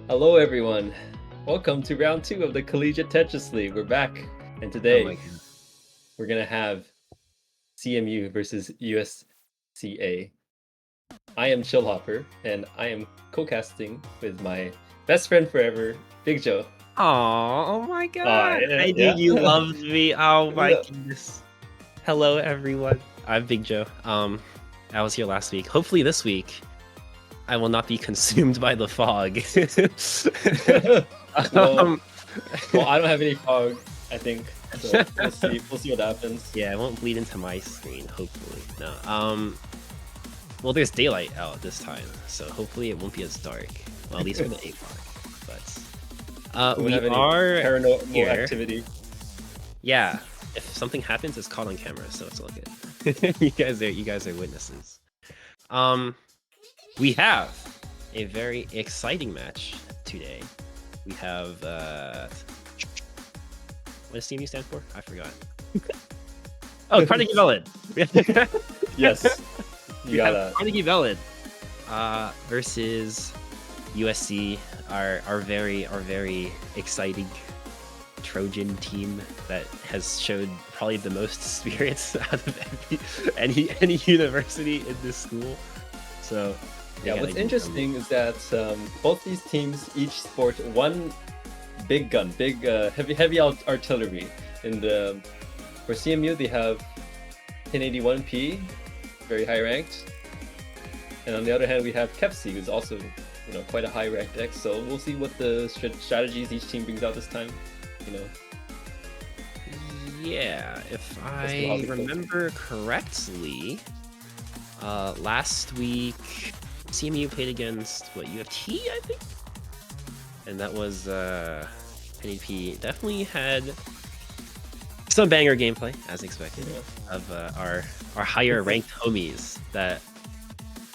Hello, everyone. Welcome to round two of the Collegiate Tetris League. We're back, and Oh my today god. we're gonna have CMU versus USCA. I am Chillhopper, and I am co-casting with my best friend forever, Bigjo. Oh my god. Yeah, I knew yeah. you loved me. Oh my Yeah. goodness. Hello everyone. I'm Big Joe. I was here last week. Hopefully this week I will not be consumed by the fog. well, um, well, I don't have any fog. I think so. We'll see. We'll see what happens. yeah, it won't bleed into my screen, hopefully. No. Well there's daylight out this time, so hopefully it won't be as dark. Well, at least for the A fog. But We we don't have any are paranormal here. activity. Yeah, if something happens, it's caught on camera, so it's all good. you guys are witnesses. We have a very exciting match today. We have what does CMU stand for? I forgot. Oh, Carnegie Mellon. Yes, you We got have that. Carnegie Mellon versus USC, our very exciting Trojan team that has showed probably the most spirits out of any university in this school. So Yeah, what's interesting is that both these teams each sport one big gun, big heavy artillery. In the for CMU, they have 1081p, very high ranked, and on the other hand, we have Kepsi, who's also quite a high ranked deck. So we'll see what the strategies each team brings out this time. Yeah, if Let's see how I they go. remember correctly, last week CMU played against what UFT, I think, and that was NEP definitely had some banger gameplay as expected of our higher ranked homies that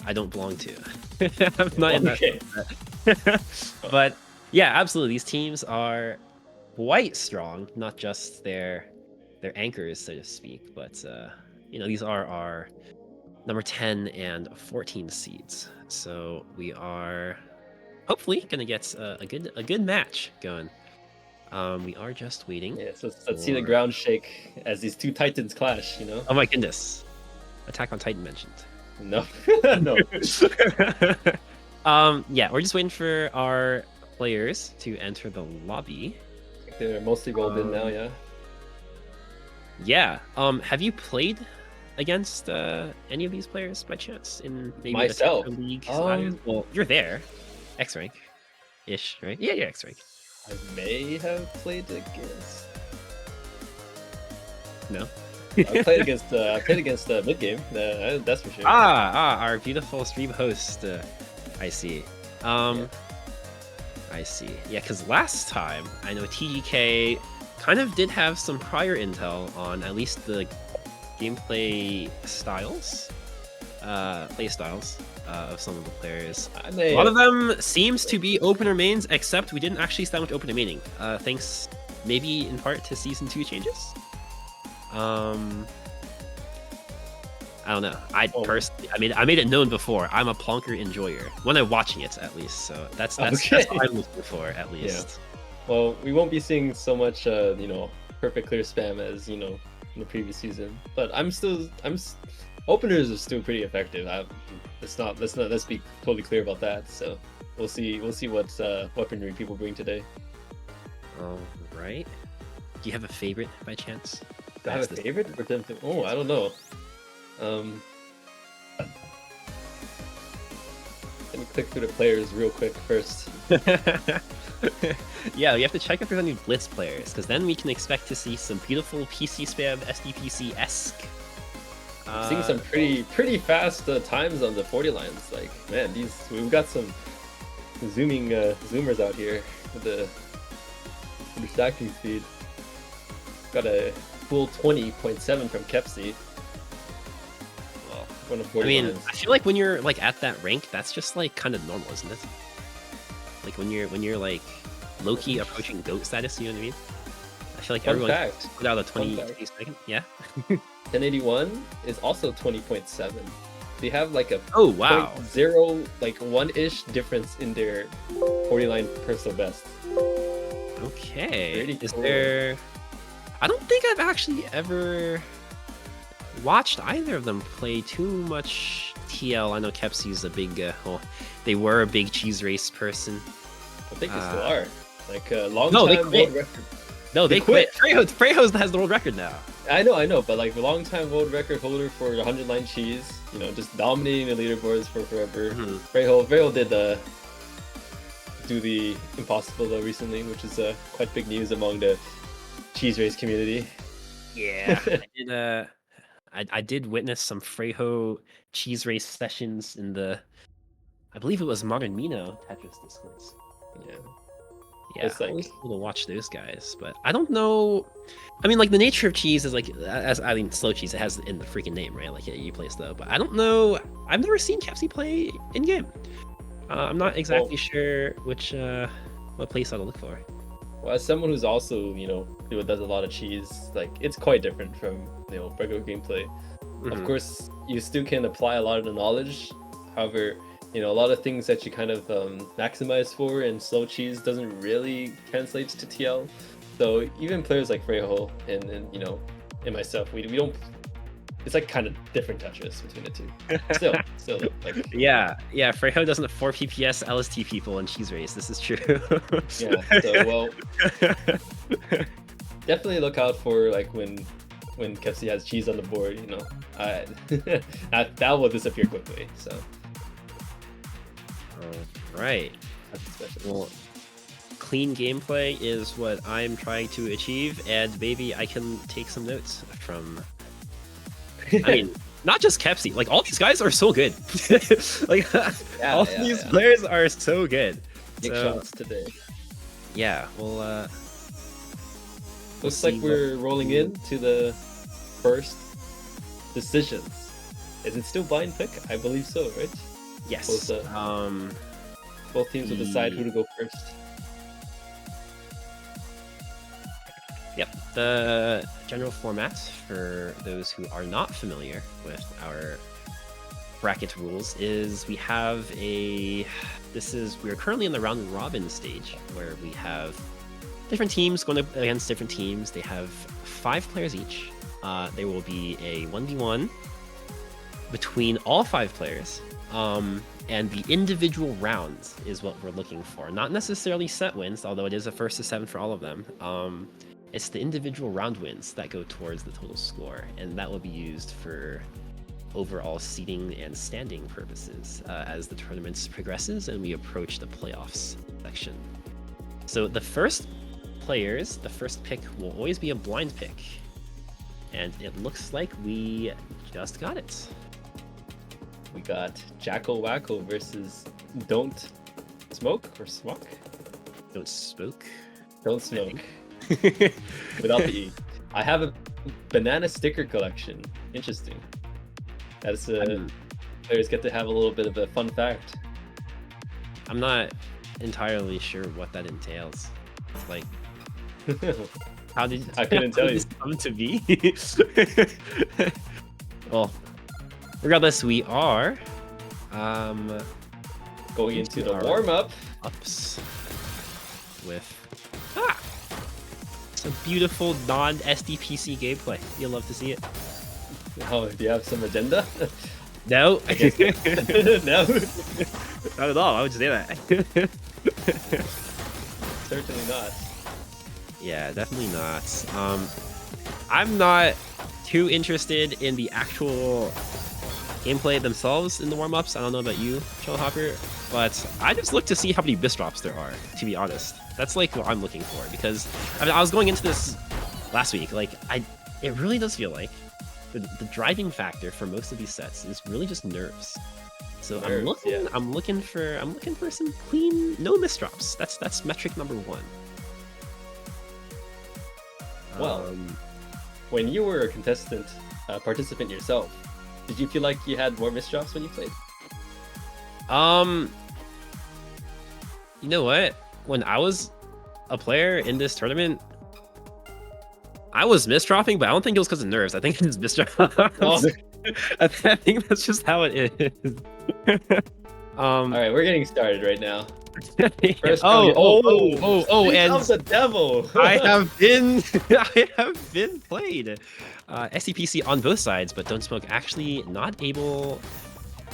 I don't belong to. I'm not in that. But yeah, absolutely, these teams are quite strong, not just their anchors, so to speak, but these are our number 10 and 14 seeds. So we are hopefully gonna get a good match going. We are just waiting. Yeah, so let's see the ground shake as these two titans clash. Oh my goodness! Attack on Titan mentioned. No, no. Yeah, we're just waiting for our players to enter the lobby. They're mostly rolled in now. Yeah. Yeah. Have you played against any of these players by chance in maybe Myself? the League ladders? Well, you're there, X rank, ish, right? Yeah, you're X rank. I may have played against. No. I played against mid game. That's for sure. Our beautiful stream host. I see. I see. Yeah, because last time I know TGK kind of did have some prior intel on at least the gameplay styles, play styles of some of the players. A lot of them seems to be opener mains, except we didn't actually see that much opener maining. Thanks maybe in part to Season 2 changes. I don't know. Personally, I made it known before. I'm a plonker enjoyer when I'm watching it, at least. So that's Okay. what I'm looking for, at least. Yeah. Well, we won't be seeing so much, perfect clear spam as in the previous season. But openers are still pretty effective. Let's be totally clear about that. So we'll see what weaponry people bring today. All right. Do you have a favorite by chance? Do I have a favorite? Oh, I don't know. Let me click through the players real quick first. Yeah, we have to check if there's any Blitz players, because then we can expect to see some beautiful PC spam SDPC-esque. Seeing some pretty fast times on the 40 lines. Like, man, we've got some zoomers out here with the stacking speed. Got a full 20.7 from Kepsi. I mean, I feel like when you're like at that rank, that's just like kind of normal, isn't it? Like when you're like low-key approaching GOAT status, you know what I mean? I feel like everyone put out a 20 second. Yeah. 1081 is also 20.7. They have like a Oh wow. 0.0, like 1-ish difference in their 49 personal best. Okay. Pretty Is cool. there? I don't think I've actually ever watched either of them play too much TL. I know Kepsi's a big, well, they were a big cheese race person. I think they still are. Like a long No, they time quit. world record. No, They they quit. Frejo has the world record now. I know, but like a long time world record holder for 100 line cheese, you know, just dominating the leaderboards for forever. Frejo did do the impossible though recently, which is quite big news among the cheese race community. Yeah, I did witness some Frejo cheese race sessions in the, I believe it was Modern Mino Tetris Discourse. Yeah. Yeah, It's I like- was able to watch those guys, but I don't know. I mean, like the nature of cheese is like, I mean, slow cheese. It has in the freaking name, right? Like you play slow, but I don't know. I've never seen Kepsi play in game. I'm not exactly sure which what place I'll look for. Well, as someone who's also, you know, who does a lot of cheese, like it's quite different from, you know, regular gameplay. Of course, you still can apply a lot of the knowledge. However, you know, a lot of things that you kind of maximize for in slow cheese doesn't really translate to TL. So even players like Frejo and you know, and myself, we don't. It's like kind of different touches between the two. Still, like Yeah, Frejo doesn't 4 PPS LST people in cheese race. This is true. yeah. So well, definitely look out for like when Kepsi has cheese on the board. You know, that will disappear quickly. So. Right. That's special. Well, clean gameplay is what I'm trying to achieve, and maybe I can take some notes from. I mean, not just Kepsi. Like all these guys are so good. Like all these players are so good. Big shots today. Yeah. Well, looks like we're rolling into the first decisions. Is it still blind pick? I believe so, right? Yes. Both teams will decide who to go first. Yep. The general format for those who are not familiar with our bracket rules is we have we're currently in the round robin stage where we have different teams going up against different teams. They have 5 players each. There will be a 1v1 between all 5 players. And the individual rounds is what we're looking for. Not necessarily set wins, although it is a 1st to 7 for all of them. It's the individual round wins that go towards the total score, and that will be used for overall seeding and standing purposes as the tournament progresses and we approach the playoffs section. So the first pick will always be a blind pick, and it looks like we just got it. We got Jackal Wacko versus Don't Smoke or Smock? Don't spoke. Don't Smoke. Without the E. I have a banana sticker collection. Interesting. That's players get to have a little bit of a fun fact. I'm not entirely sure what that entails. Like, how did I couldn't tell you. this come to be? Well, regardless, we are going into the our warm-up. Ups with some beautiful non-SDPC gameplay. You'll love to see it. Oh, do you have some agenda? No, I guess no. not at all. I would say that. Certainly not. Yeah, definitely not. I'm not too interested in the actual gameplay themselves in the warm-ups. I don't know about you, Chillhopper, but I just look to see how many BIS drops there are, to be honest. That's like what I'm looking for, because I mean, I was going into this last week, like it really does feel like the driving factor for most of these sets is really just nerves. So Nerves, I'm looking for some clean, no misdrops. That's metric number 1. Well, when you were a participant yourself, did you feel like you had more misdrops when you played? You know what? When I was a player in this tournament, I was misdropping, but I don't think it was because of nerves. I think it was misdrops. Oh, I think that's just how it is. All right, we're getting started right now. Yeah. First Oh, round, Speak and of the devil. I have been I have been played. SCPC on both sides, but Don't Smoke actually not able.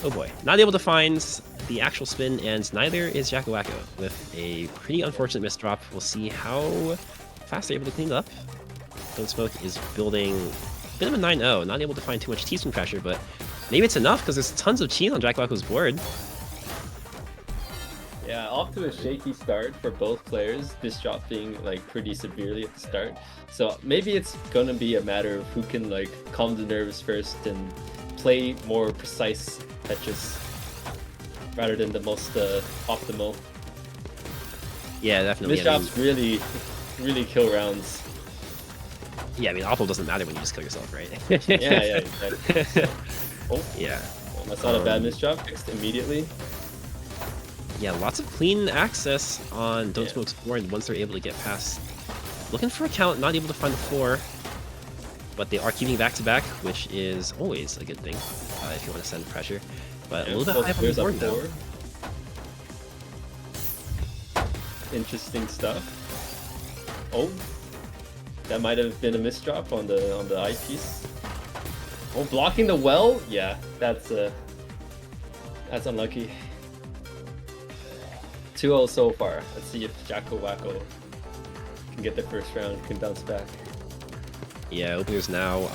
Oh boy, not able to find the actual spin, and neither is Jacko Wacko with a pretty unfortunate miss drop. We'll see how fast they're able to clean it up. Don't Smoke is building a bit of a 9-0, not able to find too much T-spin pressure, but maybe it's enough because there's tons of cheese on Jacko Wacko's board. Yeah, off to a shaky start for both players, this dropping like pretty severely at the start. So maybe it's gonna be a matter of who can like calm the nerves first and play more precise pitches rather than the most optimal. Yeah, definitely. This drops really kill rounds. Yeah, I mean, awful doesn't matter when you just kill yourself, right? Yeah, exactly. Oh, yeah. Well, that's not a bad misdrop, fixed immediately. Yeah, lots of clean access on Don't Smoke's board once they're able to get past. Looking for a count, not able to find the 4. But they are keeping back-to-back, which is always a good thing if you want to send pressure. But a little bit high up on the board, though. Interesting stuff. Oh, that might have been a misdrop on the eyepiece. Oh, blocking the well? Yeah, that's unlucky. 2-0 so far. Let's see if Jacko Wacko can get the first round, can bounce back. Yeah, openers now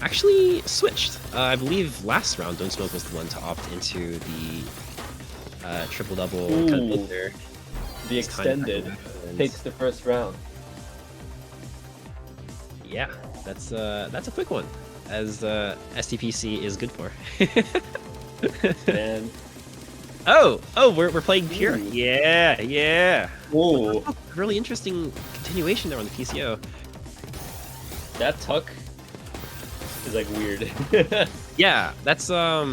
actually switched. I believe last round Don't Smoke was the one to opt into the triple-double kind of opener. The extended takes the first round. Yeah, that's a quick one, as STPC is good for. Man. Oh, we're playing pure. Ooh. Yeah. Whoa. Really interesting continuation there on the PCO. That tuck is like weird. Yeah, that's I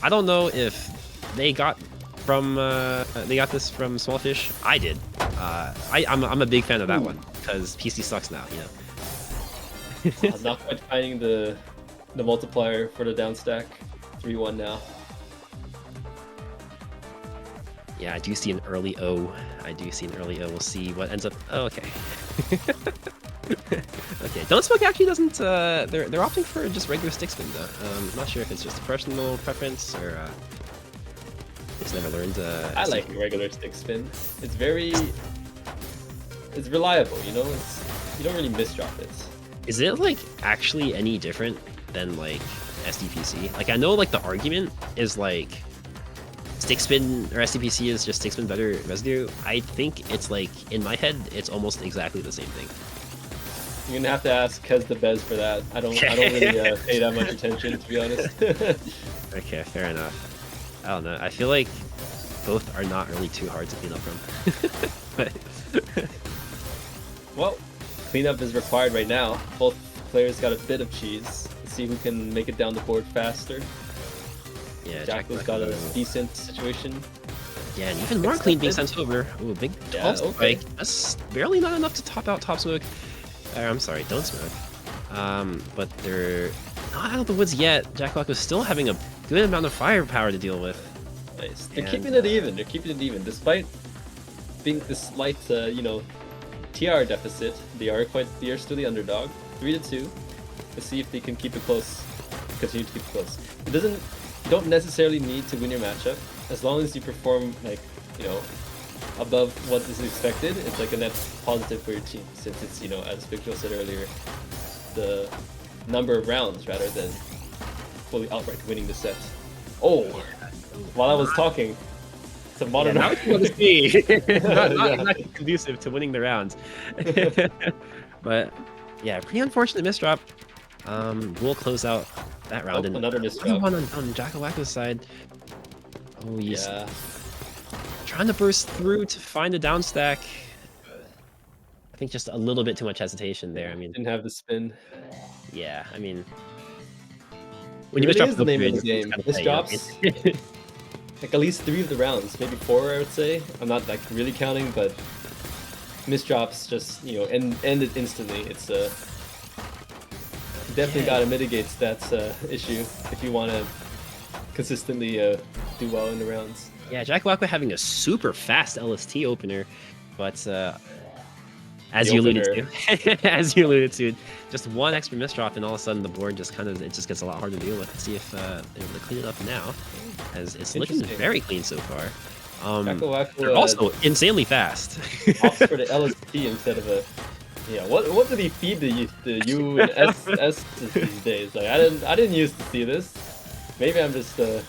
don't know if they got this from Smallfish. I did. I'm a big fan of that one because PC sucks now, you know. Not quite finding the multiplier for the down stack. 3-1 now. Yeah, I do see an early O. We'll see what ends up. Oh, okay. Okay, Don't Smoke actually doesn't. They're opting for just regular stick spin though. I'm not sure if it's just a personal preference or just never learned. I like regular stick spin. It's reliable. You know, you don't really misdrop it. Is it like actually any different than like SDPC? Like I know like the argument is like stick spin or SDPC is just stick spin better residue. I think it's like in my head it's almost exactly the same thing. You're gonna have to ask Kez the Bez for that. I don't really pay that much attention, to be honest. Okay, fair enough. I don't know. I feel like both are not really too hard to clean up from. But well, cleanup is required right now. Both players got a bit of cheese. Let's see who can make it down the board faster. Yeah, Jacko's got a decent situation. Yeah, and even more clean being sent over. Ooh, big 12 spike. That's barely not enough to top out Top Smoke. I'm sorry, Don't Smoke. But they're not out of the woods yet. Jacko is still having a good amount of firepower to deal with. Nice. They're keeping it even. They're keeping it even, despite being the slight, TR deficit. They are still the underdog. 3-2. Let's see if they can keep it close. Continue to keep it close. You don't necessarily need to win your matchup as long as you perform above what is expected. It's like a net positive for your team, since it's, as Bigjo said earlier, the number of rounds rather than fully outright winning the set. Oh, while I was talking, it's a modern not conducive to winning the rounds. But yeah, pretty unfortunate misdrop. We'll close out that round. And another misdrop on Jacko Wacko's side. Oh, yeah. Trying to burst through to find a down stack. I think just a little bit too much hesitation there. I mean, didn't have the spin. Yeah, I mean, when you misdrop the name of the game, misdrops like at least 3 of the rounds, maybe 4, I would say. I'm not like really counting, but misdrops just end it instantly. It's a definitely gotta mitigate stats issue if you want to consistently do well in the rounds. Yeah, Jack Wacko having a super fast LST opener, but as you alluded to, as you alluded to, just one extra misdrop and all of a sudden the board just gets a lot harder to deal with. Let's see if they're able to clean it up now, as it's looking very clean so far. They're also insanely fast. Opts for the LST instead of a. Yeah, what did he feed the U and S these days? Like I didn't used to see this. Maybe I'm just old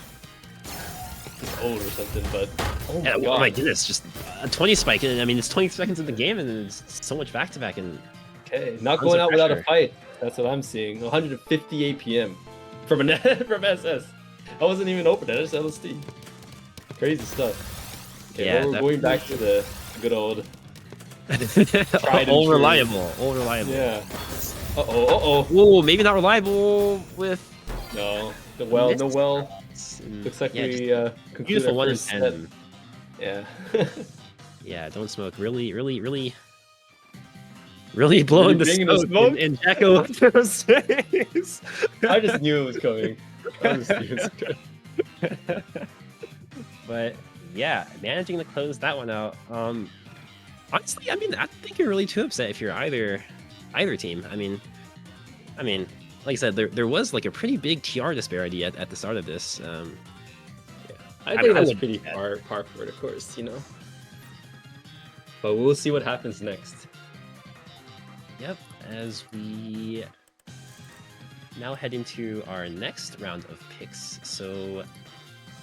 or something. But oh my god! Oh my goodness, just a 20 spike. I mean, it's 20 seconds in the game, and it's so much back to back. And okay, not going out without a fight. That's what I'm seeing. 150 APM from from SS. I wasn't even open. That is LST. Crazy stuff. Okay, yeah, we're going back to the good old. All reliable. Yeah. Uh-oh. Whoa, maybe not reliable with... No. No well. Looks like we beautiful 1 in 10. Yeah. Yeah, don't smoke. Really blowing the smoke in Jacko's face. I just knew it was coming. But yeah, managing to close that one out. Honestly, I mean, I don't think you're really too upset if you're either team. I mean, like I said, there was like a pretty big TR disparity at the start of this. Yeah. I think that's pretty par for it, of course, you know. But we'll see what happens next. Yep, as we now head into our next round of picks. So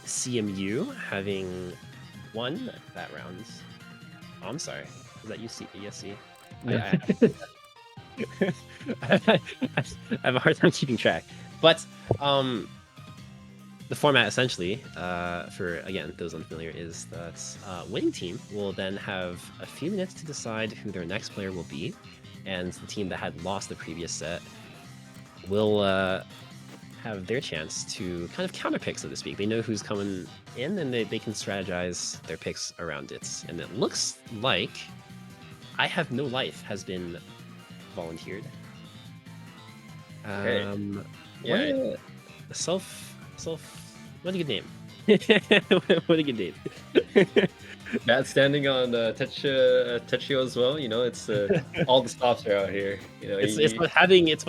CMU having won that round. Oh, I'm sorry. Is that UC? ESC? I have a hard time keeping track. But the format essentially, for again those unfamiliar, is that winning team will then have a few minutes to decide who their next player will be, and the team that had lost the previous set will have their chance to kind of counter pick, so to speak. They know who's coming in, and they can strategize their picks around it. And it looks like I Have No Life has been volunteered. Okay. Yeah. What a good name. What a good name. Bad standing on Techio as well. You know, it's all the stops are out here. You know, it's what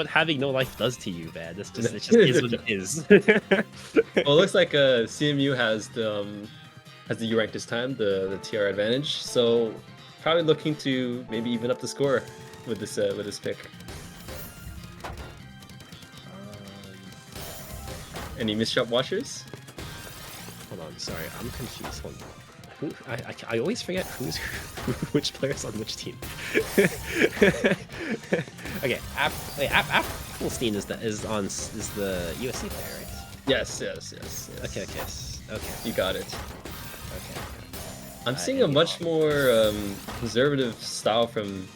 having no life does to you, man. It just is what it is. Well, it looks like CMU has the U rank this time, the TR advantage. So probably looking to maybe even up the score with this pick. Any misshot watchers? Hold on, sorry, I'm confused. Hold on. I always forget which player's on which team. Okay, Applestein is the USC player, right? Yes. Okay. You got it. Okay. I'm seeing a much more conservative style from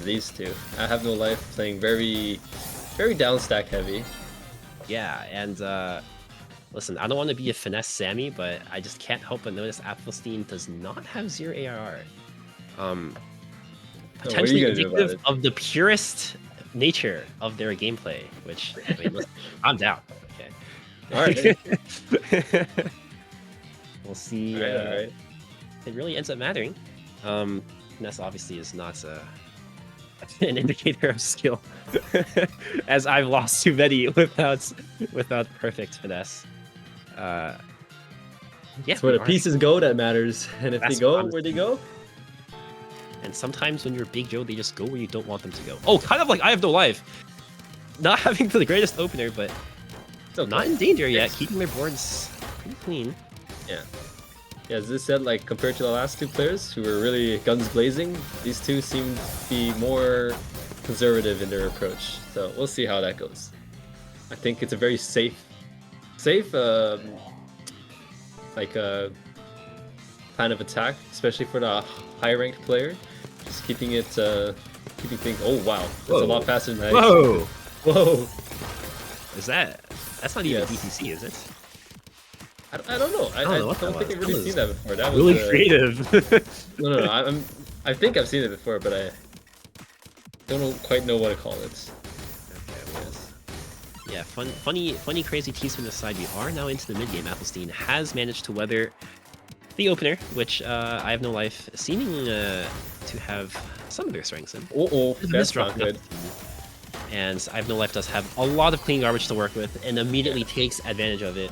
these two. I Have No Life playing very down stack heavy. Yeah, and listen, I don't want to be a finesse Sammy, but I just can't help but notice Applestein does not have 0 ARR. Potentially indicative of the purest nature of their gameplay, which, I mean, listen, I'm down. Okay. Alright. We'll see. Alright. It really ends up mattering. Finesse obviously is not an indicator of skill, as I've lost too many without perfect finesse. Yeah, it's where the pieces go that matters, and if they go where they go. And sometimes when you're Bigjo, they just go where you don't want them to go. Oh, kind of like I Have No Life, not having the greatest opener, but okay. Not in danger yet. Keeping their boards pretty clean. Yeah. Yeah, as this said, like compared to the last two players who were really guns blazing, these two seem to be more conservative in their approach. So we'll see how that goes. I think it's a very safe plan of attack, especially for the high ranked player. Just keeping things. Oh wow, that's a lot faster than I expected. Whoa! That's not even DTC, is it? I don't know. I don't think I've really seen that before. That was really creative. No. I think I've seen it before, but I don't quite know what to call it. Okay, yes. Yeah, funny, crazy T-spin aside, we are now into the mid game. Applestein has managed to weather the opener, which I have no life, seeming to have some of their strengths in. That's not good. And I have no life does have a lot of clean garbage to work with, and immediately takes advantage of it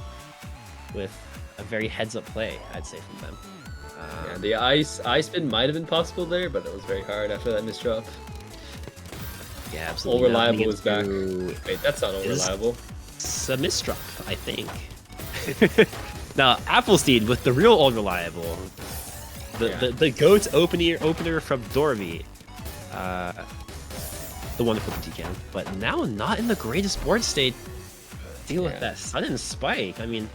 with a very heads-up play, I'd say, from them. Yeah, the I spin might have been possible there, but it was very hard after that misdrop. Yeah, absolutely. Reliable is back. Wait, that's not reliable. It's a misdrop, I think. Now, Applestein with the real unreliable. The GOAT opener from Dormy. The wonderful Decan. But now not in the greatest board state. Deal with that sudden spike. I mean,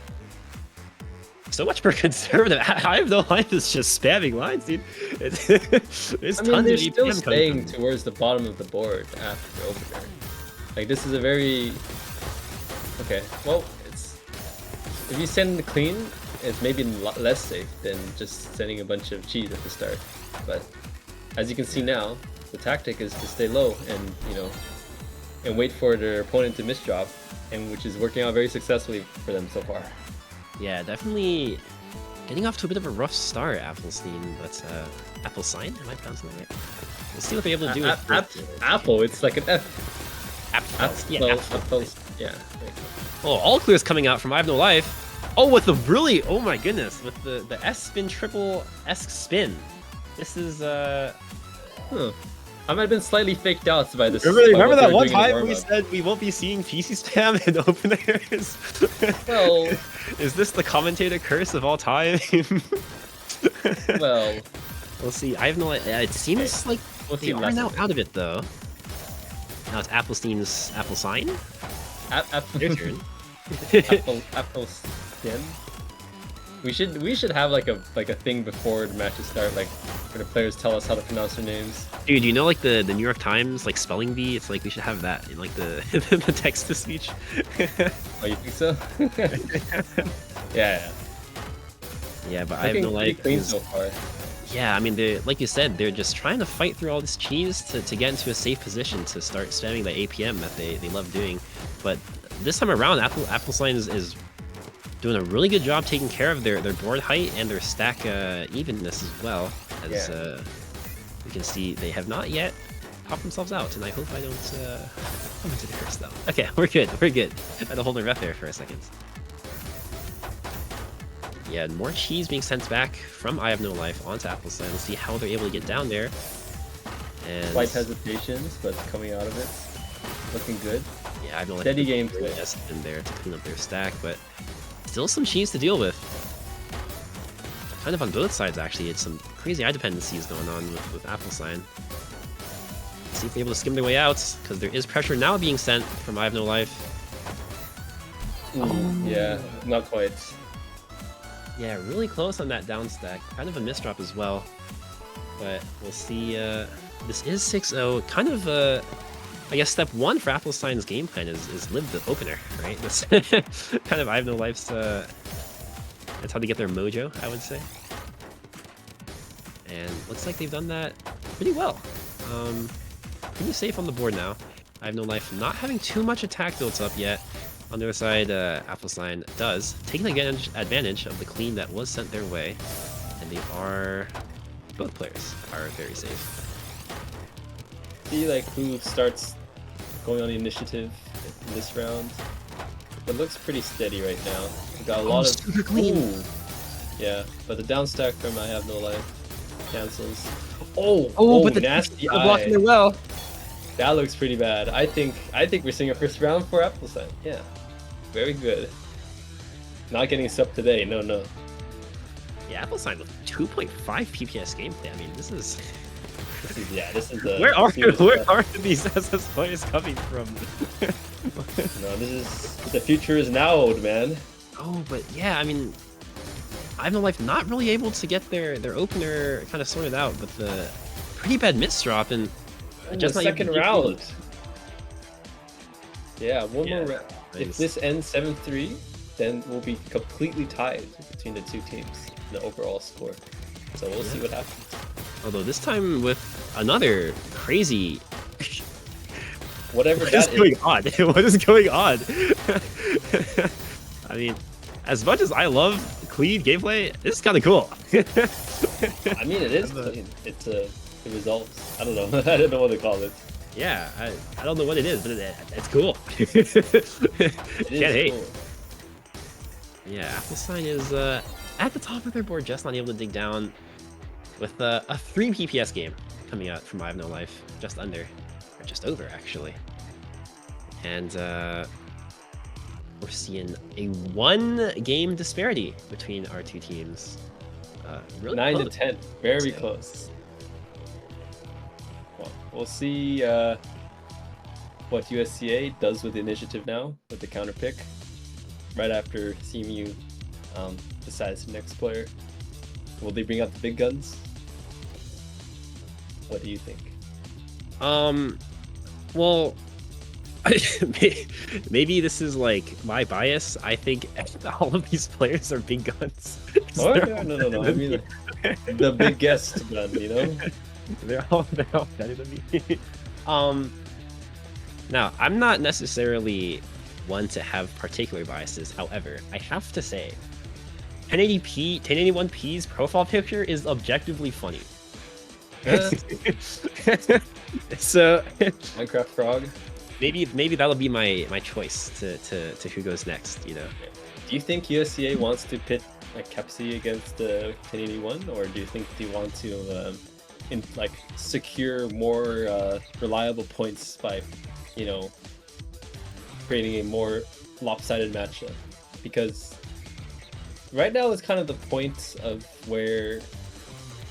so much for conservative. I have no life is just spamming lines, dude. There's tons they're of still staying towards the bottom of the board after the opener. Like, this is a very... Okay, well, if you send the clean, it's maybe less safe than just sending a bunch of cheese at the start. But as you can see now, the tactic is to stay low and, and wait for their opponent to misdrop, and which is working out very successfully for them so far. Yeah, definitely getting off to a bit of a rough start, Applestein, but Applesign, am I pronouncing that right? We'll see what they're able to do with Apple, it's like an F. Apple. Yeah. Oh, all clears coming out from I Have No Life. Oh, with the really, oh my goodness, with the S spin triple S spin. This is I might have been slightly faked out by this. Remember that one time we said we won't be seeing PC spam in openers? Well, is this the commentator curse of all time? Well, we'll see. I have no idea. It seems like they are now out of it, though. Now it's Applestein's Apple sign. Your turn. Apple skin. We should have like a thing before the matches start, like where the players tell us how to pronounce their names. Dude, you know, like the New York Times like spelling bee? It's like we should have that in like the the text to speech. Oh, you think so? Yeah. Yeah, but I have no life. Clean so far. Yeah, I mean, they like you said, they're just trying to fight through all this cheese to get into a safe position to start spamming the APM that they love doing. But this time around, Applesign is doing a really good job taking care of their board height and their stack evenness as well. As you can see, they have not yet popped themselves out, and I hope I don't come into the curse though. Okay, we're good. I had to hold my breath there for a second. Yeah, more cheese being sent back from I Have No Life onto Applesign. Let's see how they're able to get down there. And slight hesitations, but coming out of it, looking good. Yeah, I have no steady gameplay in there to clean up their stack, but still some cheese to deal with. Kind of on both sides, actually. It's some crazy eye dependencies going on with Applesign. Let's see if they're able to skim their way out, because there is pressure now being sent from I Have No Life. Yeah, not quite. Yeah, really close on that down stack. Kind of a misdrop as well. But we'll see. This is 6-0. Kind of, I guess step one for Applesign's game plan is live the opener, right? That's kind of I Have No Life's, that's how they get their mojo, I would say. And looks like they've done that pretty well. Pretty safe on the board now. I Have No Life not having too much attack built up yet. On the other side, Applesign does, taking advantage of the clean that was sent their way. And they are, both players are very safe. See like who starts going on the initiative in this round. It looks pretty steady right now. We've got a lot of super clean. Ooh. Yeah, but the down stack from I Have No Life cancels. But the nasty eye. Blocking it well. That looks pretty bad. I think we're seeing a first round for Applesign. Yeah, very good. Not getting sub today. No. Yeah, Applesign with 2.5 PPS gameplay. I mean, this is the where are these SS players coming from? No, the future is now, old man. Oh, but yeah, I mean, I Have No Life not really able to get their opener kind of sorted out with the pretty bad misdrop and just the second round. Yeah, one more round. Nice. If this ends 7-3, then we'll be completely tied between the two teams in the overall score. So we'll see what happens. Although this time with another crazy whatever What is that going is. on? What is going on? I mean, as much as I love clean gameplay, this is kind of cool. I mean, it is clean. It's the results. I don't know. I don't know what to call it. Yeah, I don't know what it is, but it's cool. It Can't is hate. cool. Yeah, Applesign is at the top of their board, just not able to dig down with a 3 PPS game coming out from I Have No Life, just under, or just over actually. And we're seeing a 1-game disparity between our two teams. Really 9 close. to 10, very close. Well, we'll see what USCA does with the initiative now with the counter pick. Right after CMU decides the next player, will they bring out the big guns? What do you think? Well, maybe this is like my bias. I think all of these players are big guns. Oh yeah, no. I mean, the biggest gun, you know. they're all better than me. Now I'm not necessarily one to have particular biases. However, I have to say, 1080p, 1081p's profile picture is objectively funny. So Minecraft Frog. maybe that'll be my choice to who goes next. You know. Do you think USCA wants to pit like Kepsi against the 1081, or do you think they want to secure more reliable points by, you know, creating a more lopsided matchup? Because right now is kind of the point of where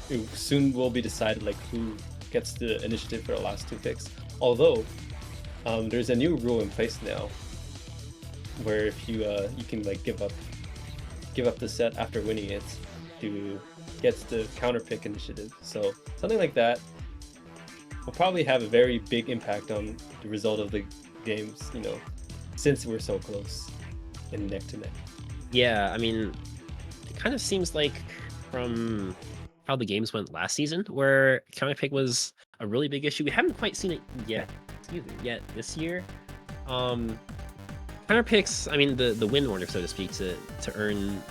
it soon will be decided like who gets the initiative for the last 2 picks. Although there's a new rule in place now where if you can like give up the set after winning it to get the counter pick initiative. So something like that will probably have a very big impact on the result of the games, you know, since we're so close in neck to neck. Yeah, I mean, it kind of seems like from how the games went last season, where counter pick was a really big issue. We haven't quite seen it yet. Yet this year. Counter picks. I mean, the win order, so to speak, to earn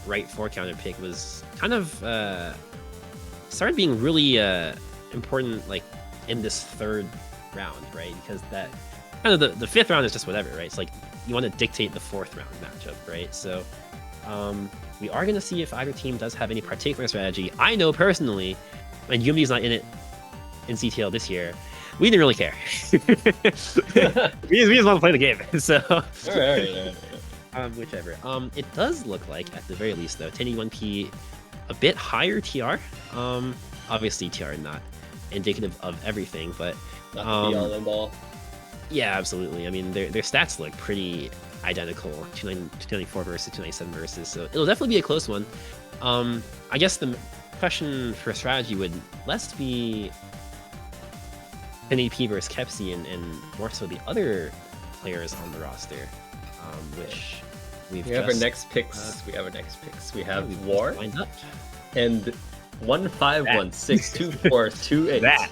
right for counter pick was kind of started being really important, like in this 3rd round, right? Because that kind of the 5th round is just whatever, right? It's like you want to dictate the 4th round matchup, right? So we are going to see if either team does have any particular strategy. I know personally, when UMD's not in it in CTL this year, we didn't really care. we just want to play the game. So All right. whichever. It does look like, at the very least, though, 1081p a bit higher TR. Obviously TR not indicative of everything, but Not the be all and all. yeah, absolutely. I mean, their stats look pretty identical. 294 versus 297 versus, so it'll definitely be a close one. I guess the question for strategy would less be 1080p versus Kepsi and more so the other players on the roster, which We have our next picks. We have War lined up. and 151624228. That.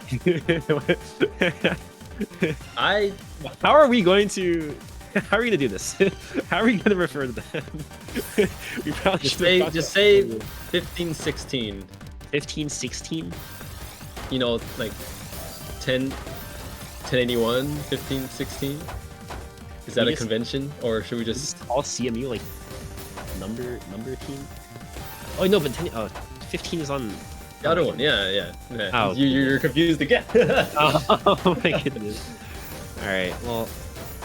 How are we going to do this? How are we going to refer to them? We probably just say 1516. 1516. You know, like 1081, 1516. Is that a convention, or should we just all CMU like number team? Oh no, but 15 is on the other one. Yeah. Oh, you're confused again. Oh my goodness. All right. Well,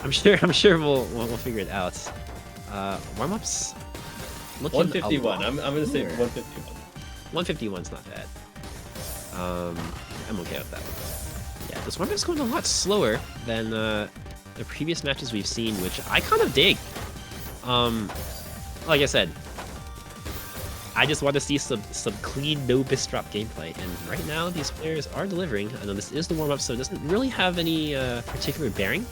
I'm sure we'll figure it out. Warm-ups. 151. I'm gonna say 151. 151's not bad. I'm okay with that. Yeah, this warm-up's going a lot slower than the previous matches we've seen, which I kind of dig. Like I said, I just want to see some clean, no bis drop gameplay, and right now these players are delivering. I know this is the warm-up, so it doesn't really have any particular bearing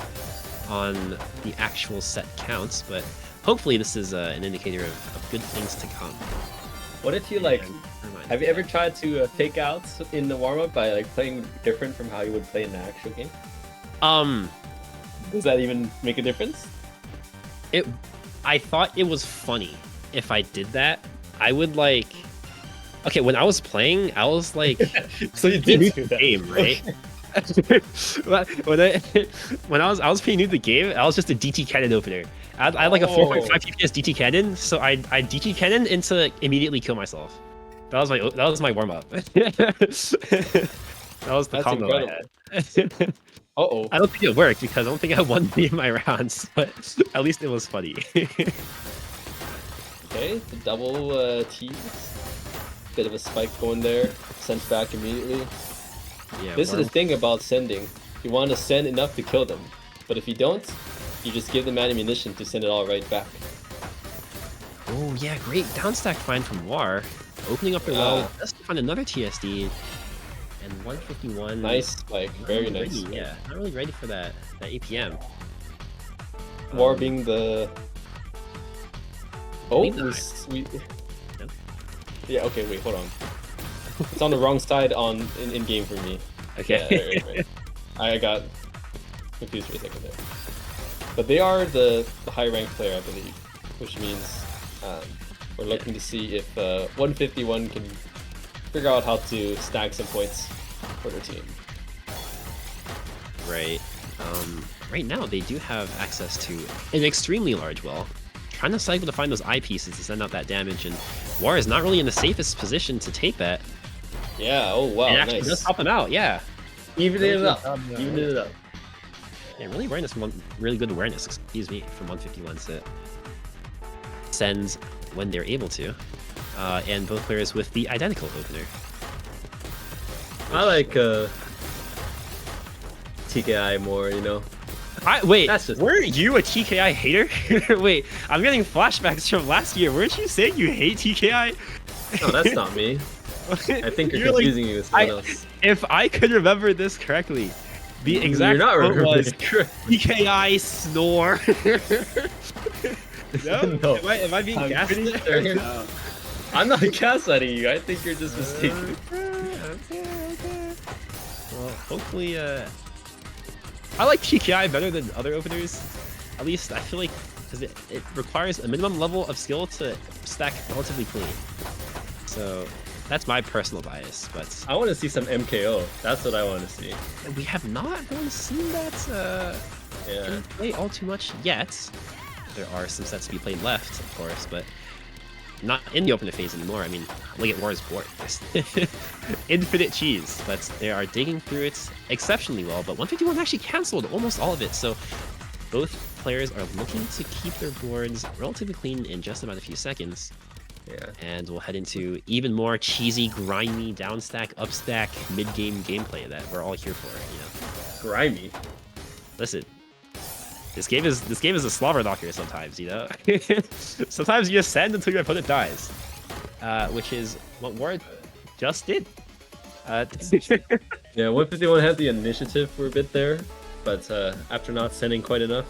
on the actual set counts, but hopefully this is an indicator of good things to come. What if you have you ever tried to fake out in the warm-up by like playing different from how you would play in the actual game? Does that even make a difference? I thought it was funny. If I did that, I would like. Okay, when I was playing, I was like, So you pretty did new do to the that. game, right? when I was pretty new to the game, I was just a DT cannon opener. I had like a 4.5 TPS DT cannon, so I DT cannon into immediately kill myself. That was my warm up. That was the That's combo I incredible. had. Uh-oh. I don't think it worked because I don't think I won any of my rounds, but at least it was funny. Okay, the double tease. Bit of a spike going there. Sent back immediately. Yeah, This is the thing about sending. You want to send enough to kill them. But if you don't, you just give them ammunition to send it all right back. Oh yeah, great downstack find from War. Opening up the well, just to find another TSD. And 151. Nice spike, very Not really nice. ready, yeah, not really ready for that APM. War being the... Oh, Maybe not. sweet. No. Yeah, okay, wait, hold on. It's on the wrong side in game for me. Okay. Yeah, right. I got confused for a second there. But they are the high ranked player, I believe, which means we're looking to see if 151 can figure out how to stack some points for their team. Right. Right now they do have access to an extremely large well. Trying to cycle to find those eyepieces to send out that damage, and War is not really in the safest position to take that. Yeah, oh wow, And actually nice. does help him out, yeah. Even it up. Even it up. Yeah, really good awareness, excuse me, from 151 to sends when they're able to. And both players with the identical opener. I like TKI more, you know. Wait, That's just... weren't you a TKI hater? Wait, I'm getting flashbacks from last year. Weren't you saying you hate TKI? No, that's not me. I think you're like, confusing me with someone else. If I could remember this correctly, the exact You're not quote remembering was it correct. TKI snore. No? No. Am I being I'm gassed? pretty sure. No. I'm not gaslighting you. I think you're just mistaken. Okay. Well, hopefully, I like TKI better than other openers. At least I feel like because it requires a minimum level of skill to stack relatively clean. So that's my personal bias, but I want to see some MKO. That's what I want to see. we have not really seen that Yeah. play all too much yet. There are some sets to be played left, of course, but not in the opener phase anymore. I mean, look at War's board. Infinite cheese, but they are digging through it exceptionally well. But 151 actually canceled almost all of it, so both players are looking to keep their boards relatively clean in just about a few seconds. Yeah. And we'll head into even more cheesy, grimy, downstack, upstack, mid-game gameplay that we're all here for, you know. Grimy. Listen, this game is a slobber knocker sometimes, you know. Sometimes you just send until your opponent dies, which is what Ward just did. Yeah, 151 had the initiative for a bit there, but after not sending quite enough,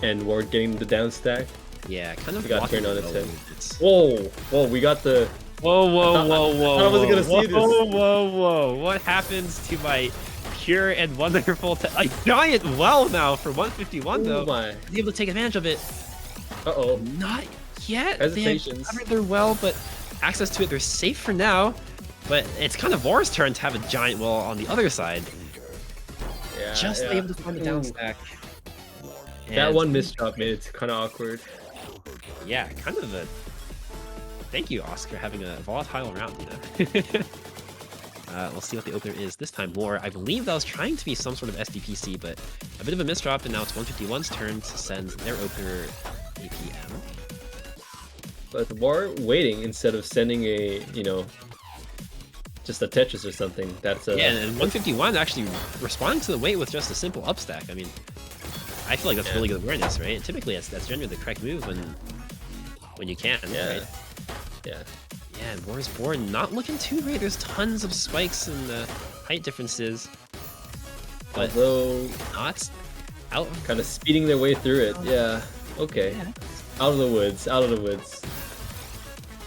and Ward getting the down stack, yeah, kind of we got blocking turned on the its road head. a bit. Whoa, we got the... Whoa! I wasn't gonna see this. Whoa! What happens to my pure and wonderful a giant well now for 151 though? Oh my. Be able to take advantage of it. Uh-oh. Not yet. Hesitations. They have covered their well, but access to it, they're safe for now. But it's kind of War's turn to have a giant well on the other side. Yeah, Just yeah. able to find the down Ooh. stack. That And- one misdrop made it kind of awkward. Yeah, kind of a. Thank you, Oscar, having a volatile round, you know. We'll see what the opener is this time. War, I believe that was trying to be some sort of SDPC, but a bit of a misdrop, and now it's 151's turn to send their opener APM. But War waiting instead of sending a, you know, just a Tetris or something. That's a... Yeah, and 151 actually responding to the wait with just a simple upstack. I mean, I feel like that's really good awareness, right? And typically that's generally the correct move when you can, Yeah. right? Yeah. Yeah, and War's board not looking too great. There's tons of spikes and height differences, but Although, not out. kind of speeding their way through it. Yeah. Okay. Yeah. Out of the woods. Out of the woods.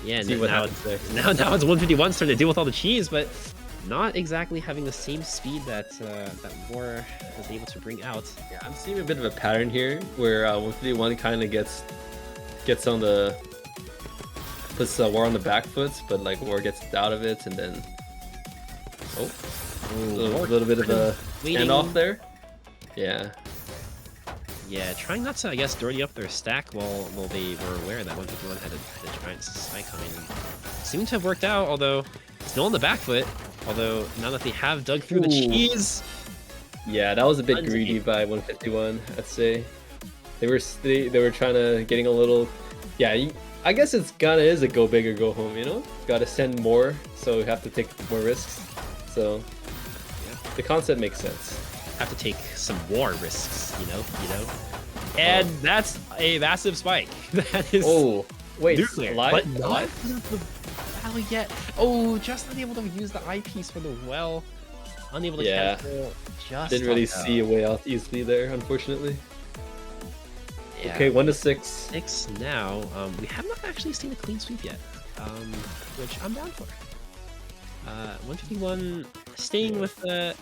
Yeah, and See what now happens next. now it's 151's turn to deal with all the cheese, but not exactly having the same speed that that War was able to bring out. Yeah, I'm seeing a bit of a pattern here where 151 kind of gets on the puts War on the back foot, but like War gets out of it, and then a little bit of a standoff there. Yeah. Yeah, trying not to, I guess, dirty up their stack while they were aware that 151 had a giant spike coming. Seeming to have worked out, although still on the back foot. Although now that they have dug through the cheese. Yeah, that was a bit greedy by 151, I'd say. They were trying to getting a little. Yeah, I guess is a go big or go home. You know, got to send more, so you have to take more risks. So yeah, the concept makes sense. Have to take some war risks, you know. And that's a massive spike. That is. Oh, wait, nuclear, alive? But not the valley yet. Oh, just unable to use the eyepiece for the well. Unable to cancel. Just didn't really see a way out easily there, unfortunately. Yeah, okay, 1-6. 6 now. We have not actually seen a clean sweep yet, which I'm down for. 151 staying with a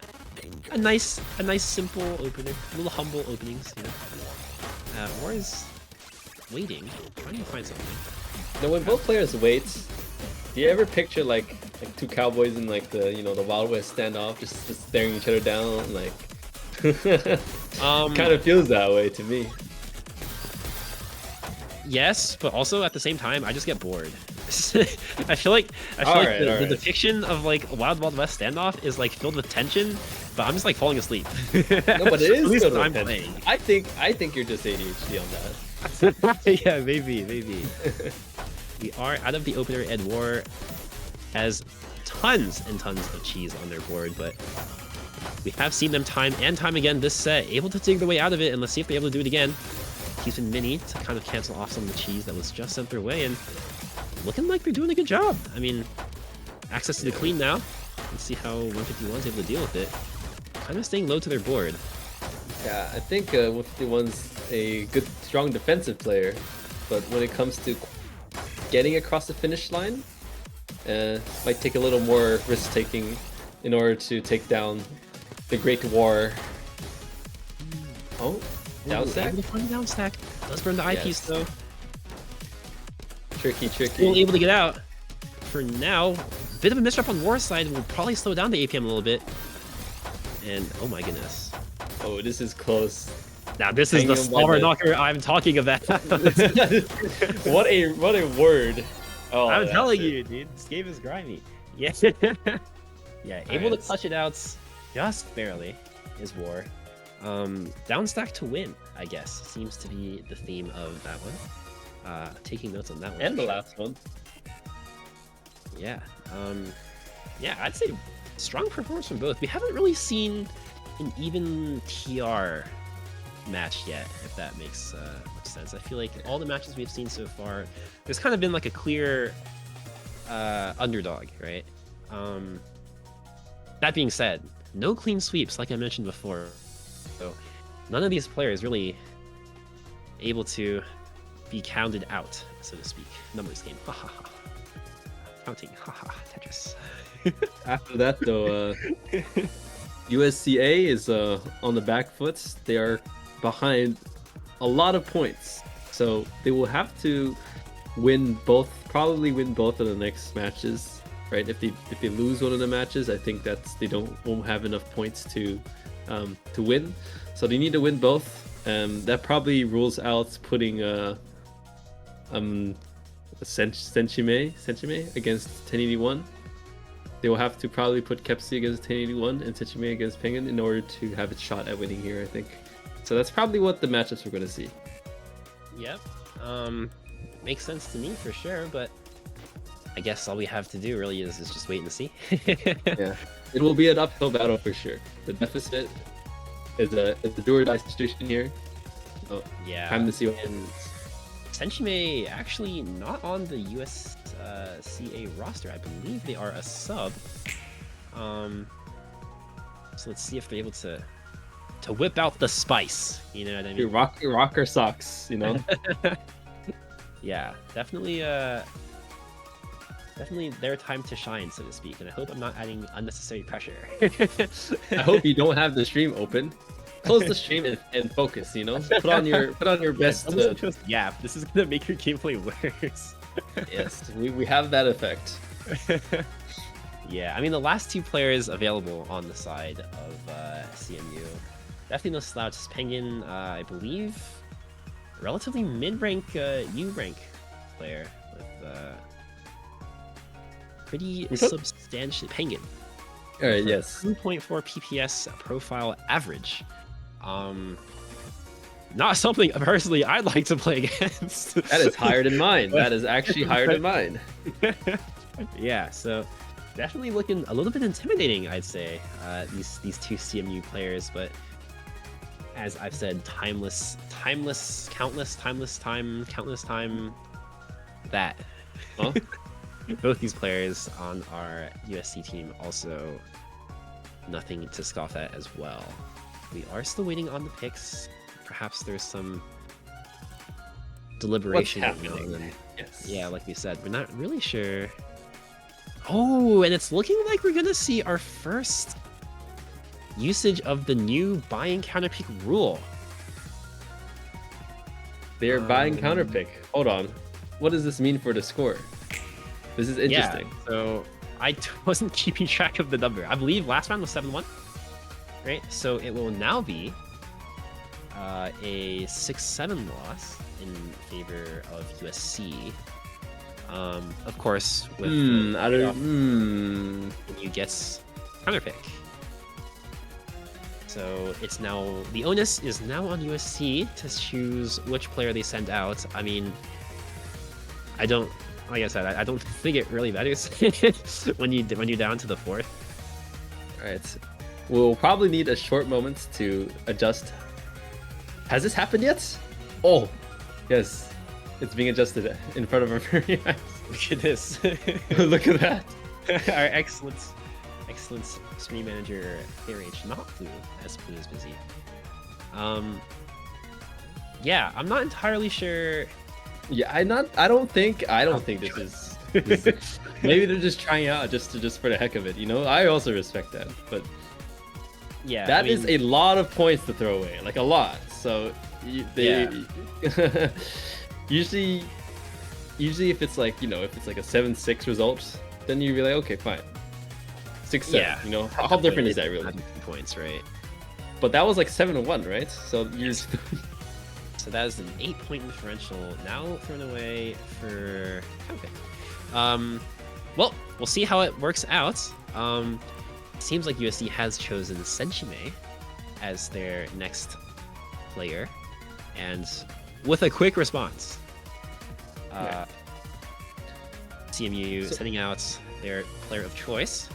nice simple opener, little humble openings. You know, War is waiting, trying to find something. Now, when both players wait, do you ever picture like two cowboys in like the the Wild West standoff, just staring each other down? Like, kind of feels that way to me. Yes, but also at the same time, I just get bored. I feel like the depiction of like a Wild West standoff is like filled with tension, but I'm just like falling asleep. No, but it is at least filled with I'm tension. playing. I think you're just ADHD on that. Yeah, maybe. We are out of the opener, and War has tons and tons of cheese on their board, but we have seen them time and time again this set, able to dig their way out of it, and let's see if they're able to do it again. Using Mini to kind of cancel off some of the cheese that was just sent their way, and looking like they're doing a good job. I mean, access to the clean now. Let's see how 151's able to deal with it. Kind of staying low to their board. Yeah, I think 151's a good, strong defensive player, but when it comes to getting across the finish line, might take a little more risk-taking in order to take down the Great War. Oh, down stack? Able to find the down stack. Does burn the eyepiece though. Tricky. Still able to get out. For now, bit of a misstep on War's side will probably slow down the APM a little bit. And oh my goodness. Oh, this is close. Now this is the slobber knocker I'm talking about. What a word. Oh, I'm telling you, dude. This game is grimy. Yeah. Yeah, able to clutch it out just barely is War. Down stack to win, I guess, seems to be the theme of that one. Taking notes on that one. And the last one. Yeah. Yeah, I'd say strong performance from both. We haven't really seen an even TR match yet, if that makes much sense. I feel like all the matches we've seen so far, there's kind of been like a clear underdog, right? That being said, no clean sweeps, like I mentioned before. So none of these players really able to be counted out, so to speak. Numbers game. Ha ha ha. Counting. Ha ha. Tetris. After that, though, USCA is on the back foot. They are behind a lot of points, so they will have to probably win both of the next matches, right? If they lose one of the matches, I think they won't have enough points to win, so they need to win both. That probably rules out putting Senchime against 1081. They will have to probably put Kepsi against 1081 and Senchime against Penguin in order to have a shot at winning here, I think. So that's probably what the matchups we're going to see. Yep. Makes sense to me for sure, but I guess all we have to do really is just wait and see. Yeah, it will be an uphill battle for sure. The deficit is a do or die situation here. So yeah. Time to see what and Senchime actually not on the USCA roster. I believe they are a sub. So let's see if they're able to whip out the spice. You know what I mean? Rocker socks, you know? Yeah, definitely definitely their time to shine, so to speak. And I hope I'm not adding unnecessary pressure. I hope you don't have the stream open. Close the stream and focus. You know, put on your best. Yeah, this is gonna make your gameplay worse. Yes, we have that effect. Yeah, I mean the last two players available on the side of CMU, definitely no slouch. Penguin, I believe, relatively mid-rank U-rank player with pretty substantial Penguin. All right, yes. 2.4 PPS profile average. Not something personally I'd like to play against. That is higher than mine. That is actually higher than mine. Yeah, so definitely looking a little bit intimidating, I'd say. These two CMU players, but as I've said, countless time. That. Huh? Both these players on our USC team also nothing to scoff at as well. We are still waiting on the picks. Perhaps there's some deliberation going on. Yes. Yeah, like we said, we're not really sure. Oh, and it's looking like we're gonna see our first usage of the new buying counterpick rule. They're buying counterpick. Hold on. What does this mean for the score? This is interesting. Yeah, so I wasn't keeping track of the number. I believe last round was 7-1, right? So it will now be a 6-7 loss in favor of USC. Of course, with you gets counterpick. So it's now the onus is now on USC to choose which player they send out. I mean, like I said, I don't think it really matters when you're down to the fourth. All right, we'll probably need a short moment to adjust. Has this happened yet? Oh, yes, it's being adjusted in front of our very eyes. Look at this. Look at that. Our excellent stream manager KRH, not Blue, as Blue is busy. Yeah, I'm not entirely sure. Yeah, I don't think this is. Maybe they're just trying out just for the heck of it. You know, I also respect that, but yeah, that is a lot of points to throw away, like a lot. So usually if it's like, you know, if it's like a 7-6 result, then you'd be like, okay, fine, 6-7. Yeah, you know, how different is that really? Points, right? But that was like 7-1, right? So you. So that is an 8-point differential now thrown away for well, we'll see how it works out. Seems like USC has chosen Senshime as their next player, and with a quick response, CMU sending out their player of choice.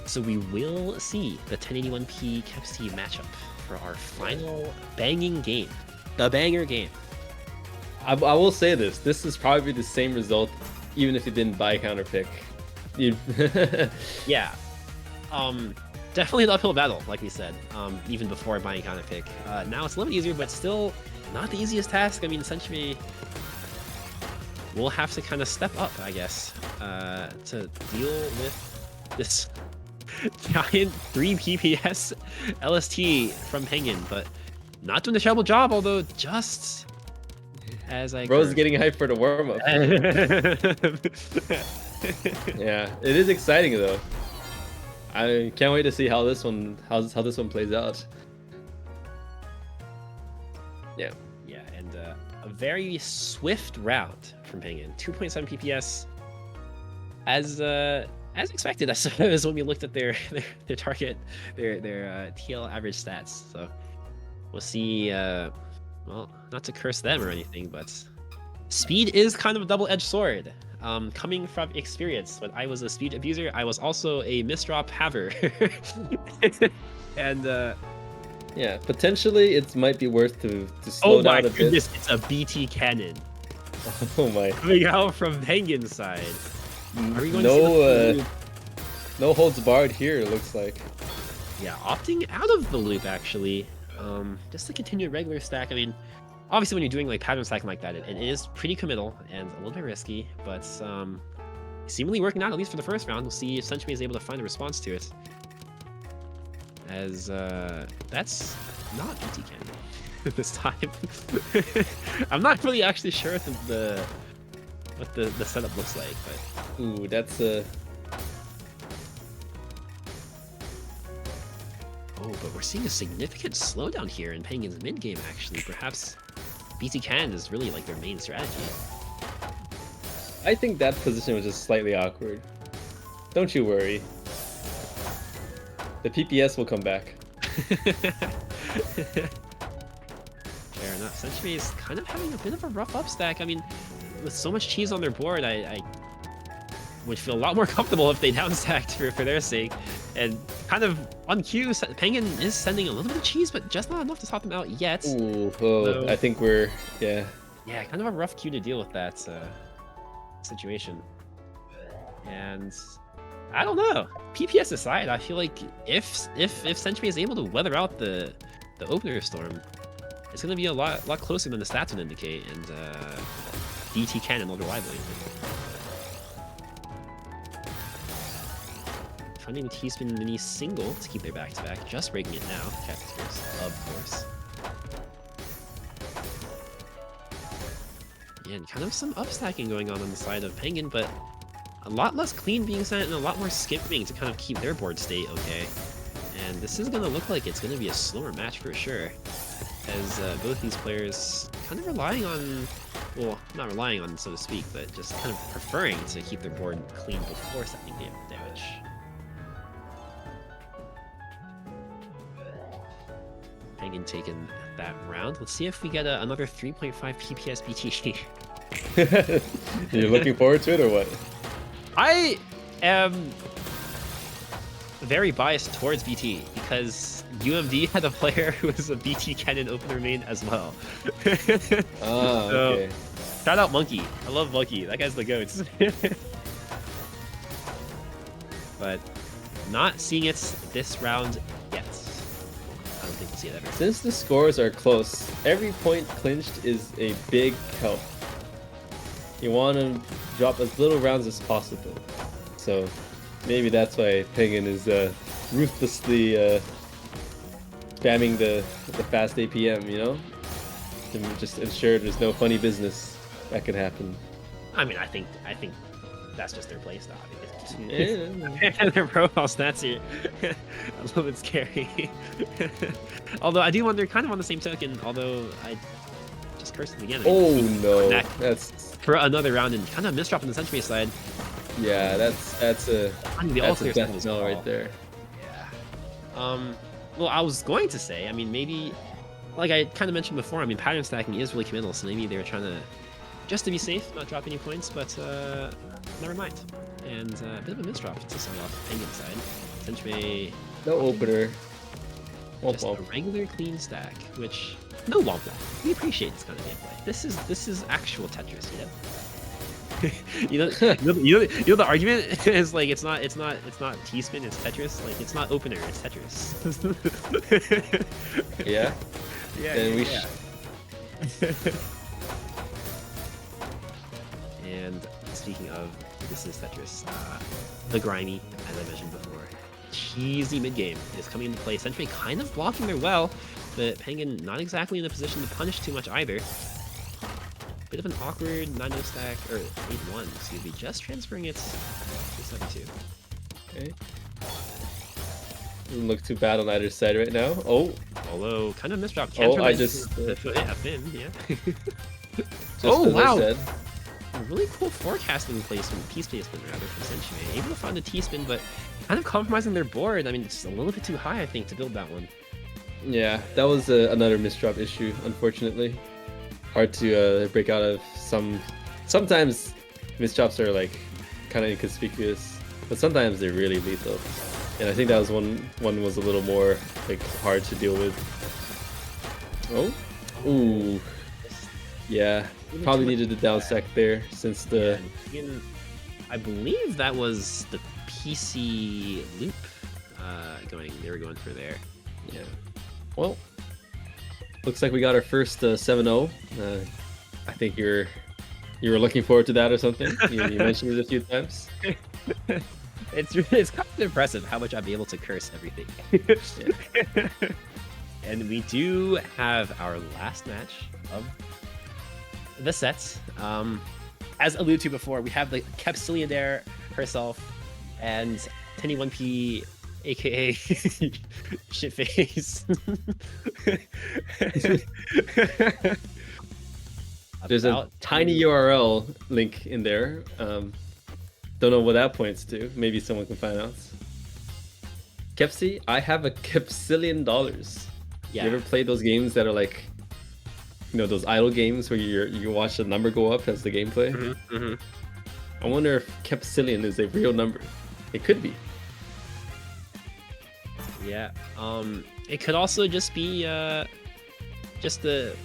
So we will see the 1081p Caps T matchup for our final banging game, the banger game. I will say this is probably the same result even if you didn't buy counterpick. Yeah, definitely an uphill battle, like we said, even before buying counterpick. Now it's a little easier, but still not the easiest task. I mean, essentially we'll have to kind of step up, I guess, to deal with this giant 3 PPS LST from Penguin, but not doing the terrible job, although just as I Bro's getting hyped for the warm-up. Yeah, it is exciting though. I can't wait to see how this one plays out. Yeah. Yeah, and a very swift round from Penguin. 2.7 PPS as expected, I suppose, when we looked at their target, their TL average stats. So we'll see. Well, not to curse them or anything, but speed is kind of a double-edged sword. Coming from experience, when I was a speed abuser, I was also a misdrop haver. And yeah, potentially it might be worth to slow down a bit. Oh my goodness, it's a BT cannon. Oh my. Coming out from Penguin's side. Are we going to see no holds barred here, it looks like. Yeah, opting out of the loop actually. Just to continue regular stack. I mean, obviously when you're doing like pattern stacking like that, it is pretty committal and a little bit risky, but seemingly working out, at least for the first round. We'll see if Century is able to find a response to it. As that's not BT Cannon this time. I'm not really actually sure what the setup looks like, but Ooh, that's a. oh, but we're seeing a significant slowdown here in Penguin's mid game. Actually, perhaps BT Cannon is really like their main strategy. I think that position was just slightly awkward. Don't you worry. The PPS will come back. Fair enough. Century is kind of having a bit of a rough upstack. I mean, with so much cheese on their board, I would feel a lot more comfortable if they downstacked for their sake. And kind of on cue, Penguin is sending a little bit of cheese, but just not enough to top them out yet. Ooh, oh, I think we're, yeah. Yeah, kind of a rough cue to deal with that situation. And I don't know. PPS aside, I feel like if Century is able to weather out the opener storm, it's gonna be a lot closer than the stats would indicate, and DT Cannon will reliably. Finding the T-spin mini single to keep their back-to-back, just breaking it now. Captain's Curse, of course. Yeah, and kind of some upstacking going on the side of Penguin, but a lot less clean being sent and a lot more skipping to kind of keep their board state okay. And this is going to look like it's going to be a slower match for sure, as both these players kind of relying on, well, not relying on, so to speak, but just kind of preferring to keep their board clean before sending damage. Penguin taking that round. Let's see if we get another 3.5 PPS BT. You're looking forward to it or what? I am very biased towards BT because UMD had a player who was a BT Cannon opener main as well. Ah, okay. Shout out Monkey. I love Monkey. That guy's the goat. But not seeing it this round yet. I don't think we'll see it ever. Since the scores are close, every point clinched is a big help. You want to drop as little rounds as possible. So maybe that's why Penguin is ruthlessly spamming the fast APM, you know? To just ensure there's no funny business that could happen. I mean, I think that's just their playstyle. Yeah. Their profile stats here a little bit scary. Although I do wonder, kind of on the same token, although I just cursed him again. Oh no, that's for another round and kind of misdrop on the Century side. Yeah, that's a death knell right there. Yeah. Well, I was going to say, I mean, maybe, like I kind of mentioned before, I mean, pattern stacking is really committal, so maybe they were trying to, just to be safe, not drop any points, but never mind. And a bit of a misdrop to start off the Penguin side. Century. No opener. Just a regular clean stack, which no womp womp. We appreciate this kind of gameplay. This is actual Tetris, you know. you know the argument is like it's not T-spin, it's Tetris. Like it's not opener, it's Tetris. Yeah. Yeah. Then we And speaking of, this is Tetris. The grimy, as I mentioned before, cheesy mid game is coming into play. Century kind of blocking their well, but Penguin not exactly in a position to punish too much either. Bit of an awkward 9-0 stack, or 8-1, excuse me, just transferring it to 7-2. Okay. Doesn't look too bad on either side right now. Oh. Although, kind of misdrop. Oh, I just... yeah. Oh, wow. I said. A really cool forecasting placement, P-spacement rather, from Century. Able to find the T-spin, but kind of compromising their board. I mean, it's a little bit too high, I think, to build that one. Yeah, that was another misdrop issue, unfortunately. Hard to break out of some. Sometimes misdrops are like kind of inconspicuous, but sometimes they're really lethal. And I think that was one was a little more like hard to deal with. Oh, ooh, yeah. Probably needed a down stack there since the. Yeah, I believe that was the PC loop going. They were going for there. Yeah. Well, looks like we got our first 7-0. I think you're You were looking forward to that or something? You mentioned it a few times. It's kind of impressive how much I'll be able to curse everything. And we do have our last match of the sets. As alluded to before, we have the Capsillionaire herself and Tenny1P, aka Shitface. There's a tiny URL link in there. Don't know what that points to. Maybe someone can find out. Kepsi, I have a Capsillion dollars. Yeah. You ever played those games that are like, those idle games where you watch the number go up as the gameplay? Mm-hmm, mm-hmm. I wonder if Capsillion is a real number. It could be. Yeah. It could also just be just a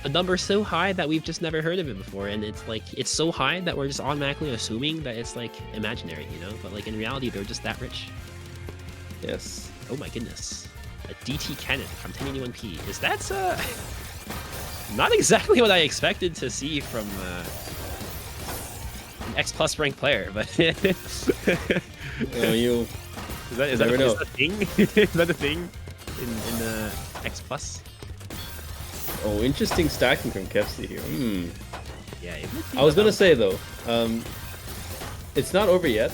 number so high that we've just never heard of it before, and it's like it's so high that we're just automatically assuming that it's like imaginary, But like in reality, they're just that rich. Yes. Oh my goodness. A DT cannon from 1081p. Is that not exactly what I expected to see from an X plus ranked player, but is that a thing? Is that a thing in X plus? Oh, interesting stacking from Kepsi here. Yeah, I was gonna say though, it's not over yet.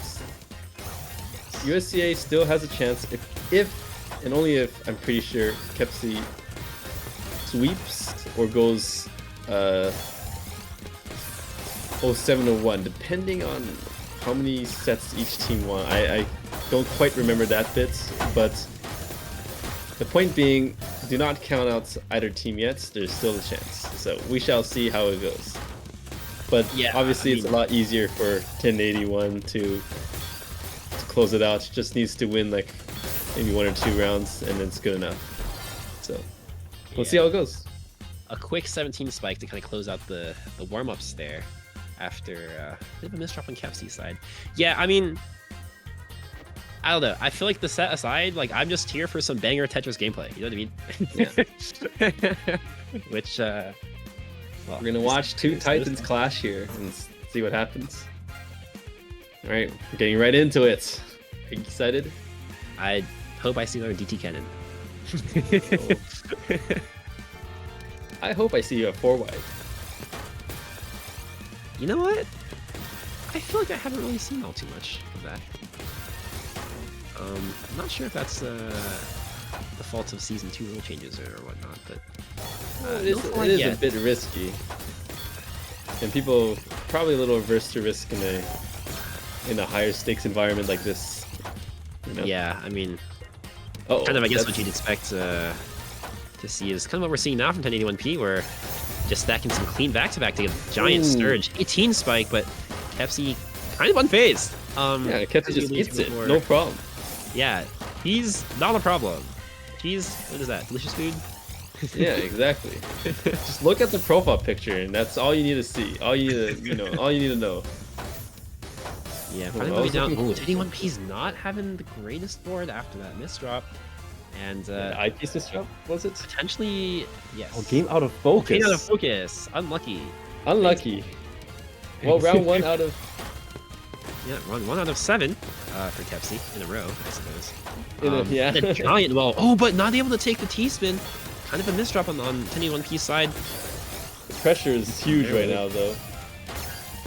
USCA still has a chance if and only if, I'm pretty sure, Kepsi sweeps or goes 07-01, depending on how many sets each team won. I don't quite remember that bit, but the point being, do not count out either team yet. There's still a chance. So we shall see how it goes. But yeah, obviously it's a lot easier for 1081 to close it out. Just needs to win like maybe 1 or 2 rounds and it's good enough. So we'll see how it goes. A quick 17 spike to kind of close out the warm-ups there after a bit of a misdrop on Kepsi's side. Yeah, I mean, I don't know. I feel like the set aside, like I'm just here for some banger Tetris gameplay. You know what I mean? Yeah. Which, well, we're gonna watch 2 Titans clash here and see what happens. All right, we're getting right into it. Are you excited? I hope I see another DT cannon. I hope I see a 4-wide. You know what? I feel like I haven't really seen all too much of that. I'm not sure if that's the fault of Season 2 rule changes or whatnot, but it is a bit risky. And people probably a little averse to risk in a higher stakes environment like this. Yeah, I mean, kind of I guess what you'd expect to see is kind of what we're seeing now from 1081p, where just stacking some clean back-to-back to get a giant Sturge. 18 spike, but Kepsi kind of unfazed. Yeah, Kepsi just eats it, no problem. Yeah, he's not a problem. He's, what is that, delicious food? Yeah, exactly. Just look at the profile picture, and that's all you need to see. All you need to, all you need to know. Yeah, finally down. Oh, 1081p's not having the greatest board after that misdrop. And eyepiece misdrop, was it? Potentially, yes. Oh, game out of focus. Game out of focus. Unlucky. Unlucky. Well, round 1 out of... Yeah, round 1 out of 7 for Kepsi in a row, I suppose. Yeah. The giant wall. Oh, but not able to take the T-spin. Kind of a misdrop on 1081p's side. The pressure is huge right now, though.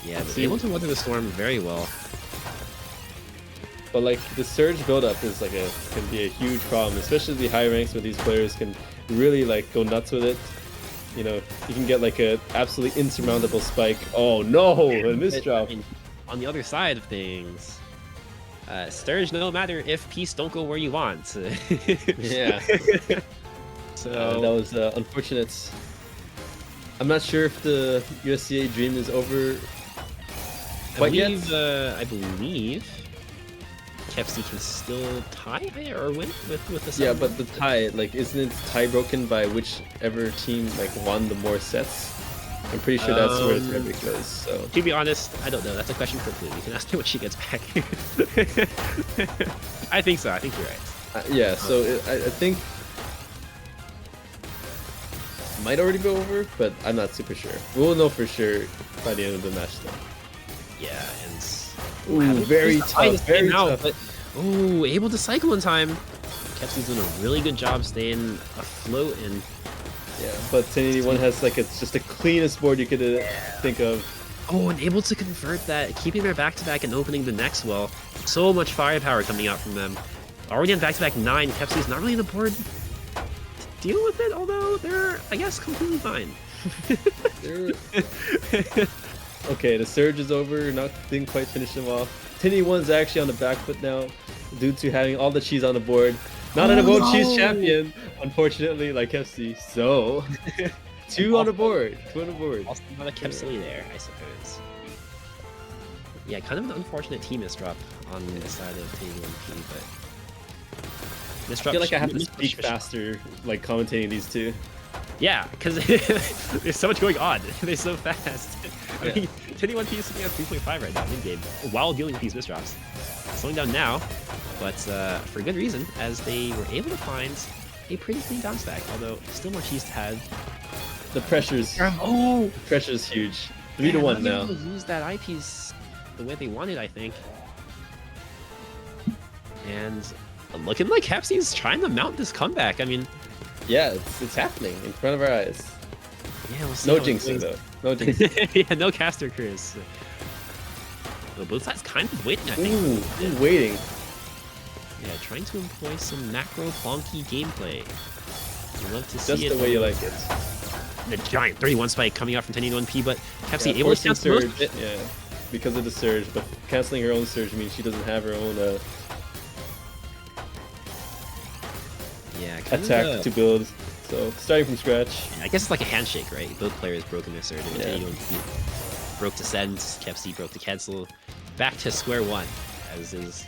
Yeah, but able to weather the storm very well. But like the surge buildup is like can be a huge problem, especially the high ranks where these players can really like go nuts with it. You can get like a absolutely insurmountable spike. Oh no, a misdrop. I mean, on the other side of things, Sturge, no matter if piece don't go where you want. Yeah. So that was unfortunate. I'm not sure if the USCA dream is over quite yet. I believe Kepsi can still tie or win with the 7. Yeah, but the tie, like, isn't it tie broken by whichever team like won the more sets? I'm pretty sure that's where the tiebreak goes. So to be honest, I don't know. That's a question for Blue. You can ask her when she gets back. I think so. I think you're right. Yeah. So I think it might already be over, but I'm not super sure. We'll know for sure by the end of the match, though. Yeah, and Ooh, very tough, very tough. But, ooh, able to cycle in time. Kepsi's doing a really good job staying afloat and. Yeah, but 1081 has like it's just the cleanest board you could think of. Oh, and able to convert that, keeping their back-to-back and opening the next well. So much firepower coming out from them. Already on back-to-back 9, Kepsi's not really on the board to deal with it, although they're, I guess, completely fine. Okay, the surge is over, didn't quite finish him off. 1081's actually on the back foot now, due to having all the cheese on the board. Not an World Cheese champion, unfortunately, like FC. So, 2 on the board. 2 on the board. Also not a Kepsi there, I suppose. Yeah, kind of an unfortunate team misdrop on the side of T1P, but... I feel like I have to speak faster, like commentating these two. Yeah, because there's so much going on. They're so fast. I mean, 1081P is sitting at 3.5 right now in game while dealing with these misdrops. Slowing down now, but for good reason, as they were able to find a pretty clean down stack, although still more cheese to have. The pressure's huge. 3-1 now. Able to use that eyepiece the way they wanted, I think. And looking like Kepsi's trying to mount this comeback. I mean, yeah, it's happening in front of our eyes. Yeah, we'll see. No jinxing though. No jinxing. Yeah, no caster Chris. So both sides kind of waiting, I think. Ooh, waiting. Yeah, trying to employ some macro plonky gameplay. I'd love to see Just it. the way you like it. The giant 31 spike coming out from 1081P, but Kepsi Yeah, able to cancel surge. Yeah, because of the surge, but canceling her own surge means she doesn't have her own attack to build. So starting from scratch. I guess it's like a handshake, right? Both players broken their surge. And 1081P broke to send, Kepsi broke to cancel. Back to square one, as is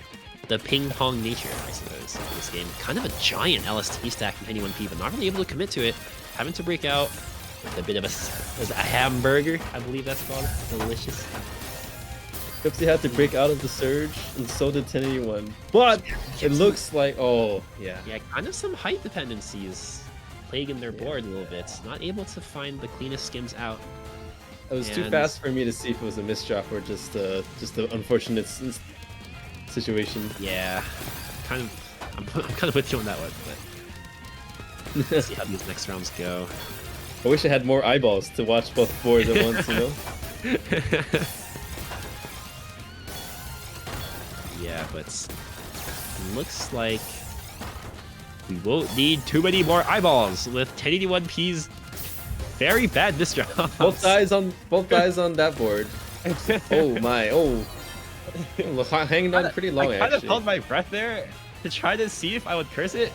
the ping-pong nature, I suppose, of this game. Kind of a giant LST stack from 1081P, but not really able to commit to it. Having to break out with a bit of a hamburger, I believe that's called. Delicious. Ucsb had to break out of the surge, and so did 1081. But it looks like, yeah, kind of some height dependencies plaguing their board a little bit. Not able to find the cleanest skims out. It was too fast for me to see if it was a misdrop or just an unfortunate situation. Yeah, I'm kind of with you on that one, but let's see how these next rounds go. I wish I had more eyeballs to watch both boards at once, you know? Yeah, but looks like we won't need too many more eyeballs with 1081P's very bad misdrop. Both guys on that board. Oh my, hanging on pretty long. I kind of held my breath there to try to see if I would curse it.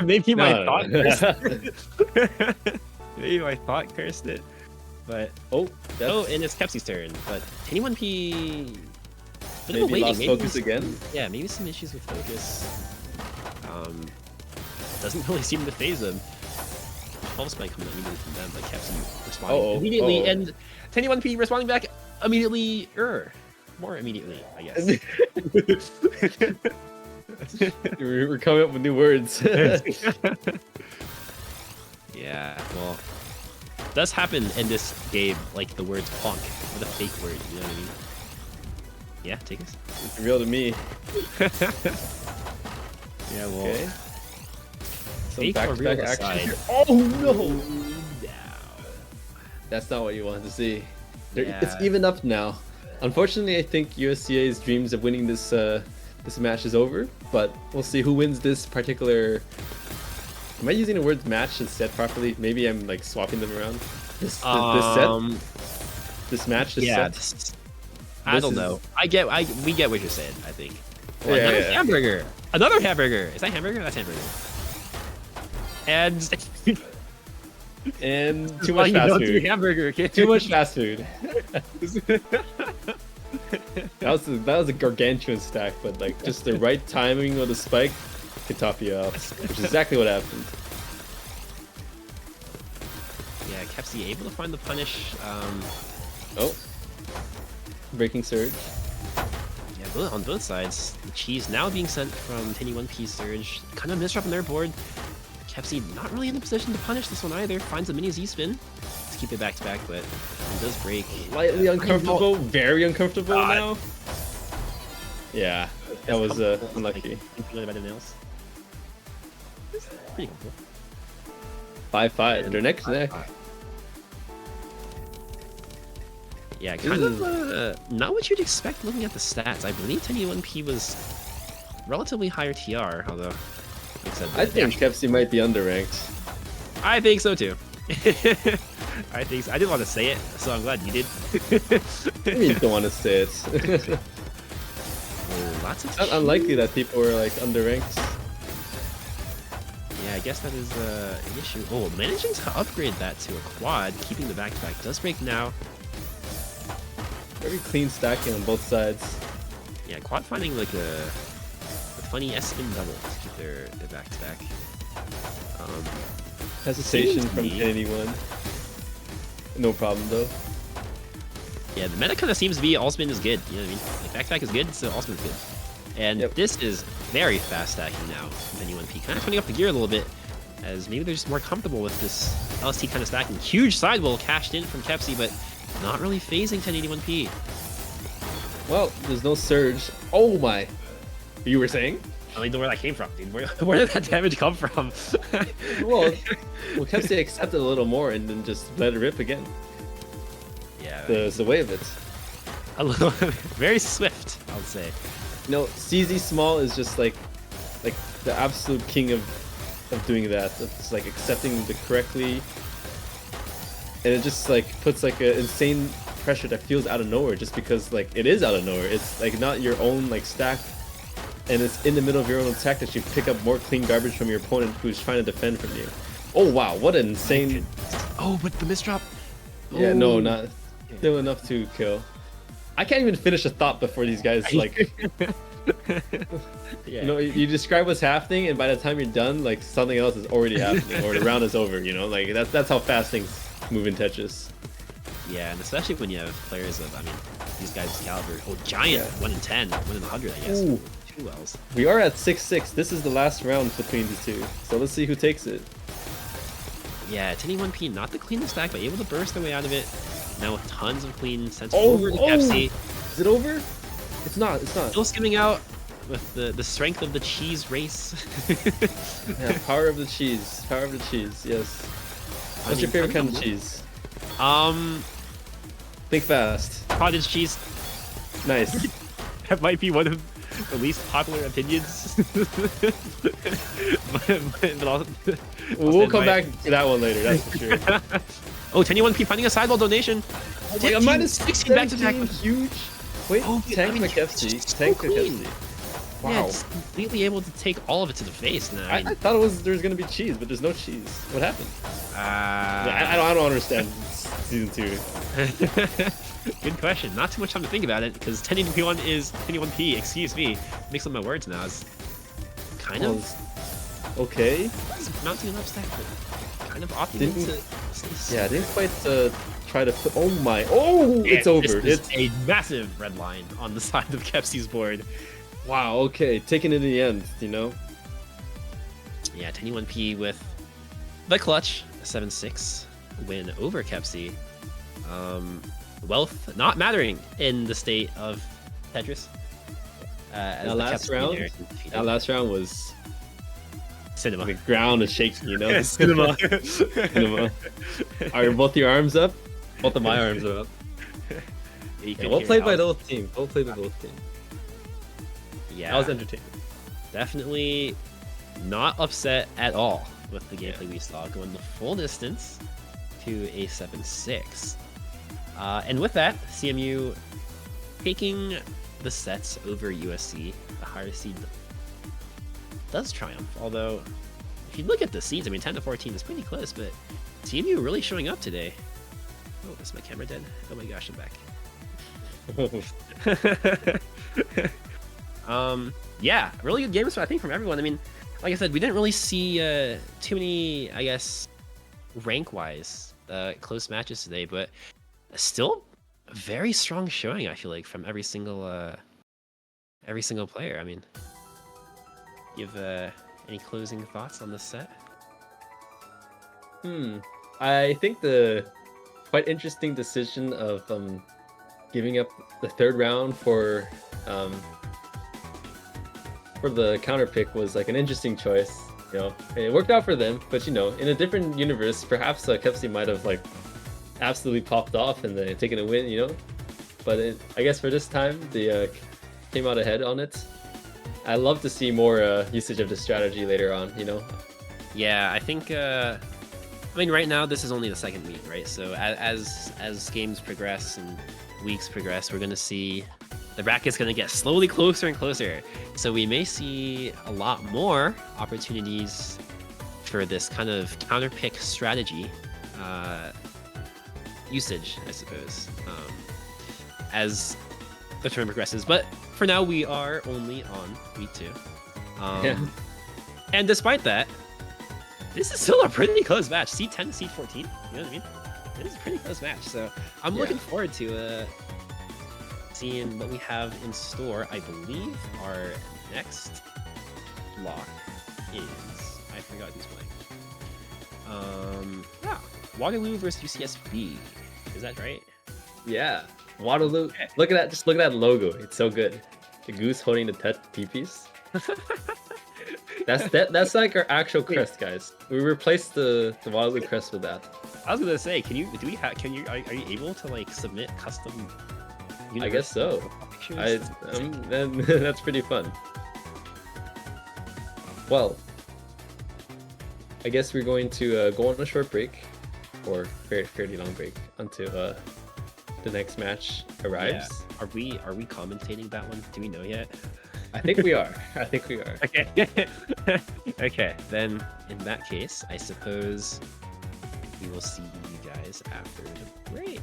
Maybe my thought cursed it. Maybe my thought cursed it. But and it's Kepsi's turn. But 1081P maybe lost focus again. Yeah, maybe some issues with focus. Doesn't really seem to phase them. 12 spike coming immediately from them, but Kepsi responding immediately, and 1081P responding back immediately. More immediately, I guess. We're coming up with new words. Yeah, well, it does happen in this game, like the words plonk, with a fake word, you know what I mean? Yeah, take us. It's real to me. Yeah, well. Okay. Some Fake or real action. aside. Oh no! No. That's not what you wanted to see. Yeah. It's even up now. Unfortunately, I think USCA's dreams of winning this this match is over, but we'll see who wins this particular... Am I using the word match instead properly? Maybe I'm like swapping them around. This set? This match? This set? I don't know. We get what you're saying, I think. Oh, Yeah, another hamburger! Another hamburger! Is that hamburger? That's hamburger. And... and too much fast food. Hamburger, okay? Too much fast food. That was a gargantuan stack, but like just the right timing of the spike could top you off, which is exactly what happened. Yeah, Kepsi able to find the punish. Breaking surge. Yeah, on both sides. The cheese now being sent from 1081P surge. Kind of misdrop on their board. Kepsi not really in the position to punish this one either. Finds a mini Z-spin. keep it back to back, but it does break. Slightly uncomfortable, very uncomfortable now. Yeah, that was unlucky. Like, by the nails. It's pretty comfortable. 5-5. They're neck to neck. Yeah, kind of not what you'd expect looking at the stats. I believe 1081p was relatively higher TR, although like I said, I think Kepsi might be underranked. I think so too. I think so. I didn't want to say it, so I'm glad you did. I mean, you don't want to say it. Lots of It's not unlikely that people were like underranked. Yeah, I guess that is an issue. Oh, managing to upgrade that to a quad, keeping the back-to-back does break now. Very clean stacking on both sides. Yeah, quad finding like a funny S-spin double to keep their back-to-back. Hesitation from anyone. No problem though. Yeah, the meta kind of seems to be all spin is good. You know what I mean? Like back-to-back is good, so all spin is good. And this is very fast stacking now from 1081p. Kind of turning up the gear a little bit, as maybe they're just more comfortable with this LST kind of stacking. Huge sidewall cashed in from Kepsi, but not really phasing 1081p. Well, there's no surge. Oh my! You were saying? I don't even know where that came from, dude. Where did that damage come from? well, Kepsi accepted a little more and then just let it rip again. Yeah, the way of it. A little, very swift, I would say. No, CZ Small is just like the absolute king of doing that. It's like accepting the correctly, and it just like puts like an insane pressure that feels out of nowhere, just because like it is out of nowhere. It's like not your own like stack, and it's in the middle of your own attack that you pick up more clean garbage from your opponent who's trying to defend from you. Oh wow, what an insane! Oh, but the misdrop. Yeah, no, not still enough to kill. I can't even finish a thought before these guys like. Yeah. You know, you describe what's happening, and by the time you're done, like something else is already happening, or the round is over. You know, like that's how fast things move in Tetris. Yeah, and especially when you have players of, I mean, these guys' caliber. Oh, giant, 1 in 10, 1 in 100, I guess. Ooh. 2 wells. We are at 6-6. This is the last round between the two, so let's see who takes it. Yeah, 1081p, not the cleanest stack, but able to burst their way out of it. Now with tons of clean sense over to Kepsi. Is it over? It's not. It's not. Still skimming out with the strength of the cheese race. Yeah, power of the cheese. Power of the cheese. Yes. What's your favorite kind of cheese? Think fast. Cottage cheese. Nice. That might be one of the least popular opinions. but We'll come back to that one later. That's for sure. Oh, 1081p finding a sidewall donation. Oh my god, minus 16 back to back. Huge. Wait, Oh, tank I mean, McKefsey. so Tank clean. McKefsey. Yeah, Wow. it's completely able to take all of it to the face now. I thought there was gonna be cheese, but there's no cheese. What happened? I don't understand season 2. Good question. Not too much time to think about it, because 1081p is 1081p. Excuse me. Mix up my words now. It's kind of okay. mounting an upstack, but kind of opting into. Yeah, I didn't quite try to put. Oh my! Oh, it's over. It's a massive red line on the side of Kepsi's board. Wow. Okay, taking it in the end. You know. Yeah, 1081p with the clutch, a 7-6 win over Kepsi. Wealth not mattering in the state of Tetris. That last round was cinema. The ground is shaking, you know. Cinema. Cinema. Are both your arms up? Both of my arms are up. Yeah, well played by both teams. Well played by both teams. Yeah, that was entertaining. Definitely not upset at all with the gameplay we saw, going the full distance to a 7-6. And with that, CMU taking the sets over USC, the higher seed does triumph. Although, if you look at the seeds, I mean, 10-14 is pretty close, but CMU really showing up today. Oh, is my camera dead? Oh my gosh, I'm back. Yeah, really good games, I think, from everyone. I mean, like I said, we didn't really see too many, I guess, rank-wise close matches today, but still a very strong showing, I feel like, from every single player. I mean, you have any closing thoughts on this set? I think the quite interesting decision of giving up the third round um, for the counter pick was like an interesting choice. You know, and it worked out for them, but you know, in a different universe, perhaps Kepsi might have like absolutely popped off and then taken a win. You know, but I guess for this time they came out ahead on it. I love to see more usage of the strategy later on. You know. Yeah, I think. I mean, right now this is only the second week, right? So as games progress and weeks progress, we're gonna see the bracket's gonna get slowly closer and closer. So we may see a lot more opportunities for this kind of counter pick strategy usage, I suppose, as the term progresses. But for now, we are only on week 2. Yeah. And despite that, this is still a pretty close match. C10 to C14. You know what I mean? It is a pretty close match. So I'm looking forward to seeing what we have in store. I believe our next block is, I forgot who's playing. Yeah, Waterloo versus UCSB. Is that right? Yeah, Waterloo. Okay. Look at that! Just look at that logo. It's so good. The goose holding the T-piece. That's like our actual crest, guys. We replaced the Waterloo crest with that. I was gonna say, are you able to like submit custom? I guess so. That's pretty fun. Well, I guess we're going to go on a short break, or fairly long break, until the next match arrives. Yeah. Are we commentating that one? Do we know yet? I think we are. I think we are. Okay. Okay. Then in that case, I suppose we will see you guys after the break.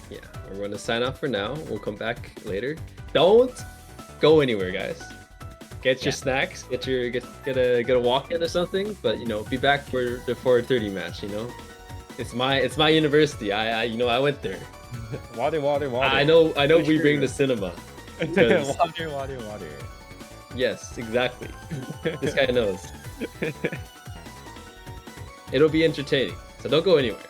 Yeah, we're going to sign off for now. We'll come back later. Don't go anywhere, guys. Get your snacks. Get a walk in or something. But you know, be back for the 4:30 match. You know, it's my university. I went there. Water. I know. We bring the cinema. Water. Yes, exactly. This guy knows. It'll be entertaining. So don't go anywhere.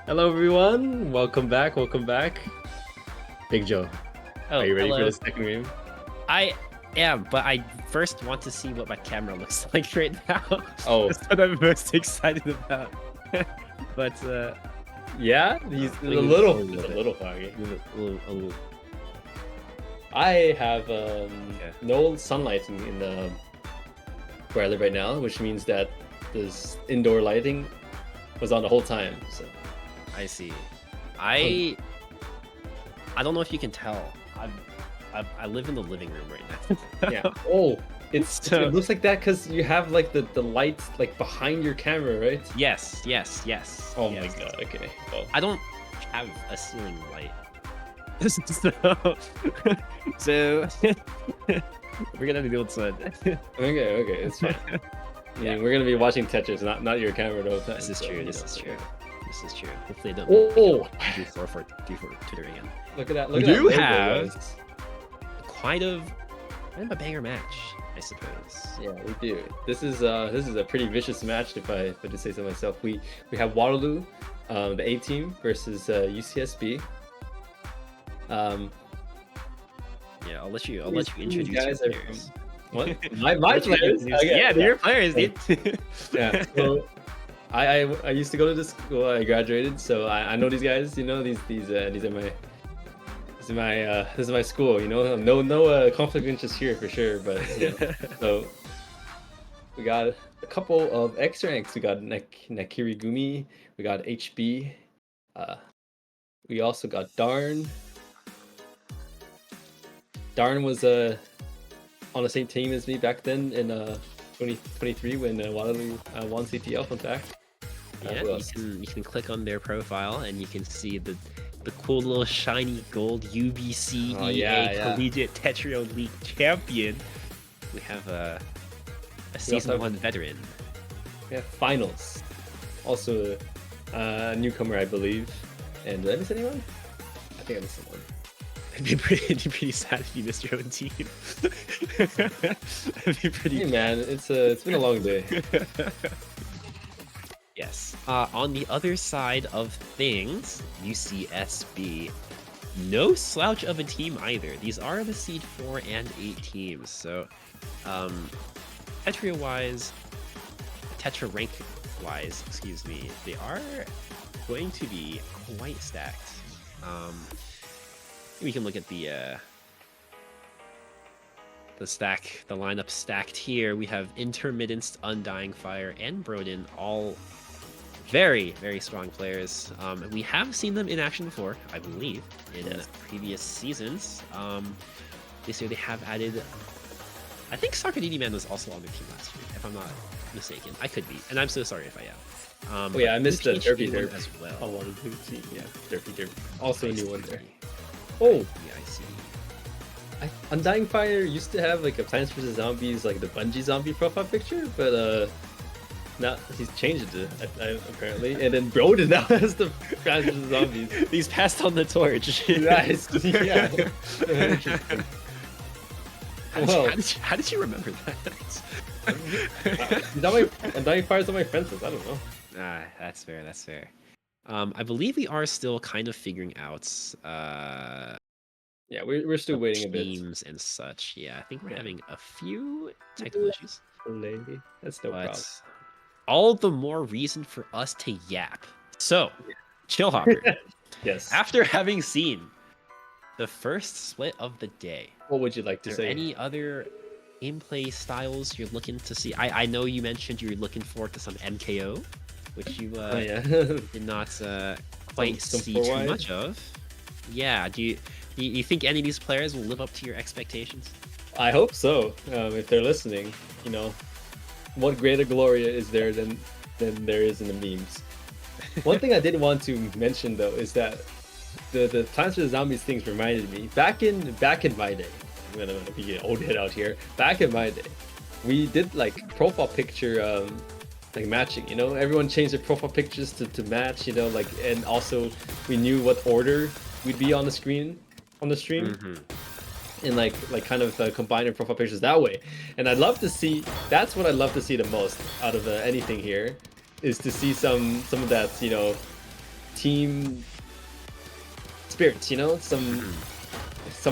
Hello, everyone. Welcome back. Welcome back. Bigjo, Oh, are you ready hello. for the second game? I am, but I first want to see what my camera looks like right now. Oh, That's what I'm most excited about. But yeah, he's a lean little, forward a it's a bit. little foggy. a little. I have Yeah. no sunlight in the where I live right now, which means that this indoor lighting was on the whole time. So I see. I don't know if you can tell. I live in the living room right now. yeah. Oh, So- it looks like that because you have like the lights like behind your camera, right? Yes. Oh yes. my god. Okay. Well, I don't have a ceiling light. So we're gonna be doing sun. okay, it's fine. I mean, we're gonna be watching Tetris, not your camera the whole time. This is so, true. you This know, is okay. true. This is true. Hopefully, they don't Oh, do for Twitter again. look at that! We Look at do that logo, have- guys. Kind of a banger match, I suppose. Yeah, we do. This is a pretty vicious match, if I do say so myself. We have Waterloo, the A team versus UCSB. Yeah, I'll let you These introduce guys your are players. What? My I'll let you players? introduce- Okay, yeah, they're your players, dude. yeah. So I used to go to this school. I graduated, so I know these guys. You know, these are my this is my school. You know, no conflict of interest here for sure. But you know, so we got a couple of X ranks. We got Nakirigumi. We got HB. We also got Darn. Darn was on the same team as me back then in 2023 when Waterloo won CTL. Fun fact. Yeah, who you else? can click on their profile and you can see the cool little shiny gold UBC Oh, EA yeah. Collegiate Tetrio League champion. We have a season have- 1 veteran. Yeah, finals. Also a newcomer, I believe. And did I miss anyone? I think I missed someone. It'd be pretty sad if you missed your own team. It'd be pretty. Hey man, it's been a long day. Yes. On the other side of things, UCSB. No slouch of a team either. These are the seed 4 and 8 teams. So, Tetria-wise, Tetra rank wise, excuse me, they are going to be quite stacked. We can look at the lineup stacked here. We have Intermittence, Undying Fire, and Broden, all very, very strong players. We have seen them in action before, I believe, in previous seasons. This year they have added, I think Soccer DD Man was also on the team last year, if I'm not mistaken. I could be, and I'm so sorry if I am. Oh yeah, I missed the Derby one Derby as well. I wanted to see. Yeah, Derby. Also a new one there. Oh, Oh, yeah, I see. Undying Fire used to have like a Plants vs Zombies, like the Bungie zombie profile picture, but now he's changed it apparently. And then Broden now has the Plants vs Zombies. He's passed on the torch. Nice. Yeah. Interesting. Well, How did you remember that? Undying Fire's on my friends list. I don't know. Ah, that's fair. That's fair. I believe we are still kind of figuring out Yeah, we're still waiting a bit. teams and such. Yeah, I think we're Yeah. having a few technical issues, Maybe. That's no problem. but all the more reason for us to yap. So, Chillhopper, Yes. after having seen the first split of the day, What would you like to is there say? any other gameplay styles you're looking to see? I know you mentioned you're looking forward to some MKO, which you Oh yeah. did not quite Some see too 4-wide? much of. Yeah, do you think any of these players will live up to your expectations? I hope so. If they're listening, you know, what greater Gloria is there than there is in the memes. One thing I did want to mention though is that the Plants vs Zombies things reminded me back in my day. I'm gonna be an old head out here. Back in my day, we did like profile picture like matching. You know, everyone changed their profile pictures to match. You know, like, and also we knew what order we'd be on the screen on the stream. And like kind of combine their profile pictures that way. And I'd love to see, that's what I'd love to see the most out of anything here, is to see some of that, you know, team spirits, you know, some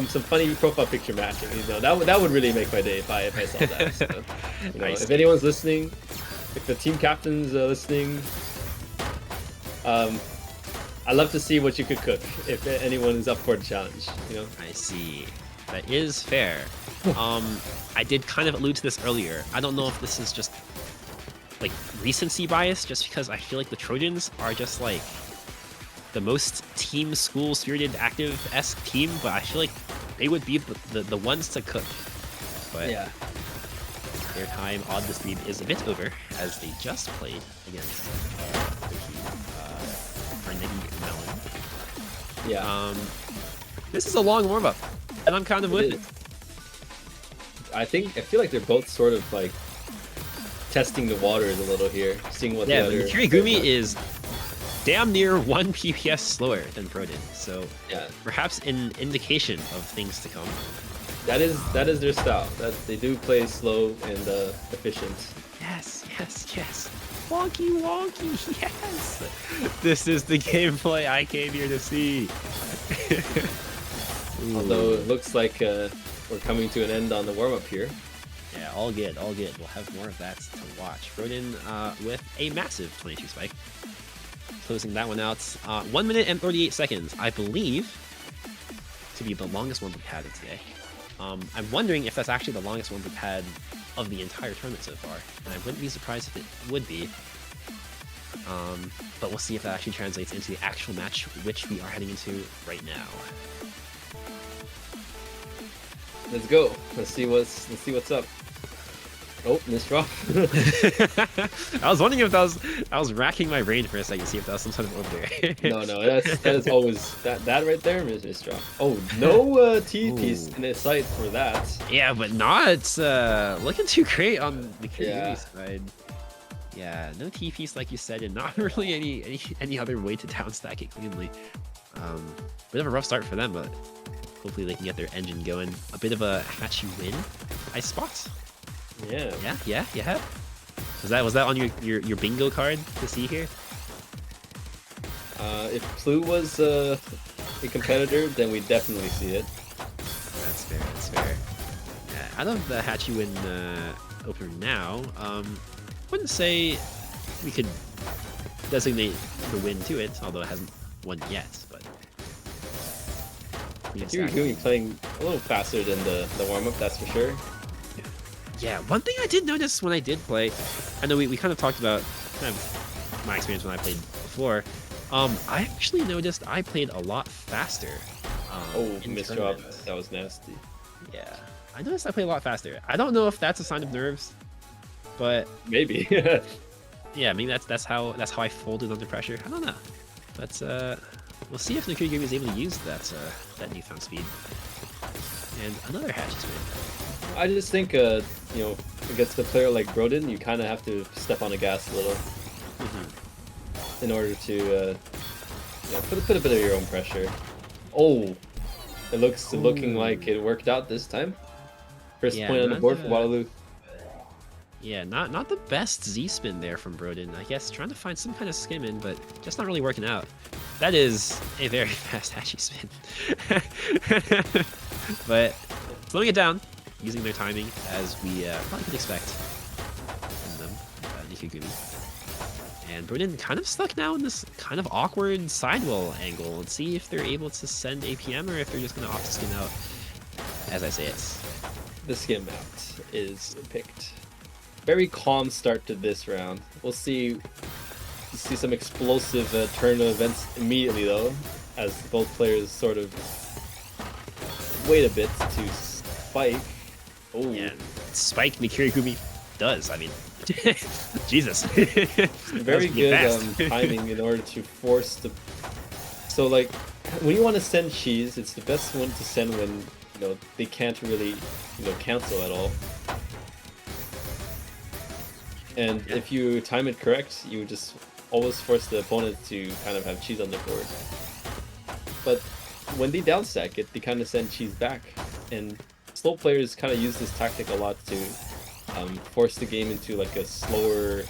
funny profile picture matching. You know, that would really make my day if I saw that. So, you know, if anyone's listening, if the team captain's listening, I'd love to see what you could cook if anyone is up for the challenge. You know. I see. That is fair. I did kind of allude to this earlier. I don't know if this is just like recency bias, just because I feel like the Trojans are just like the most team school spirited active-esque team, but I feel like they would be the ones to cook. But Yeah. their time on the stream is a bit over, as they just played against the team, Carnegie Mellon. Yeah. This is a long warm-up, and I'm kind of with it. I feel like they're both sort of like testing the waters a little here, seeing what Yeah, the but other. Nikirigumi is damn near 1 PPS slower than Broden, so Yeah, perhaps an indication of things to come. that is their style. That they do play slow and efficient. Yes, yes, yes. Wonky, wonky, yes! This is the gameplay I came here to see. Although it looks like we're coming to an end on the warm-up here. Yeah, all good, all good. We'll have more of that to watch. Broden with a massive 22 spike. Closing that one out. 1 minute and 38 seconds, I believe, to be the longest one we've had of today. I'm wondering if that's actually the longest one we've had of the entire tournament so far, and I wouldn't be surprised if it would be. But we'll see if that actually translates into the actual match, which we are heading into right now. Let's go. Let's see what's up. Oh, missed drop. I was wondering if I was racking my brain for a second to see if that was some sort of over there. No, that is always that right there is missed drop. Oh, no T piece in his sight for that. Yeah, but not looking too great on the Yeah. Kiryu side. Yeah, no T piece like you said, and not really any other way to downstack it cleanly. Bit of a rough start for them, but hopefully they can get their engine going. A bit of a hatchy win. Nice spots. Yeah. Yeah. Was that on your bingo card to see here? If Plu was a competitor, then we definitely see it. That's fair. That's fair. Yeah, out of the hatchy win opener now, wouldn't say we could designate the win to it, although it hasn't won yet. But Kiryu playing a little faster than the warm-up, that's for sure. Yeah, one thing I did notice when I did play, I know we kind of talked about kind of my experience when I played before. I actually noticed I played a lot faster. Missed drop. That was nasty. Yeah, I noticed I played a lot faster. I don't know if that's a sign of nerves, but Maybe. yeah, I mean that's how I folded under pressure. I don't know, but we'll see if Nikirigumi is able to use that newfound speed. And another hatch is made. I just think, you know, against a player like Broden, you kind of have to step on the gas a little in order to, put a bit of your own pressure. Oh, it's looking like it worked out this time. First point on the board for Waterloo. Yeah, not the best Z spin there from Broden. I guess trying to find some kind of skimming, but just not really working out. That is a very fast hatchy spin. But slowing it down, using their timing as we probably could expect from them, Nikigumi. And Broden kind of stuck now in this kind of awkward sidewall angle. Let's see if they're able to send APM or if they're just going to opt to skin out, as I say it. The skim out is picked. Very calm start to this round. We'll see some explosive turn of events immediately though, as both players sort of wait a bit to spike. Oh, Yeah, spike Nikirigumi does. I mean, Jesus. very good timing in order to force the. So like, when you want to send cheese, it's the best one to send when they can't really cancel at all. And if you time it correct, you just always force the opponent to kind of have cheese on the board. But when they downstack it, they kind of send cheese back, and slow players kind of use this tactic a lot to force the game into like a slower,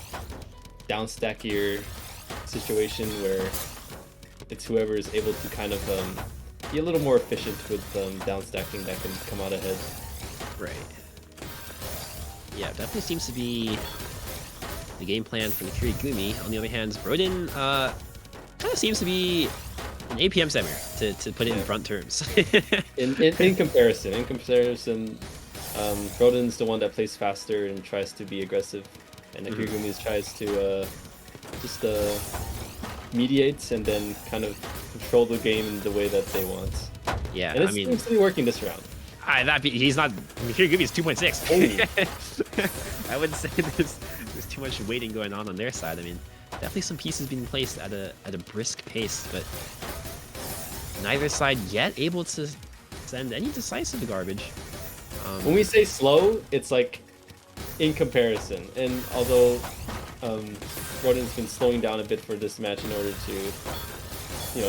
downstackier situation where it's whoever is able to kind of be a little more efficient with down stacking that can come out ahead. Right. Yeah, definitely seems to be the game plan for Nikiri Gumi. On the other hand, Broden kind of seems to be an APM setter, to put it in front terms. in comparison, Broden's the one that plays faster and tries to be aggressive, and Nikiri Gumi tries to just mediate and then kind of control the game in the way that they want. Yeah, and it seems to be working this round. He's not. Nikiri Gumi is 2.6. I wouldn't say there's too much waiting going on their side. I mean, definitely some pieces being placed at a brisk pace, but neither side yet able to send any decisive garbage. When we say slow, it's like in comparison, and although Broden's been slowing down a bit for this match in order to,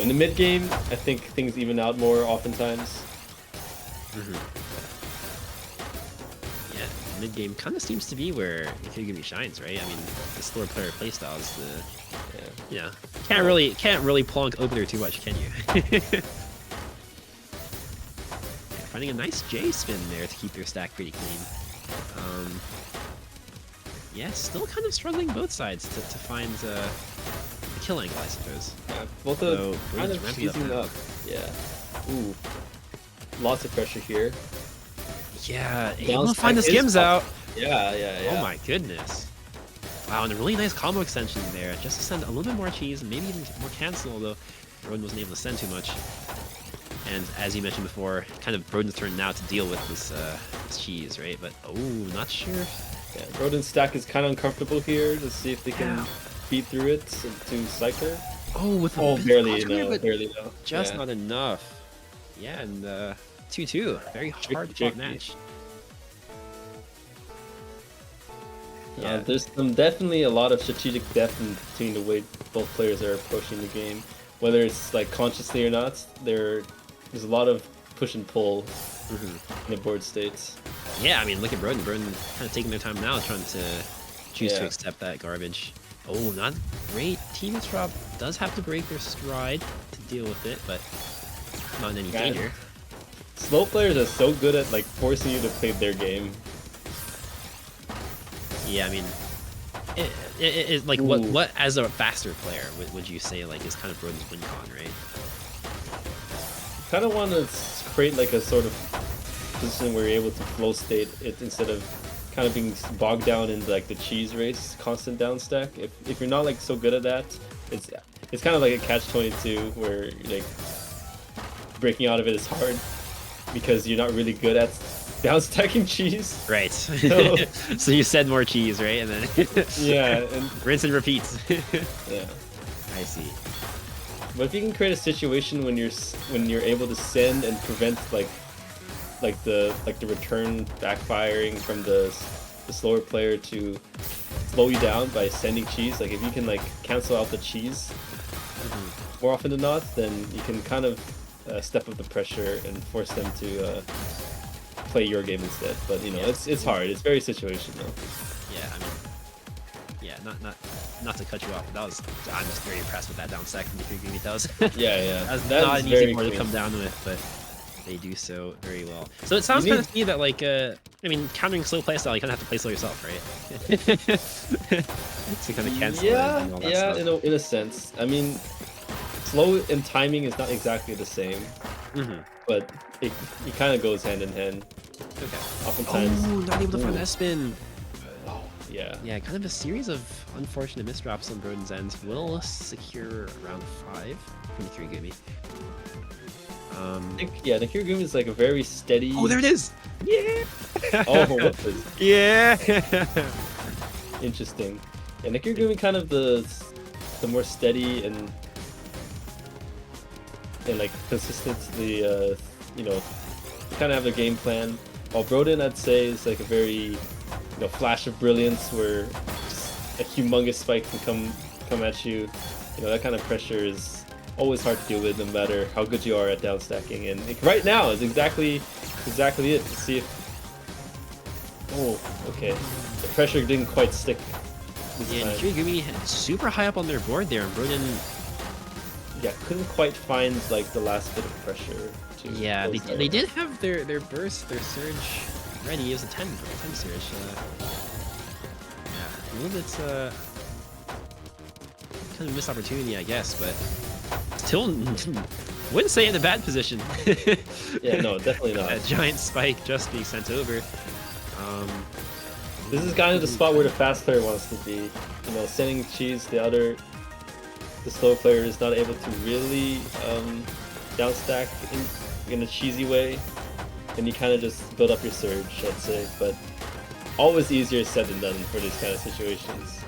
in the mid game, I think things even out more oftentimes. Yeah, mid game kind of seems to be where Nikiri Gumi shines, right? I mean, the slower player playstyle is the can't really plonk over there too much, can you? Finding a nice J spin there to keep their stack pretty clean. Yeah, still kind of struggling both sides to find the kill angle, I suppose. Yeah, both of kind of cheesing up. Yeah. Ooh. Lots of pressure here. Yeah, able to find the skims out. Yeah. Oh my goodness. Wow, and a really nice combo extension there, just to send a little bit more cheese and maybe even more cancel, although Broden wasn't able to send too much. And as you mentioned before, kind of Broden's turn now to deal with this cheese, right? But not sure. Yeah, Broden's stack is kind of uncomfortable here to see if they can beat through it to Psyker. With barely no. Just not enough. Yeah, and 2-2, very hard fought match. Yeah, there's definitely a lot of strategic depth in between the way both players are approaching the game, whether it's like consciously or not. There's a lot of push and pull in the board states. Yeah, I mean, look at Broden. Broden kind of taking their time now, trying to choose to accept that garbage. Oh, not great. Team Drop does have to break their stride to deal with it, but not in any danger. Slow players are so good at like forcing you to play their game. Yeah, I mean, it like what as a faster player would you say like is kind of Broden's win con, right? Kind of want to create like a sort of position where you're able to flow state it instead of kind of being bogged down in like the cheese race, constant down stack. If you're not like so good at that, it's kind of like a catch-22 where like breaking out of it is hard because you're not really good at down stacking cheese. Right. So you send more cheese, right? And then and rinse and repeat. Yeah. I see. But if you can create a situation when you're able to send and prevent like the return backfiring from the slower player to slow you down by sending cheese, like if you can like cancel out the cheese more often than not, then you can kind of step up the pressure and force them to play your game instead. But it's hard. It's very situational. Yeah, I mean, not to cut you off, but I'm just very impressed with that down stack from Nikiri Gumi. That's not an easy board to come down with, but they do so very well. So it sounds kind of to me that like I mean, countering slow playstyle, you kind of have to play slow yourself, right? To kind of cancel it and all that stuff. In a sense. I mean, slow and timing is not exactly the same, but it kind of goes hand in hand. Okay. Oftentimes. Oh, not able to find that spin. Yeah. Yeah, kind of a series of unfortunate misdrops on Broden's end will secure round 5 from Nikiri Gumi. Nikiri Gumi is like a very steady. Oh, there it is! Yeah! Yeah! Interesting. Yeah, Nikiri Gumi kind of the more steady and like consistently, kind of have their game plan. While Broden, I'd say, is like a very flash of brilliance where just a humongous spike can come at you. That kind of pressure is always hard to deal with no matter how good you are at down stacking. And right now is exactly it. To see if the pressure didn't quite stick this time. Nikiri Gumi super high up on their board there, and Broden yeah, couldn't quite find like the last bit of pressure to Yeah, close that they out. did have their burst, their surge ready. It was a 10 surge. Yeah, a little bit kind of missed opportunity, I guess, but still wouldn't say in a bad position. Yeah, no, definitely not. A giant spike just being sent over. This is kind of the spot where the fast player wants to be. You know, sending cheese, the slow player is not able to really downstack in a cheesy way, and you kind of just build up your surge, I'd say. But always easier said than done for these kind of situations.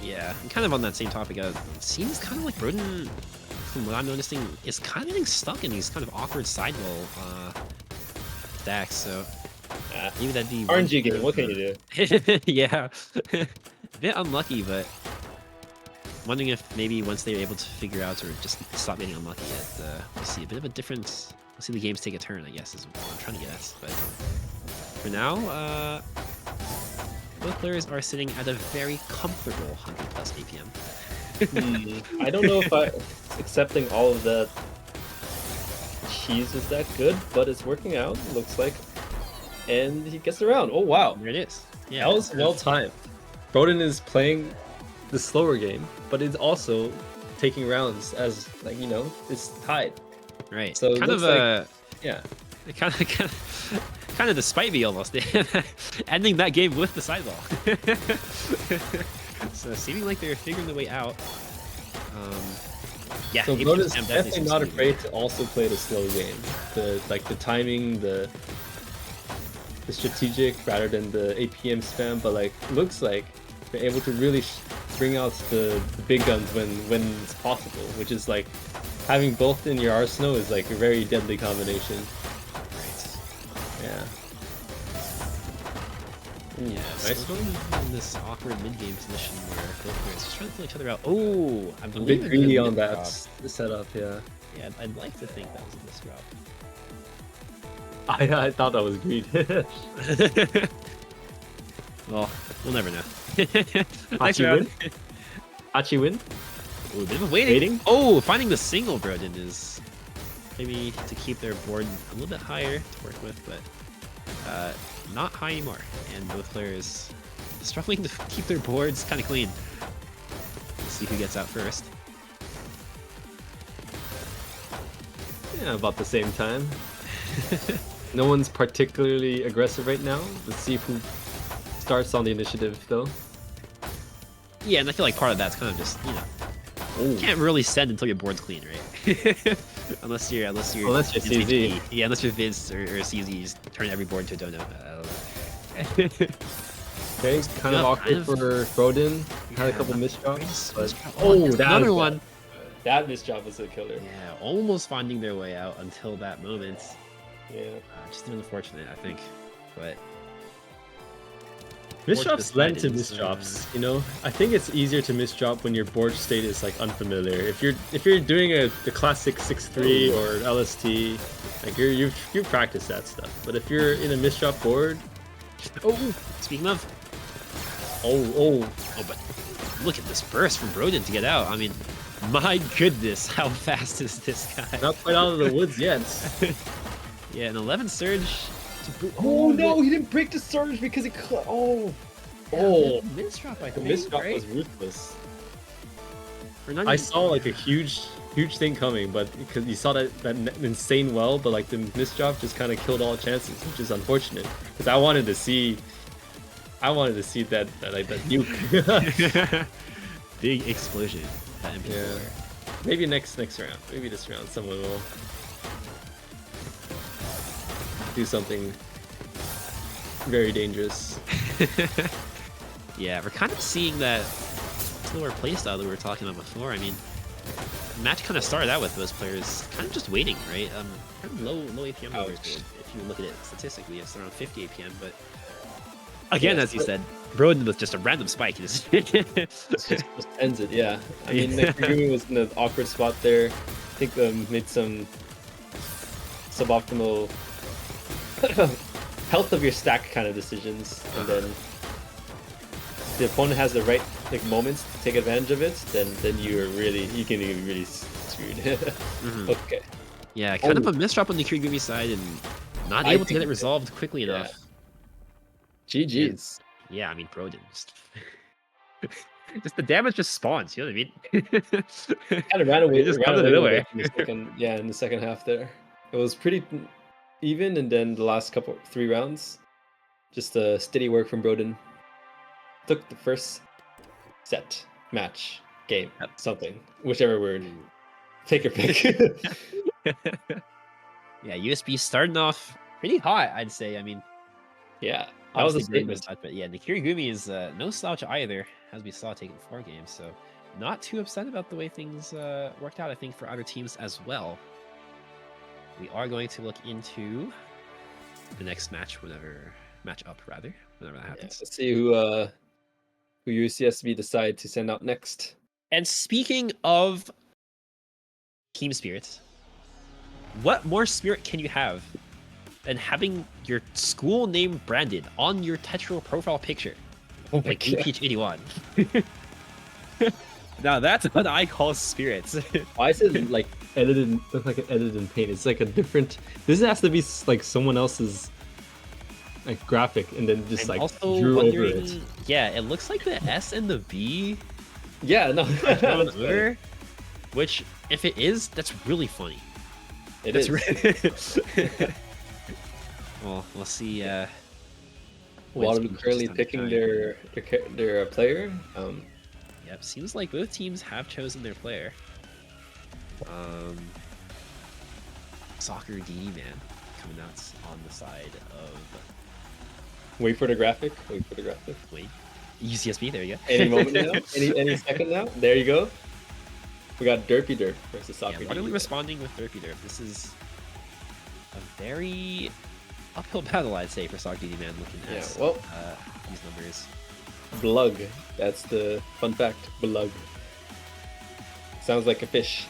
Yeah, and kind of on that same topic, it seems kind of like Broden, from what I'm noticing, is kind of getting stuck in these kind of awkward sidewall stacks, so maybe that'd be RNG game, what can you do? Yeah, a bit unlucky, but wondering if maybe once they're able to figure out or just stop getting unlucky, we'll see a bit of a difference. We'll see the games take a turn, I guess, is what I'm trying to get at. But for now, both players are sitting at a very comfortable 100 plus APM. I don't know if accepting all of that cheese is that good, but it's working out, looks like. And he gets around. Oh, wow. There it is. Yeah, That was well timed. Broden is playing the slower game, but it's also taking rounds as, like, you know, it's tied. right. So it kind of looks Yeah. kind of despite me almost ending that game with the sideball. So seeming like they're figuring the way out. Yeah, So APM Broden's definitely definitely seems not to be- afraid to also play the slow game. The timing, the strategic rather than the APM spam, but like looks like they're able to really bring out the big guns when it's possible, which is like having both in your arsenal is like a very deadly combination. Yeah. Yeah, Nice so one. in this awkward mid-game position where both players just trying to pull each other out. Oh, I A believe bit it greedy was on a that misdrop. setup, yeah. Yeah, I'd like to think that was a misdrop. I thought that was greed. Well, we'll never know. Hachi round. win? Hachi win? Ooh, a bit of waiting. Oh, finding the single Broden is maybe to keep their board a little bit higher to work with, but not high anymore. And both players struggling to keep their boards kind of clean. Let's see who gets out first. Yeah, about the same time. No one's particularly aggressive right now. Let's see who starts on the initiative, though. Yeah, and I feel like part of that's kind of just, you know, you can't really send until your board's clean, right? unless you're Unless you're Vince CZ. HP. Yeah, unless you're Vince or CZ, you just turn every board into a dono. I don't know. Okay, kind of Yeah, awkward kind of. for Broden. Had a Yeah, couple not- misdrops, but Oh, that another was one. bad. That misdrop was a killer. Yeah, almost finding their way out until that moment. Yeah. Just unfortunate, I think. But Misdrops lend to guidance, misdrops, you know? I think it's easier to misdrop when your board state is like unfamiliar. If you're doing the classic 6-3 or LST, like you've practiced that stuff. But if you're in a misdrop board, speaking of, oh, but look at this burst from Broden to get out. I mean, my goodness, how fast is this guy? not quite out of the woods yet. Yeah, an 11 surge. Oh no, he didn't break the surge because he Misdrop, I the think. misdrop right? was ruthless. Or not I even- saw like a huge thing coming, but because you saw that insane well, but like the misdrop just kind of killed all chances, which is unfortunate. Because I wanted to see that nuke. Big explosion. That MP4. Yeah. Maybe next round. Maybe this round someone will do something very dangerous. Yeah, we're kind of seeing that slower playstyle that we were talking about before. I mean, the match kind of started out with those players kind of just waiting, right? Kind of low APM numbers. Ouch. If you look at it statistically, it's around 50 APM, but again, Yeah, as you said, Broden with just a random spike. Just just ends it, yeah. I mean, like, Yumi was in an awkward spot there. I think made some suboptimal health of your stack kind of decisions, and then if the opponent has the right like moments to take advantage of it, then you can really screwed. Mhm. Okay. Yeah, kind of Oh. a misdrop on the Kirigumi side and not I able to get think it resolved quickly Yeah. enough. GG's. Yeah, I mean, bro didn't just the damage just spawns, you know what I mean? Kind of ran away, It just comes out of with nowhere. it in the second. Yeah, in the second half there, it was pretty even, and then the last 3 rounds, just steady work from Broden. Took the first set, match, game, Yep. something, whichever word. Ooh. Take your pick. Yeah, USB starting off pretty hot, I'd say. I mean, Yeah, that was a obviously Broden was statement. hot, but yeah, the Kirigumi is no slouch either, as we saw taking 4 games. So not too upset about the way things worked out, I think, for other teams as well. We are going to look into the next match whenever that Yeah, happens. let's see who UCSB decide to send out next. And speaking of team spirits, what more spirit can you have than having your school name branded on your Tetra profile picture? Oh my Like god. Peach81. Now that's what I call spirits. Why is it like edited? Look like an edited in paint. It's like a different. This has to be like someone else's like graphic, and then just I'm like also drew over wondering, it. yeah, it looks like the S and the B Yeah, no, are drawn that's funny. over, which if it is, that's really funny. It That's is. Well, we'll see. Waterloo currently picking their player. Yep, seems like both teams have chosen their player. Soccer DD man coming out on the side of Wait for the graphic. Wait for the graphic. UCSB. There you go. Any moment now. Any second now. There you go. We got Derpy Derp versus Soccer. Yeah, Waterloo responding with Derpy Derp. This is a very uphill battle, I'd say, for Soccer DD man looking at these numbers. Blug. That's the fun fact. Blug. Sounds like a fish.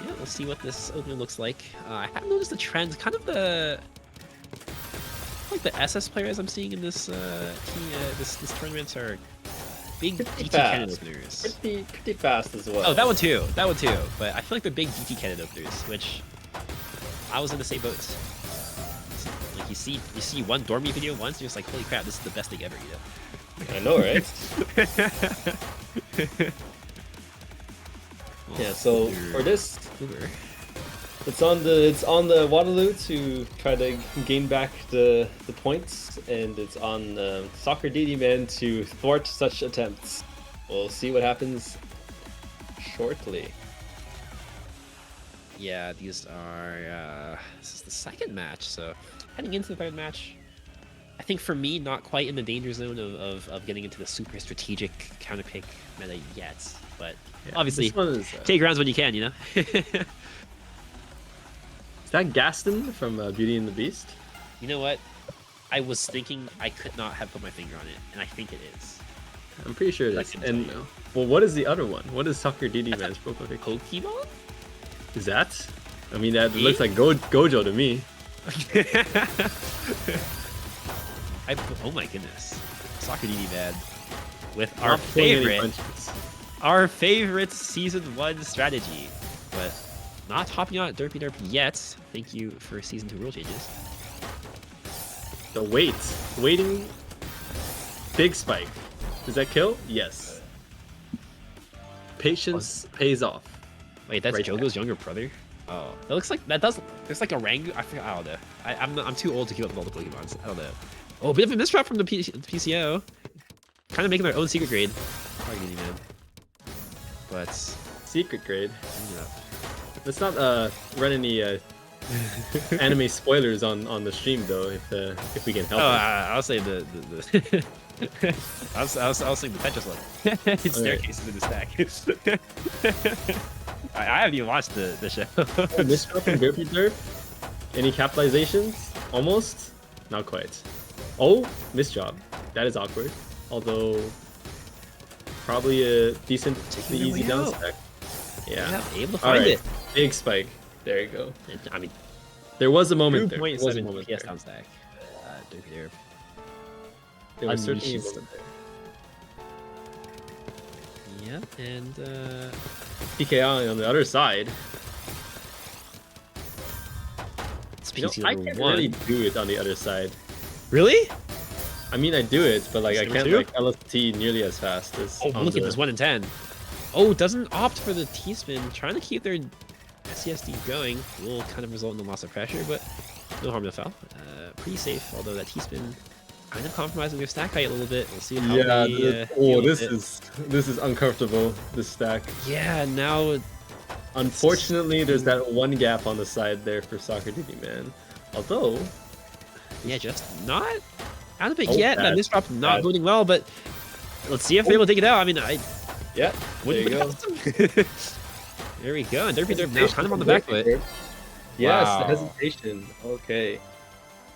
Yeah, we'll see what this opener looks like. I have noticed a trend, kind of the SS players I'm seeing in this this tournament are big DT cannon openers. Pretty fast as well. Oh, that one too. But I feel like they're big DT cannon openers, which I was in the same boat. Like you see one Dormy video once, you're just like, holy crap, this is the best thing ever, you know? I know, right? Yeah. So for this, it's on the Waterloo to try to gain back the points, and it's on Soccer DD man to thwart such attempts. We'll see what happens shortly. Yeah, these are this is the second match, so heading into the third match, I think for me, not quite in the danger zone of getting into the super strategic counter pick meta yet, but yeah, obviously take rounds when you can, you know. Is that Gaston from Beauty and the Beast? You know what? I was thinking I could not have put my finger on it, and I think it is. I'm pretty sure it is. And well, what is the other one? What is Soccer DD man's profile pic? Pokemon? Is that? I mean, that looks like Gojo to me. Oh my goodness, Soccer DD man with our favorite season 1 strategy, but not hopping out Derpy Derp yet. Thank you for season 2 rule changes. The waiting, big spike. Does that kill? Yes. Patience pays off. Wait, that's right Jogo's younger brother. Oh, that looks like looks like a Rangu. I don't know. I'm too old to keep up with all the Pokemons. I don't know. Oh, a bit of a misdrop from the PCO. Kind of making their own secret grade. Probably man. But secret grade. Yeah. Let's not run any anime spoilers on the stream though, if we can help. I'll say the I'll say the Tetris one. It's staircases in the stack. I haven't even watched the show. Misdrop from Derpy Derp. Any capitalizations? Almost. Not quite. Oh, misjob. That is awkward. Although probably a decent, easy down stack. Yeah. Able to find it. Big spike. There you go. I mean, there was a moment there. 2.7 PS down stack. Derpy Derp. There was certainly a moment there. Yeah, and PKI on the other side. it's You know, PC I number can't 1. really do it on the other side. Really? I mean, I do it, but like I Number can't 2? like LST nearly as fast as Oh, on look the... at this 1 in 10. Oh, doesn't opt for the T-spin, trying to keep their SCSD going. Will kind of result in the loss of pressure, but no harm, no foul. Pretty safe, although that T-spin kind of compromising their stack height a little bit. We'll see how Yeah, they oh, deal with it. this is uncomfortable, this stack. Yeah, now Unfortunately, there's that one gap on the side there for Soccer DD Man. Although, yeah, just not out of it Oh, yet. That bad, misdrop not bad. boding well, but let's see if they're able to take it out. I mean, I yeah, there you go. There we go. And Derpy Derp now kind of on the back foot. Yes, Wow. the hesitation. Okay.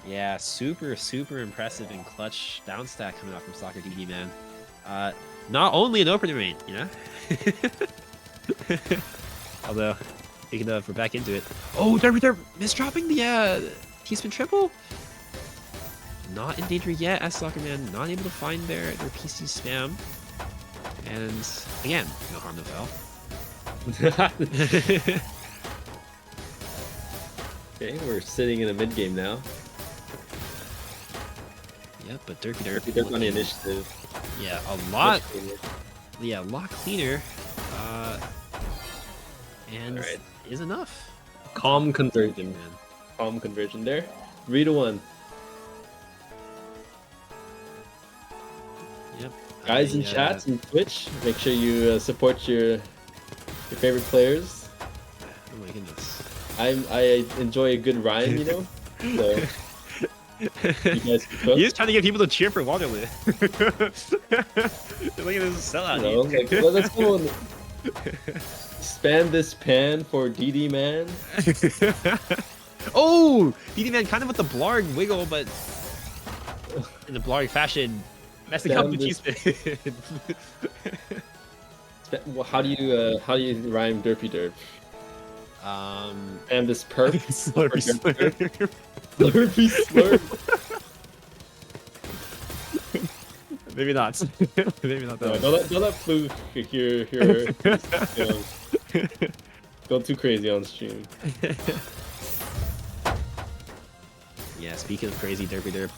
Yeah, super, super impressive and clutch down stack coming out from Soccer DD Man. Not only an opener main, you know? Although, speaking of, we're back into it. Oh, Derpy Derp misdropping the T-spin triple. Not in danger yet as Soccer Man, not able to find their PC spam. And again, no harm, no foul. Okay, we're sitting in a mid game now. Yep, but Derpy Derp Derpy Derp on the initiative. yeah, a lot. Much cleaner. Yeah, a lot cleaner. And Alright. is enough. Calm conversion. Man. Calm conversion there. 3-1. Yep. Guys in chat and Twitch, make sure you support your favorite players. Oh my goodness. I enjoy a good rhyme, you know. So you guys can cook. He's just trying to get people to cheer for Waterloo. Look at this sellout. You know, like, let's go and spam this pan for DD Man. Oh, DD Man kind of with the Blarg wiggle, but in the Blarg fashion, messing up the T-spin. Well, how do you rhyme Derpy Derp? And this perp. Slurpy slurp. Slurpy slurp. Maybe not. Maybe not that No, one. don't let Fluke hear go too crazy on stream. Yeah, speaking of crazy Derpy Derp,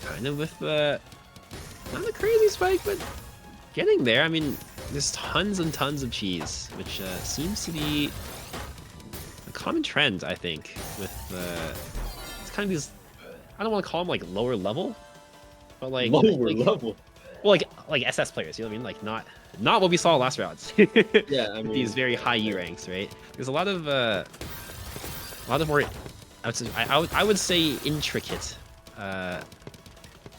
kind of with not a crazy spike, but getting there. I mean, there's tons and tons of cheese, which seems to be a common trend, I think, with it's kind of these. I don't want to call them like lower level, but like Lower level. Well, like SS players, you know what I mean? Like not what we saw last rounds. Yeah, I mean These very high E ranks, right? There's a lot of more. I would say intricate,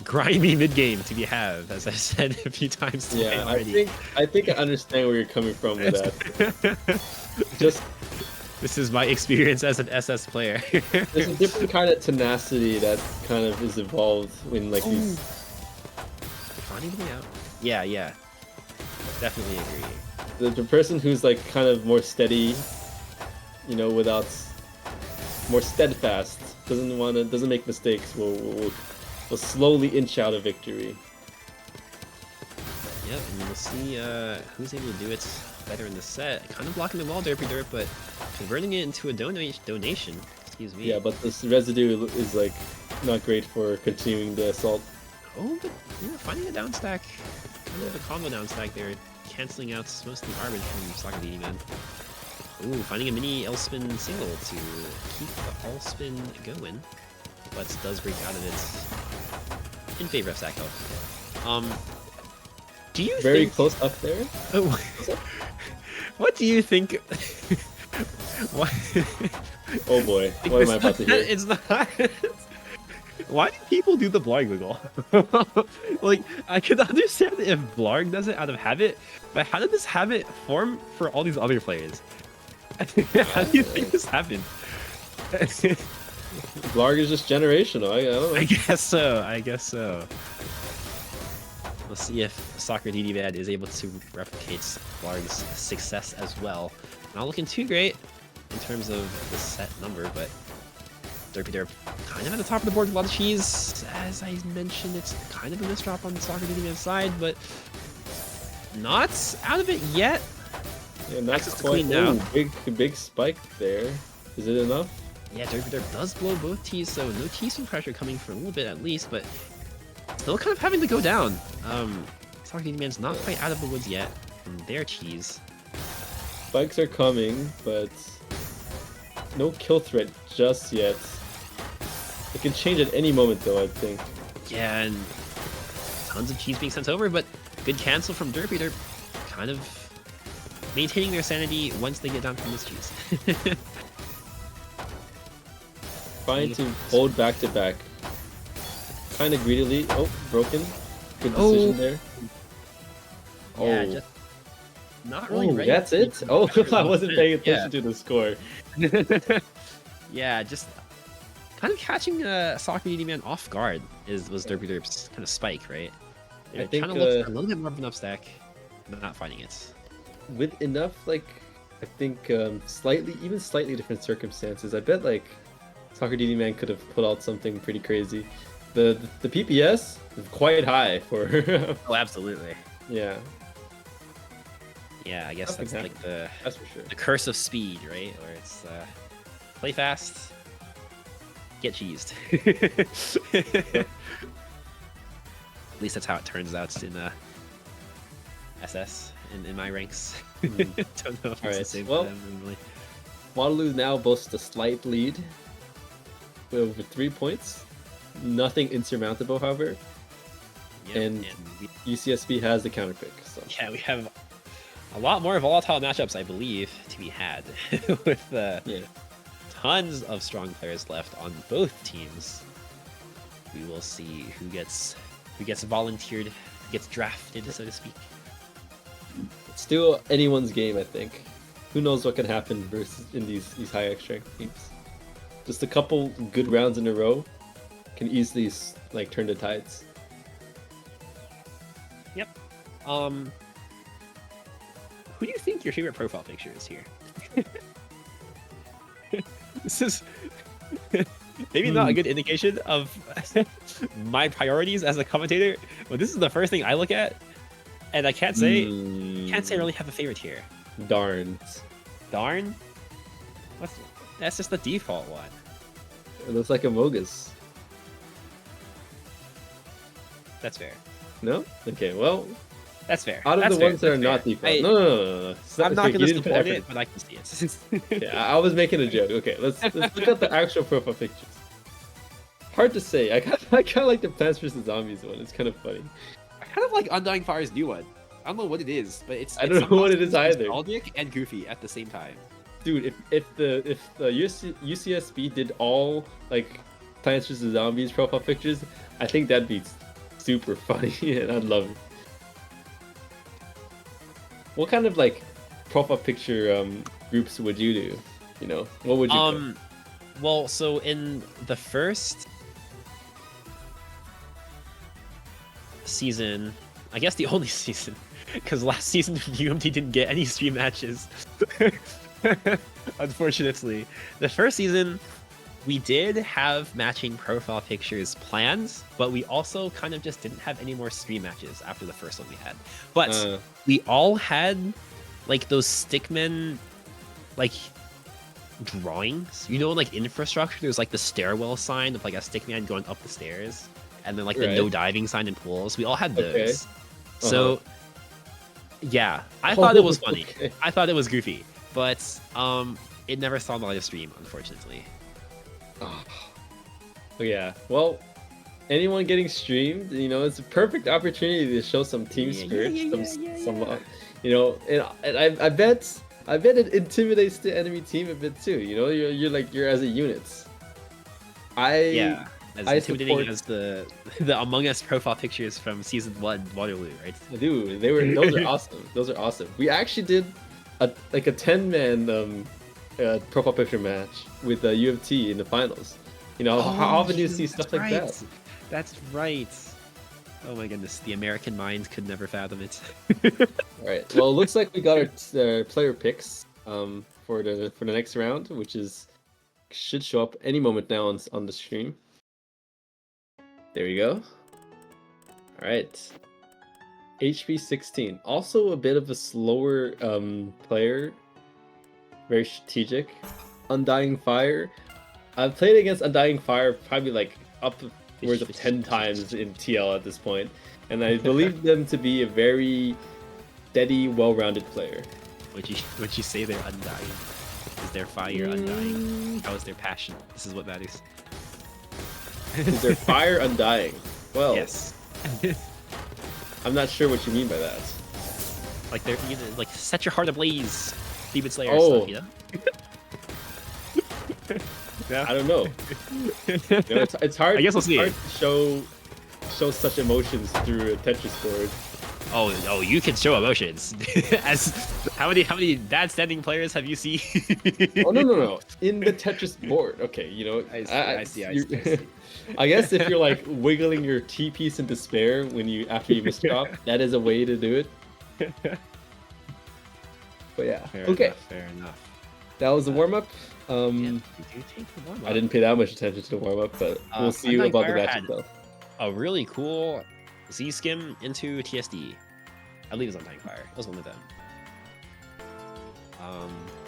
grimy mid game to be have, as I've said a few times today Yeah, already. I think I understand where you're coming from with that. Just This is my experience as an SS player. there's a different kind of tenacity that kind of is evolved when like these. Finding the way out. Yeah. Definitely agree. The person who's like kind of more steady, you know, without more steadfast, doesn't make mistakes, will slowly inch out of victory. Yep, and we'll see who's able to do it better in the set. Kind of blocking the wall, Derpy Derp, but converting it into a donation. Excuse me. Yeah, but this residue is like not great for continuing the assault. Oh, but finding a down stack, kind of a combo down stack there, canceling out most of the garbage from Soccer DD Man. Ooh, finding a mini L-spin single to keep the all-spin going, but does break out of it in favor of stack health. Do you Very think... close up there. Oh, what do you think? What? Oh boy, what am I about to hear? It's not. Why do people do the Blarg wiggle? Like, I could understand if Blarg does it out of habit, but how did this habit form for all these other players? How do you think this happened? Blarg is just generational. I don't know. I guess so. We'll see if Soccer DD Man is able to replicate Blarg's success as well. Not looking too great in terms of the set number, but Derpy Derp kind of at the top of the board with a lot of cheese. As I mentioned, it's kind of a misdrop on the Soccer DD Man side, but Not out of it yet. Yeah, not Access to quite. clean now. Ooh, big spike there. Is it enough? Yeah, Derp does blow both T's, so no T-swing pressure coming for a little bit at least, but still kind of having to go down. Soccer DD Man's not quite out of the woods yet from their cheese. Spikes are coming, but no kill threat just yet. It can change at any moment, though, I think. Yeah, and tons of cheese being sent over, but good cancel from Derpy. They're kind of maintaining their sanity once they get down from this cheese. Trying to hold back to back. Kind of greedily. Oh, broken. Good decision there. Yeah, Oh. just not really ready. That's it? Oh, I wasn't paying attention to the score. Yeah, just kind of catching Soccer DD Man off guard was Derpy Derp's kind of spike, right? They're I think, trying to look for a little bit more of an upstack, but not finding it. With enough, like, I think even slightly different circumstances, I bet, like, Soccer DD Man could have put out something pretty crazy. The PPS is quite high for... Oh, absolutely. Yeah. Yeah, I guess that's like That's for sure. the curse of speed, right? Where it's play fast, get cheesed. At least that's how it turns out in SS in my ranks. Don't know if it's the same for them, really. Waterloo now boasts a slight lead with over 3 points. Nothing insurmountable, however. Yep, and UCSB has the counter pick. So. Yeah, we have a lot more volatile matchups, I believe, to be had with tons of strong players left on both teams. We will see who gets volunteered, who gets drafted, so to speak. It's still anyone's game, I think. Who knows what can happen versus in these high strength teams. Just a couple good rounds in a row can easily like turn the tides. Yep. Who do you think your favorite profile picture is here? This is maybe not a good indication of my priorities as a commentator, but this is the first thing I look at, and I can't say I really have a favorite here. Darn. That's just the default one. It looks like a Mogus. That's fair. No? Okay, well. That's fair. Out of the ones that are not default. No. I'm not going to support it, but I can see it. Yeah, I was making a joke. Okay, let's look at the actual profile pictures. Hard to say. I kind of like the Plants vs Zombies one. It's kind of funny. I kind of like Undying Fire's new one. I don't know what it is, but I don't know what it is either. Nostalgic and goofy at the same time. Dude, if the UCSB did all like Plants vs Zombies profile pictures, I think that'd be super funny and I'd love it. What kind of like profile picture groups would you do? You know, what would you put? Well, so in the first season, I guess the only season, because last season UMT didn't get any stream matches. Unfortunately, the first season we did have matching profile pictures planned, but we also kind of just didn't have any more stream matches after the first one we had. But we all had like those stickmen like drawings, you know, like infrastructure. There's like the stairwell sign of like a stickman going up the stairs, and then like the no diving sign in pools. We all had those. Okay. So yeah, I thought it was funny. Okay. I thought it was goofy, but it never saw the light of stream, unfortunately. Oh yeah, well, anyone getting streamed, you know, it's a perfect opportunity to show some team spirit, some you know, and I bet it intimidates the enemy team a bit too. You know, you're as a unit. As intimidating as the Among Us profile pictures from season 1 Waterloo, right? Dude, those are awesome. Those are awesome. We actually did a 10-man profile picture match with U of T in the finals. You know, how often do you see stuff like that? That's right. Oh my goodness, the American mind could never fathom it. All right. Well, it looks like we got our player picks for the next round, which should show up any moment now on the stream. There we go. All right. HP 16, also a bit of a slower player, very strategic. Undying Fire. I've played against Undying Fire probably like upwards of 10 times in TL at this point, and I believe them to be a very steady, well-rounded player. Would you say they're undying? Is their fire undying? How is their passion? This is what matters. Is their fire undying? Well, Yes. I'm not sure what you mean by that. Like they're like set your heart ablaze, Demon Slayer Oh. stuff, you know? I don't know. You know, it's hard. I guess we'll it's see. hard to show such emotions through a Tetris board. Oh, you can show emotions. As how many bad standing players have you seen? Oh no! In the Tetris board, okay. You know, I see. I guess if you're like wiggling your T piece in despair after you misdrop, that is a way to do it. But yeah, okay. Fair enough. That was the warm up. Yeah, you do take the warm-up. I didn't pay that much attention to the warm up, but we'll see Undying about the Fire matchup had though. A really cool Z skim into TSD. I believe it was Undying Fire. It was one of them.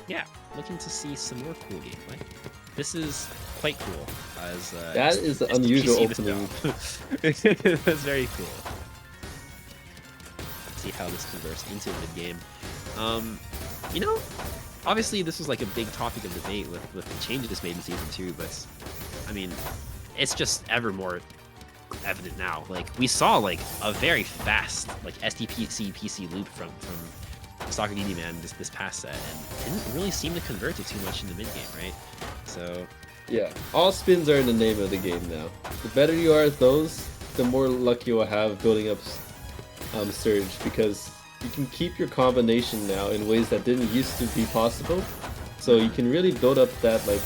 Yeah, looking to see some more cool gameplay. This is quite cool. As That is an unusual opening. That's very cool. See how this converts into the game. You know, obviously this was like a big topic of debate with the changes made in season 2, but I mean, it's just ever more evident now. Like we saw like a very fast like SDPC PC loop from Soccer DD Man this past set, and didn't really seem to convert it too much in the mid game, right? So Yeah, all spins are in the name of the game now. The better you are at those, the more luck you will have building up Surge, because you can keep your combination now in ways that didn't used to be possible. So you can really build up that like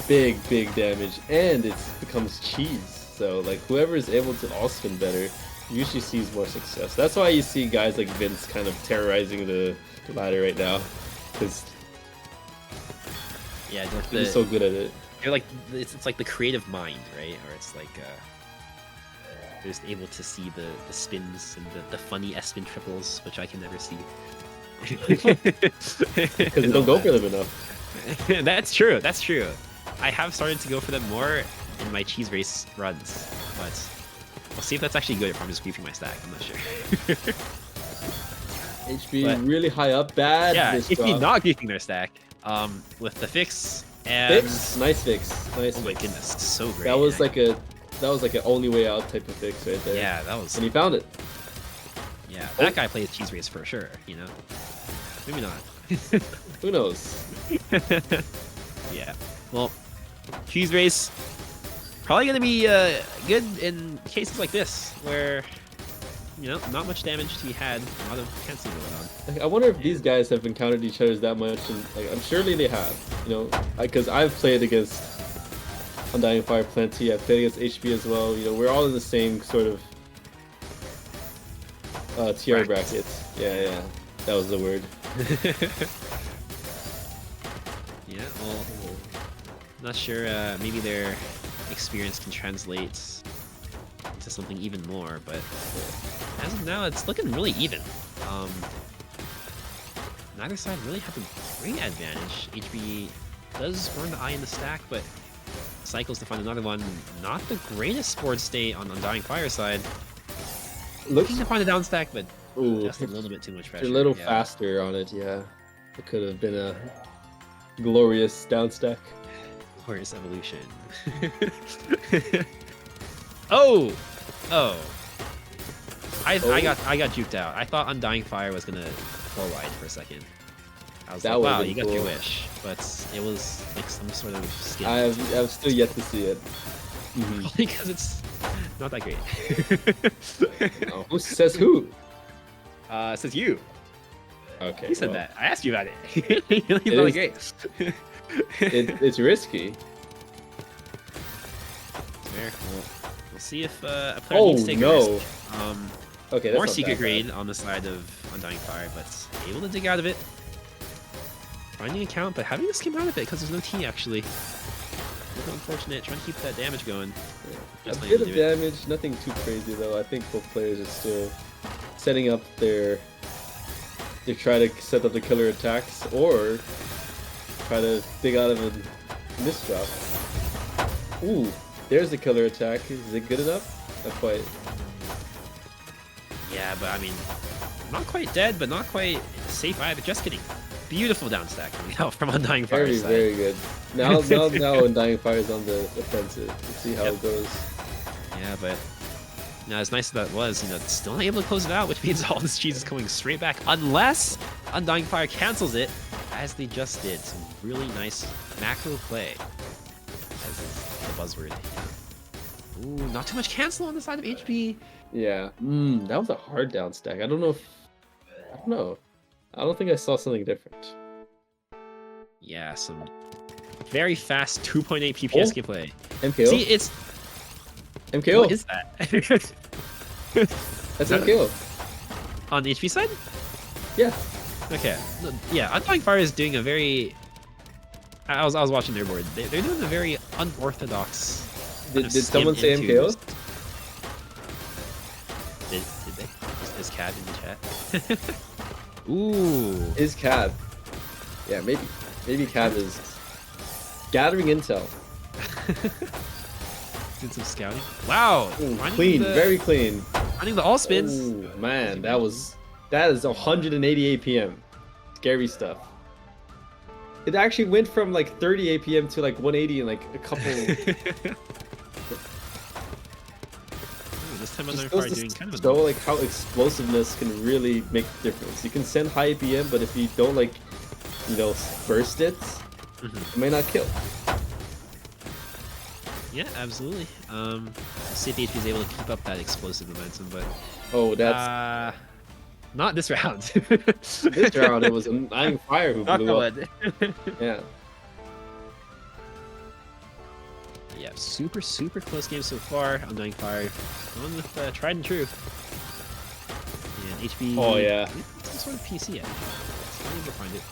big damage, and it becomes cheese. So like whoever is able to all spin better usually sees more success. That's why you see guys like Vince kind of terrorizing the ladder right now, because yeah, like he's so good at it. They're like it's like the creative mind, right? Or it's like they're just able to see the spins and the funny S-spin triples, which I can never see. Because you don't go for them enough. That's true. That's true. I have started to go for them more in my cheese race runs, but I'll see if that's actually good if I'm just griefing my stack. I'm not sure. HP But- really high up, bad. Yeah, this if you're drop. not griefing their stack, with the fix and Fix, nice fix, nice. oh my fix. goodness, so great. That was like an only way out type of fix right there. yeah, that was And he found it. yeah. That guy plays cheese race for sure. You know, maybe not. Who knows? Yeah. Well, cheese race probably gonna be good in cases like this where you know not much damage to be had, a lot of canceling going on. Like, I wonder if these guys have encountered each other that much, and like I'm surely they have. You know, because I've played against Undying Fire plenty. I've played against HP as well. You know, we're all in the same sort of TR brackets. Yeah, that was the word. Yeah. Well, not sure. Maybe their experience can translate to something even more, but as of now, it's looking really even. Neither side really have a great advantage. HB does burn the eye in the stack, but cycles to find another one. Not the greatest board state on Undying Fire side. Looks Looking to find a down stack, but ooh, just a little bit too much pressure. a little yeah. faster on it. Yeah, it could have been a glorious down stack. Glorious evolution. Oh! I got juked out. I thought Undying Fire was gonna 4-wide for a second. I was That like, wow, would've you been got your cool. wish. But it was like some sort of skin. I've still yet to see it. Probably because it's not that great. Oh, who says who? It says you. Okay, You said well, that. I asked you about it. He's not is- great. It's risky. Fair. We'll see if a player Oh needs to take a no. risk. Okay, that's More not secret that grade bad. on the side of Undying Fire, but able to dig out of it. Finding a count, but having to skim out of it because there's no T actually. little unfortunate. Trying to keep that damage going. A bit of damage, nothing too crazy though. I think both players are still setting up their. They try to set up the killer attacks or try to dig out of a misdrop. Ooh, there's the killer attack. Is it good enough? Not quite. Yeah, but I mean, not quite dead, but not quite safe either. Just kidding. Beautiful down stack coming out from Undying Fire's side. Very good. Now Undying Fire is on the offensive. Let's see how it goes. Yeah, but now as nice as that was, still not able to close it out, which means all this cheese is coming straight back, unless Undying Fire cancels it, as they just did. Some really nice macro play, as is the buzzword. Ooh, not too much cancel on the side of HP. Yeah, that was a hard down stack. I don't know. I don't think I saw something different. Yeah, some very fast 2.8 PPS gameplay. MKO. See, it's MKO. What is that? That's MKO. On the HP side? Yeah. Okay. Yeah, Undying Fire is doing a very. I was watching their board. They're doing a very unorthodox. Did someone say MKO? Did they? Is Cad in the chat? Ooh. Is Cad? Yeah, maybe Cad is gathering intel. Did some scouting. Wow. Ooh, clean, very clean. Finding the all spins. Ooh, man, that is 180 APM. Scary stuff. It actually went from like 30 APM to like 180 in like a couple. This time Undying Fire doing kind of show like how explosiveness can really make a difference. You can send high APM, but if you don't like, burst it, it may not kill. Yeah, absolutely. Let's see if HP is able to keep up that explosive momentum, but that's not this round. This round it was Undying Fire who blew up. Yeah. Yeah, super close game so far. Undying Fire going with tried and true. And HP. Oh yeah. Some sort of PC actually. I'm able to find it.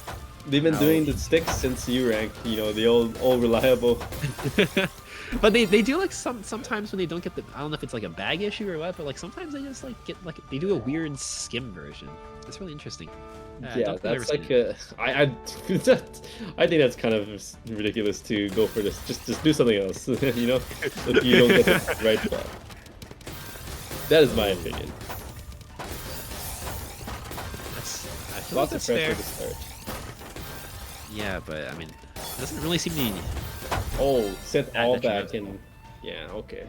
They've been doing the sticks since U rank. The old reliable. But they do like sometimes when they don't get the, I don't know if it's like a bag issue or what, but like sometimes they just like get like they do a weird skim version. It's really interesting. Yeah, that's like I think that's kind of ridiculous to go for this. Just do something else, if you don't get the right spot. That is my opinion. I feel Lots like of that's pressure fair. to start. Yeah, but I mean, it doesn't really seem to. Oh, set all back and yeah, okay.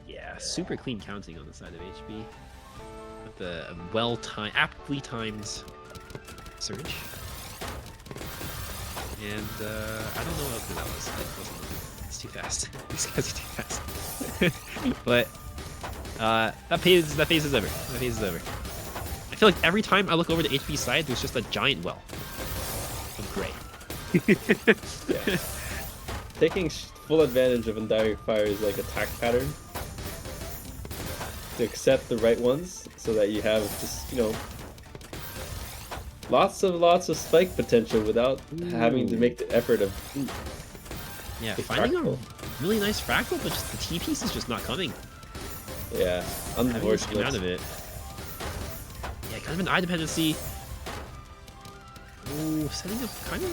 Yeah, super clean counting on the side of HP. With the aptly timed surge. And I don't know what that was. It's too fast. These guys are too fast. But that phase is over. That phase is over. I feel like every time I look over the HP side, there's just a giant well of gray. Yeah. Taking full advantage of Undying Fire's like attack pattern to accept the right ones, so that you have just lots of spike potential without having to make the effort of. Yeah, finding a really nice fractal, but just the T piece is just not coming. Yeah, unfortunate. Out of it. Yeah, kind of an eye dependency. Ooh, setting up kind of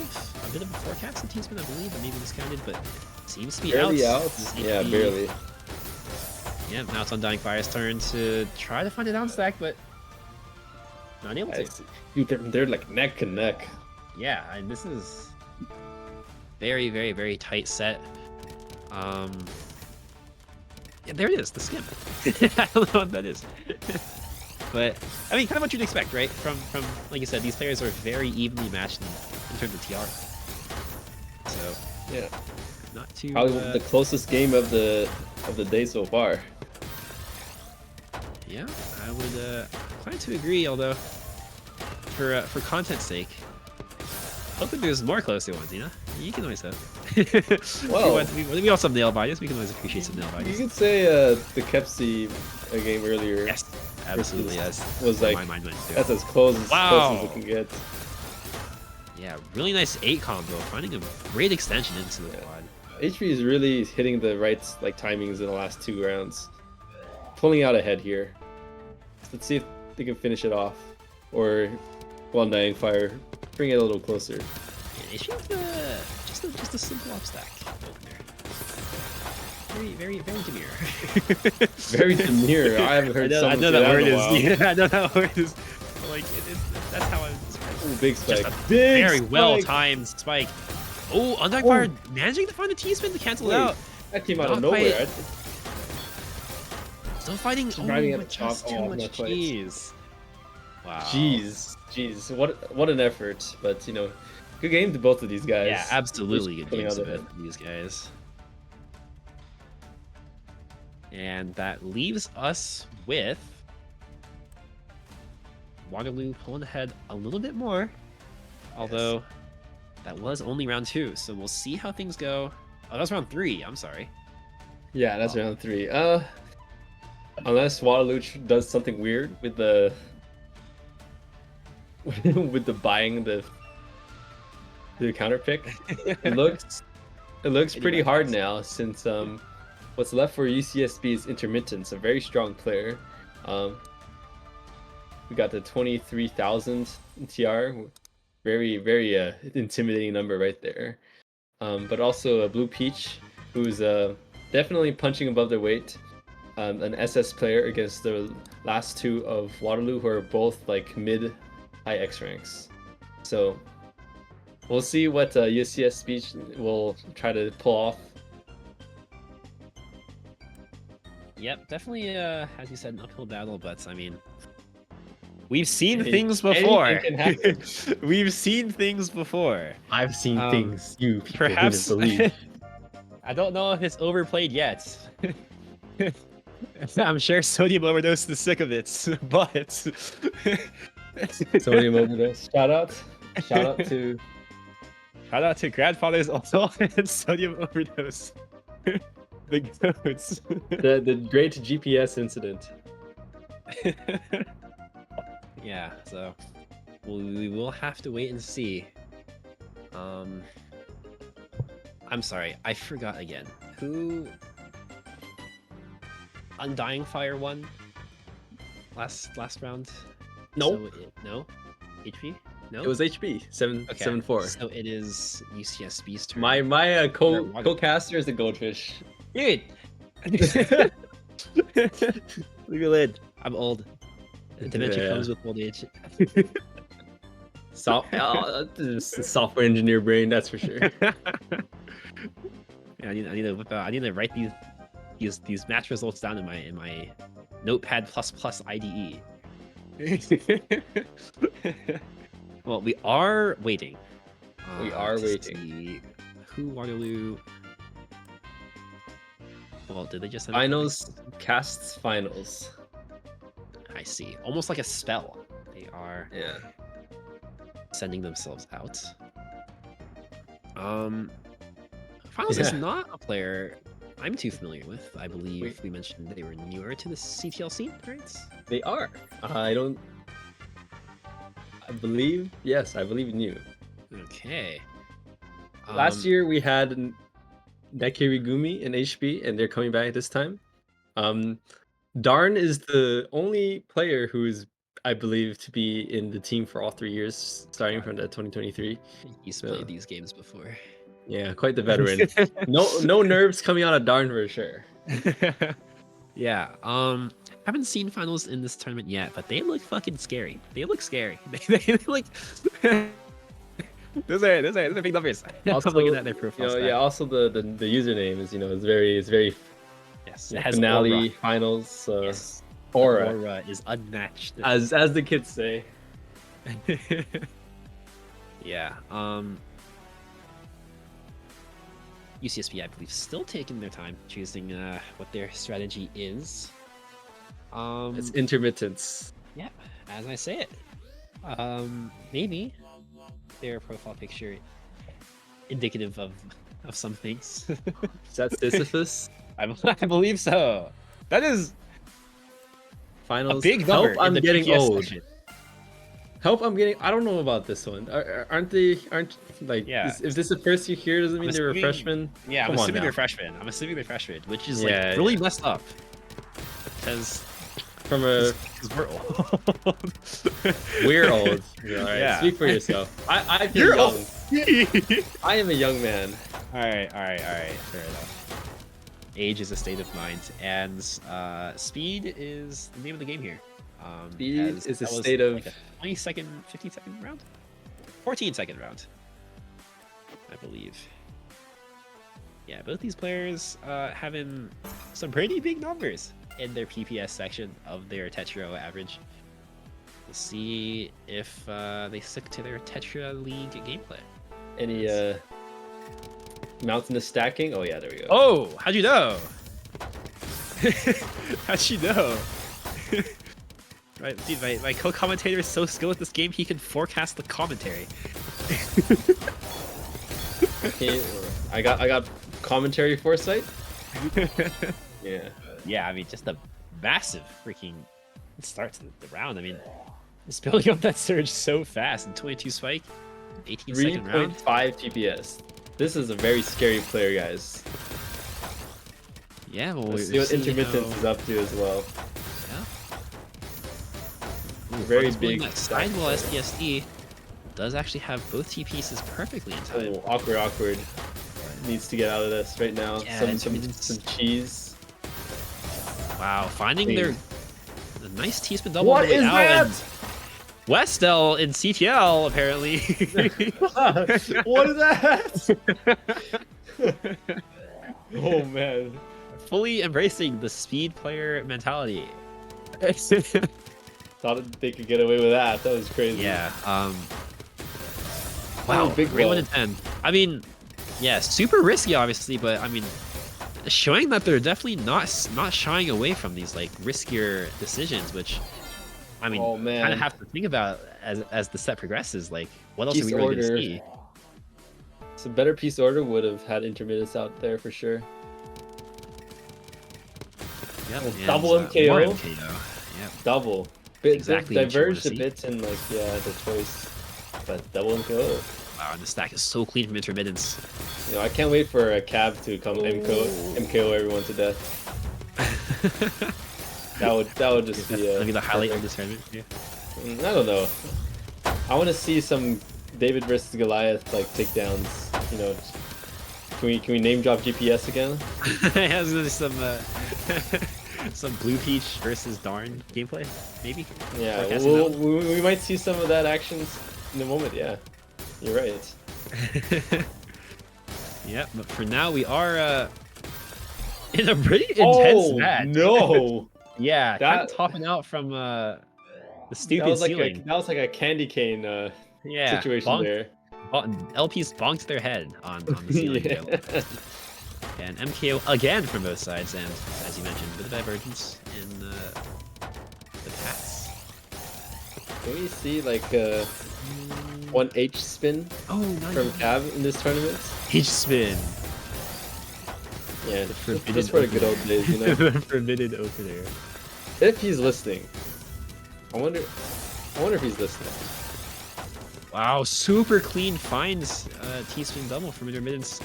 a bit of a forecast in T-spin, I believe, and maybe discounted, but seems to be barely out. Yeah, be... barely. Yeah, now it's Undying Fire's turn to try to find a down stack, but not able to. Dude, they're like neck and neck. Yeah, and this is very, very, very tight set. Yeah, there it is, the skim. I don't know what that is. But I mean, kind of what you'd expect, right? From like you said, these players are very evenly matched in terms of TR. So yeah, not too. Probably the closest game of the day so far. Yeah, I would incline to agree. Although, for content's sake, hopefully there's more closer ones. You can always have. Well, we also have nail bias. We can always appreciate some nail bias. You could say the Kepsi game earlier. Yes, absolutely. Yes. Was like my mind went too. that's as close as it can get. Yeah, really nice 8 combo, finding a great extension into the quad. HP is really hitting the right like timings in the last 2 rounds. Pulling out ahead here. Let's see if they can finish it off. Or while Dying Fire, bring it a little closer. Yeah, HP with just a simple up stack over there. Very demure. Very demure. I haven't heard someone say that in a while. Yeah, I know that word is. Like that's how I would describe it. Ooh, big spike. Very well timed spike. Oh, Undying Fire managing to find the T-spin to cancel it out. That came out of nowhere. Still fighting. But just too much cheese. Wow. Jeez. What an effort. But you know, good game to both of these guys. Yeah, absolutely good games to both of these guys. And that leaves us with Waterloo pulling ahead a little bit more. Although that was only round 2, so we'll see how things go. Oh, that's round 3. I'm sorry. Yeah, that's round 3. Unless Waterloo does something weird with the with the buying the counter pick. It looks pretty hard now since what's left for UCSB is Intermittence, a very strong player. We got the 23,000 TR, very intimidating number right there. But also a Blue Peach, who's definitely punching above their weight. An SS player against the last 2 of Waterloo, who are both like mid-high X ranks. So we'll see what UCSB will try to pull off. Yep, definitely, as you said, an uphill battle, but I mean, we've seen things before. We've seen things before. I've seen things you people perhaps wouldn't believe. I don't know if it's overplayed yet. I'm sure Sodium Overdose is sick of it, but Sodium Overdose. Shout out to Grandfather's also and Sodium Overdose. Big notes. the great GPS incident. Yeah, so we will have to wait and see. I'm sorry, I forgot again. Who Undying Fire won last round? No. No? HP? No? It was HP 7-4. So it is UCSB's turn. My co-caster is the Goldfish. Dude! Leave it lid. I'm old. Dementia comes with old age. Software engineer brain, that's for sure. Yeah, I need to whip out. I need to write these match results down in my Notepad++ IDE. Well, we are waiting. We are waiting. See who Waterloo. Well, did they just send Finals casts finals. I see. Almost like a spell. They are sending themselves out. Finals is not a player I'm too familiar with. I believe we mentioned they were newer to the CTL scene, right? They are. I believe new. Okay. Last year we had Nekirigumi and HB, and they're coming back this time. Darn is the only player who is, I believe, to be in the team for all 3 years, starting from the 2023. He's played these games before. Yeah, quite the veteran. No nerves coming out of Darn for sure. Yeah. Haven't seen finals in this tournament yet, but they look fucking scary. They look scary. They look. Those are big numbers. Also, I'm looking at their profiles. yeah. Also, the username is is very yes. It has finale aura. finals. Yes. Aura is unmatched. as the kids say. Yeah. UCSB, I believe, still taking their time choosing what their strategy is. It's intermittence. Yeah, as I say it. Maybe their profile picture indicative of some things. Is that Sisyphus? I believe so. That is finals. a big number. Help, I'm getting PPS old. section. Help! I'm getting. I don't know about this one. Aren't they? Aren't like? Yeah. If this is the first you hear, doesn't mean they're a assuming- freshman. Yeah, I'm Come on assuming now. they're freshmen. I'm assuming they're freshmen, which is Yeah, like really yeah. messed up. Because From a we're old. we're old. Yeah, all right. Yeah. Speak for yourself. I feel You're young. old. I am a young man. All right. Fair enough. Age is a state of mind, and speed is the name of the game here. Speed as is a that was state of- like a 20-second, 15-second round, 14-second round, I believe. Yeah, both these players having some pretty big numbers in their PPS section of their Tetra average. Let's see if they stick to their Tetra League gameplay. Any mountainous stacking? Oh yeah, there we go. Oh, how'd you know? How'd you know? Right, dude, my co-commentator is so skilled at this game, he can forecast the commentary. Okay, I got commentary foresight. Yeah. Yeah, I mean, just a massive freaking start to the round. I mean, it's building up that surge so fast. And 22 spike, 18-second round. 3.5 PPS. This is a very scary player, guys. Yeah, well, Let's we're see what seeing intermittence how- is up to as well. Yeah. Very Front's pulling big that sidewall SPSD does actually have both T pieces perfectly in time. Oh, awkward. Needs to get out of this right now. Yeah, some intermittence. cheese. Wow, finding Clean. their the nice T-spin double What on the way is out, that? and Westel in CTL apparently. What is that? Oh man. Fully embracing the speed player mentality. Thought they could get away with that. That was crazy. Yeah. Wow, big great wall. 1 to 10. I mean, yeah, super risky, obviously, but I mean, showing that they're definitely not shying away from these like riskier decisions, which I mean, Oh, man. kind of have to think about as the set progresses. Like, what else Piece are we really order. gonna see? Some better piece order would have had intermittence out there for sure. Yep, Oh, and, double more MKO? MKO. Yep. Double. Bit Exactly what you diverged a wanna bit in like the choice, but double MKO. Wow, and the stack is so clean from intermittence. You know, I can't wait for a cab to come MKO everyone to death. That would just be That'll be the highlight of this tournament. Yeah. I don't know. I want to see some David versus Goliath like takedowns. You know, can we name drop GPS again? Has some Blue Peach versus Darn gameplay, maybe? Yeah, Forecasting that one? we might see some of that actions in a moment. Yeah, you're right. Yeah, but for now we are in a pretty intense match. No, Yeah, kind of That- topping out from the that stupid was like ceiling. that was like a candy cane Yeah, situation there. LPs bonked their head on the ceiling. Yeah. There. And MKO again from both sides, and as you mentioned, a bit of divergence in the paths. Can we see like one H spin Oh, nice. from Cab in this tournament? H spin. Yeah, forbidden just for the good old days, you know. The forbidden opener. If he's listening, I wonder if he's listening. Wow, super clean finds T-spin double from intermittence.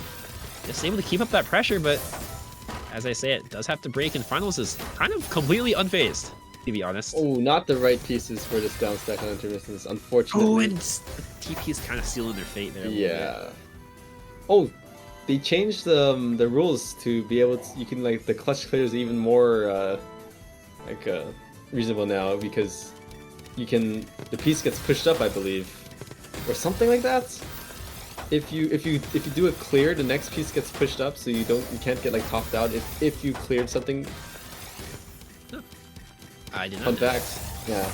Just able to keep up that pressure, but as I say, it does have to break, and finals is kind of completely unfazed, to be honest. Oh, not the right pieces for this down stack on intermittence, unfortunately. Oh, and the TP is kind of sealing their fate there. A little bit. yeah. Oh, they changed the rules to be able to. You can like the clutch clears even more reasonable now because you can the piece gets pushed up, I believe, or something like that. If you do a clear, the next piece gets pushed up, so you can't get like topped out if you cleared something. I did not Fun know. facts. Yeah.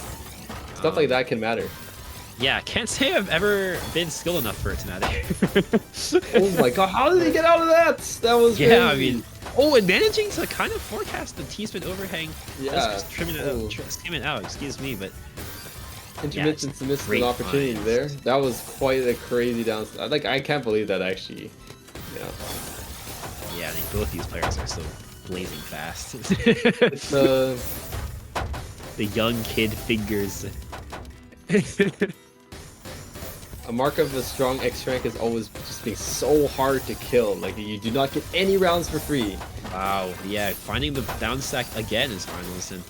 Stuff like that can matter. Yeah, can't say I've ever been skilled enough for it to matter. Oh my god, how did he get out of that? That was Yeah, I crazy. mean, oh, and managing to kind of forecast the T-spin overhang. Yeah. Just trimming it Oh. out, skimming it out, excuse me, but Intermittence Yeah, missed great an opportunity finds. there. That was quite a crazy down. Like I can't believe that actually. Yeah. yeah, I mean, both these players are so blazing fast. It's The young kid fingers. A mark of a strong X rank is always just being so hard to kill. Like, you do not get any rounds for free. Wow, yeah, finding the down stack again is finals, and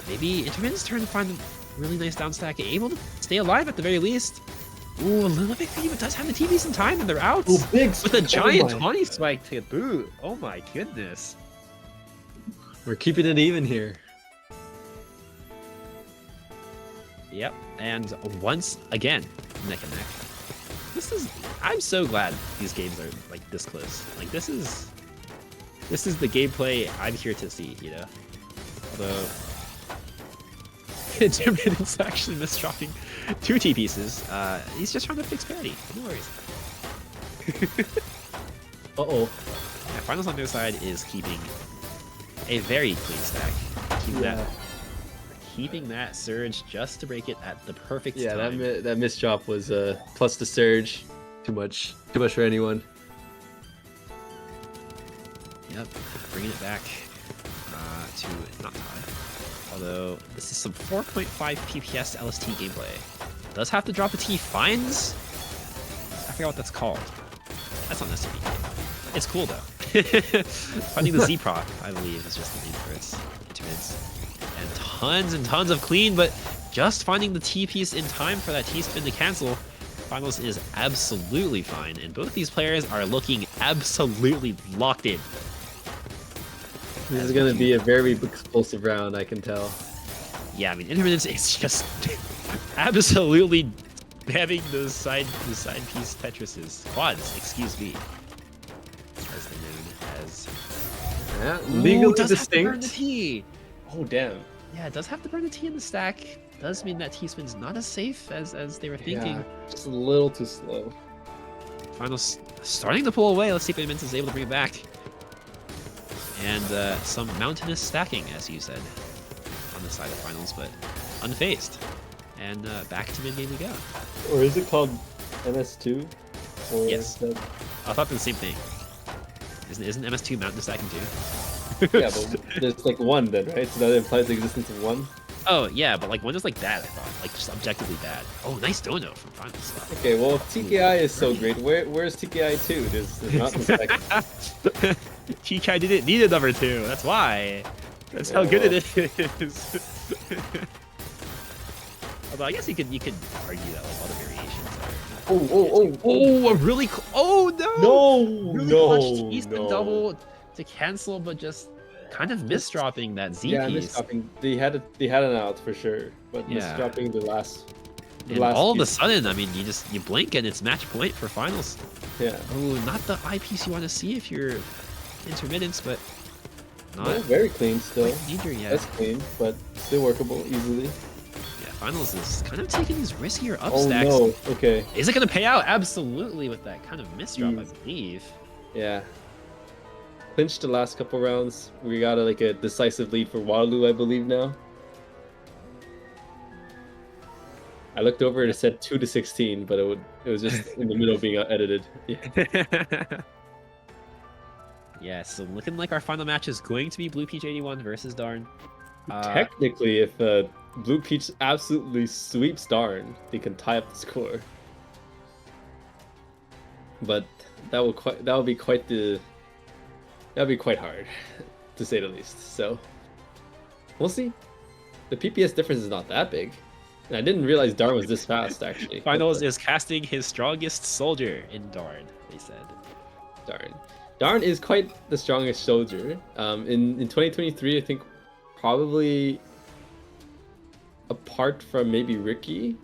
maybe Intermit's turn to find a really nice down stack, able to stay alive at the very least. Ooh, a little bit greedy, but does have the TVs in time, and they're out. Oh, big with a giant 20 spike to boot. Oh my goodness. We're keeping it even here. Yep, and once again, neck and neck. I'm so glad these games are like this close. Like this is the gameplay I'm here to see, you know. Although Intermit's actually misdropping 2 T pieces. He's just trying to fix parity. No worries. Uh-oh. Yeah, Finals on their side is keeping a very clean stack. Keeping that surge just to break it at the perfect time. That misdrop was plus the surge. Too much for anyone. Yep, bringing it back to not tie. Although this is some 4.5 PPS LST gameplay. Does have to drop a T. Finds. I forgot what that's called. That's not necessarily. It's cool though. Finding the Z proc, I believe, is just the name for its intermids. And tons of clean, but just finding the T piece in time for that T spin to cancel. Finals is absolutely fine, and both these players are looking absolutely locked in. This is gonna be a very explosive round, I can tell. Yeah, I mean, Intermittent is just absolutely having those side piece Tetrises. Quads, excuse me. As they're known as. Yeah, legally does distinct. Have to burn the T. Oh, damn. Yeah, it does have to burn the T in the stack. Does mean that T-spin's not as safe as they were thinking. Yeah, just a little too slow. Finals starting to pull away. Let's see if Intermittent is able to bring it back. And some mountainous stacking, as you said, on the side of Finals, but unfazed. And back to mid game we go. Or is it called MS2? Or Yes. I thought the same thing. Isn't MS2 mountain stacking too? Yeah, but there's like one then, right? So that implies the existence of one. Oh yeah, but like one is like bad. I thought, like just objectively bad. Oh, nice dono from Finals. Okay, well if TKI is so great, where's TKI 2? There's not in second. TKI didn't need a number 2. That's why. That's how good it is. Although I guess you could argue that like all the variations are. Oh, a really oh no! Really clutch T-spin double to cancel, but just kind of misdropping that Z piece. Misdropping. They had an out for sure, but misdropping the last. All of a sudden, I mean, you blink and it's match point for Finals. Yeah. Oh, not the eyepiece you want to see if you're Intermittents, but not very clean still. Neither yet. That's clean, but still workable easily. Yeah, Finals is kind of taking these riskier up Oh stacks. no! Okay. Is it going to pay out? Absolutely, with that kind of misdrop, I believe. Yeah. Clinched the last couple rounds. We got a decisive lead for Waterloo, I believe now. I looked over and it said 2-16, but it was just in the middle being edited. Yeah. Yeah, so looking like our final match is going to be Blue Peach 81 versus Darn. Technically, if Blue Peach absolutely sweeps Darn, they can tie up the score. But that'll be quite hard, to say the least. So we'll see. The PPS difference is not that big. And I didn't realize Darn was this fast, actually. Finals is casting his strongest soldier in Darn, they said. Darn is quite the strongest soldier. In 2023, I think probably apart from maybe Ricky,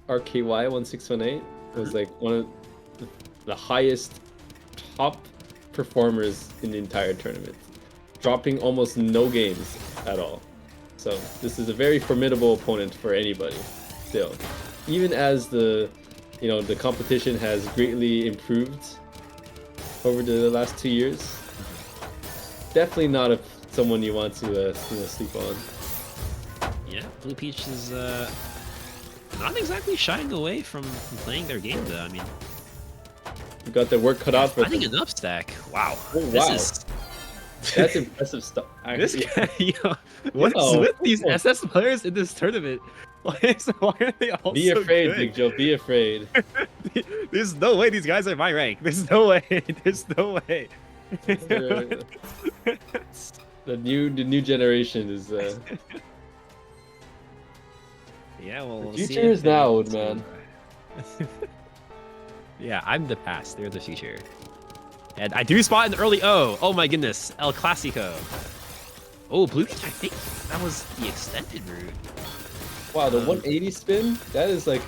RKY1618 was like one of the highest top performers in the entire tournament, dropping almost no games at all. So this is a very formidable opponent for anybody still. Even as the competition has greatly improved over the last 2 years, definitely not someone you want to sleep on. Yeah, Blue Peach is not exactly shying away from playing their game though. I mean, you got their work cut out for finding an up stack. Wow. Oh, wow. That's impressive stuff. This guy, what's with these SS players in this tournament? Why are they all Be so afraid, good? Big Joe. Be afraid. There's no way these guys are my rank. There's no way. There's no way. The new generation is Yeah, well, we'll the see future if is they're now, able old to, man. Yeah, I'm the past. They're the future. And I do spot an early O. Oh my goodness, El Clasico. Oh, Blue Peach, I think that was the extended route. Wow, the 180 spin? That is like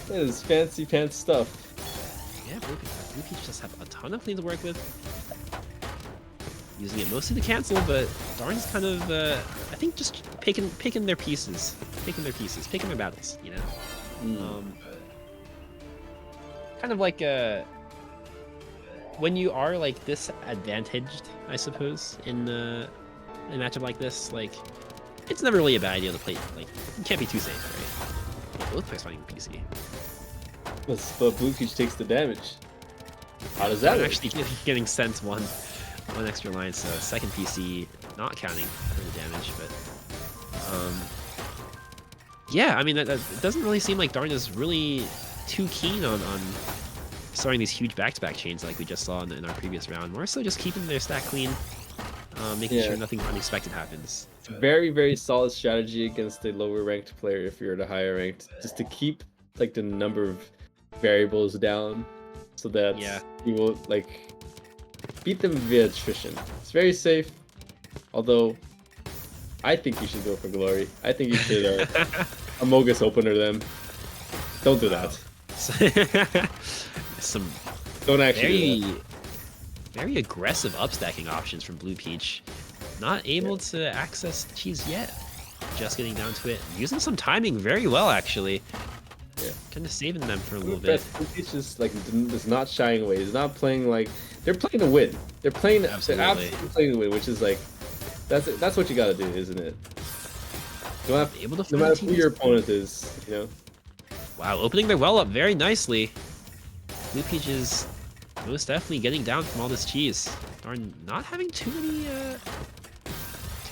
that is fancy pants stuff. Yeah, Blue Peach just have a ton of things to work with. Using it mostly to cancel, but Darn's kind of, I think, just picking their pieces, picking their battles, you know. Kind of like when you are like disadvantaged, I suppose, in a matchup like this, like it's never really a bad idea to play. Like you can't be too safe, right? Both players fighting PC. But Blue Peach takes the damage. How does that I'm work? actually getting sent one extra line, so second PC not counting for the damage, but yeah, I mean that doesn't really seem like Darn is really too keen on starting these huge back-to-back chains like we just saw in our previous round. More so just keeping their stack clean, making sure nothing unexpected happens. It's a very, very solid strategy against a lower ranked player if you're at a higher ranked, just to keep like the number of variables down so that you will like beat them via attrition. It's very safe, although I think you should go for glory. I think you should Amogus opener them. Don't do that. Some Don't actually very aggressive upstacking options from Blue Peach. Not able to access cheese yet. Just getting down to it. Using some timing very well, actually. Yeah. Kind of saving them for a little bit. Blue Peach is not shying away. He's not playing like they're playing to win. They're absolutely playing to win, which is like that's what you gotta do, isn't it? No matter who your opponent is, you know. Wow, opening their well up very nicely. Blue Peach is most definitely getting down from all this cheese. Darn, not having too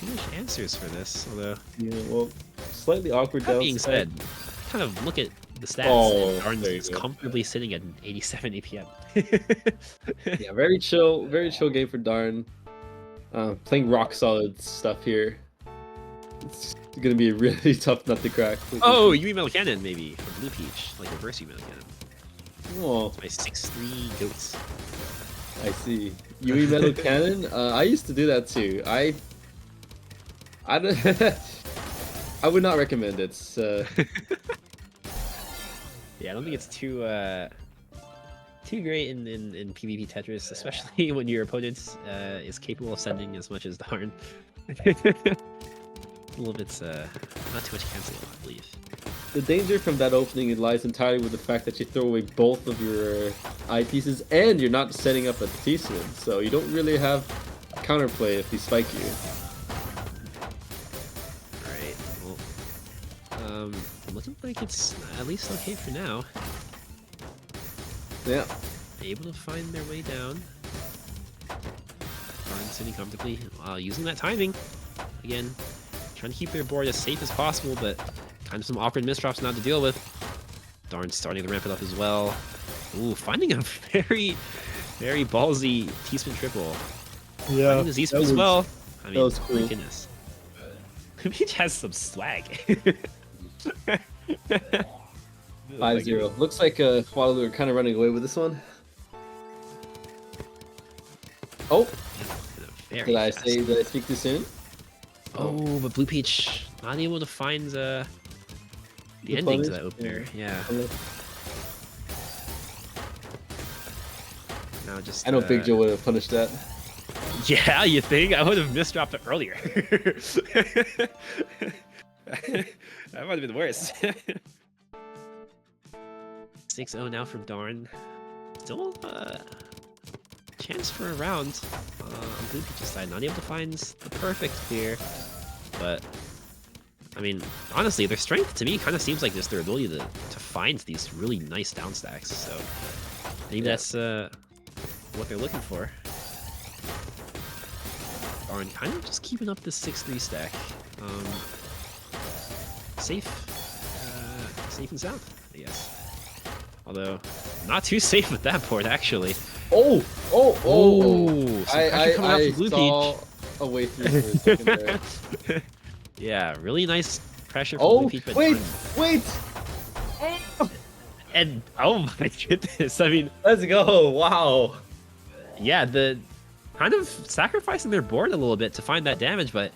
much answers for this, although... Yeah, well, slightly awkward that being said, kind of look at the stats, and Darn's is comfortably sitting at an 87 APM. Yeah, very chill game for Darn. Playing rock solid stuff here. It's gonna be a really tough nut to crack. Oh, Yui Metal Cannon maybe for Blue Peach, like reverse Yui Metal Cannon. Oh, my 6-3 goats. I see. Yui Metal Cannon. I used to do that too. I would not recommend it. Yeah, I don't think it's too great in PvP Tetris, especially when your opponent is capable of sending as much as Darn. A little bit, not too much canceling, I believe. The danger from that opening lies entirely with the fact that you throw away both of your eyepieces and you're not setting up a T-swim, so you don't really have counterplay if they spike you. Alright, well, looking like it's at least okay for now. Yeah. Able to find their way down. Darn sitting comfortably while using that timing. Again, trying to keep their board as safe as possible, but kind of some awkward misdrops now to deal with. Darn starting to ramp it up as well. Ooh, finding a very, very ballsy T-spin triple. Yeah. Finding the Z-spin as well. I mean, that was cool. My goodness. Peach has some swag. 5-0. Looks like Waterloo are kind of running away with this one. Oh! Did I speak too soon? Oh, but Blue Peach not able to find the ending to that opener. Yeah. Now just. I know Bigjo would have punished that. Yeah, you think? I would have misdropped it earlier. That might have been worse. 6-0 now for Darn. Still chance for a round on Blue Peach's side. Not able to find the perfect clear, but I mean, honestly, their strength to me kind of seems like just their ability to find these really nice down stacks. So maybe that's what they're looking for. Darn, kind of just keeping up this 6-3 stack. safe, safe and sound, I guess. Although, not too safe with that board actually. Oh! Some pressure coming out I from Blue saw Peach. a way through for a second there. Yeah, really nice pressure from Blue Oh, Peach. But wait! Wait! and oh my goodness, I mean, Let's go! Wow! yeah, the kind of sacrificing their board a little bit to find that damage, but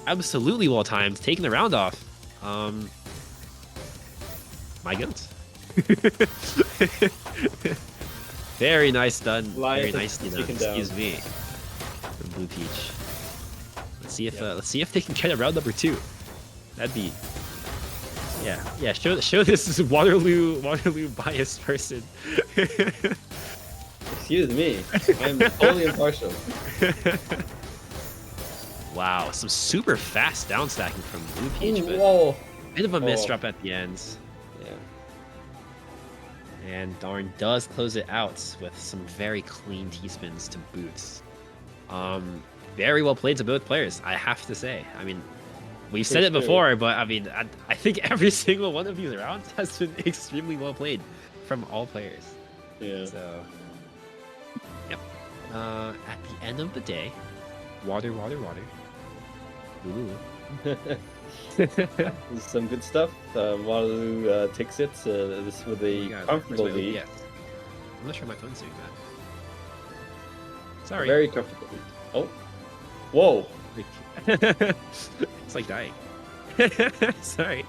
absolutely well timed, taking the round off. My goodness. Very nice done. Very nicely done. Excuse me. From Blue Peach. Let's see if they can get a round number 2. That'd be. Yeah. Show this is Waterloo biased person. Excuse me. I'm totally impartial. Wow, some super fast down stacking from Blue Peach, but Whoa! bit of a misdrop at the end. Yeah. And Darn does close it out with some very clean T-spins to boots. Very well played to both players, I have to say. I mean, we've said it before, but I mean, I think every single one of these rounds has been extremely well played from all players. Yeah. So, yep. At the end of the day, water. Ooh. This is some good stuff. Waterloo takes it. This with a comfortable lead. Yes. I'm not sure my phone's doing that. Sorry. Very comfortable lead. Oh. Whoa. It's like dying. Sorry.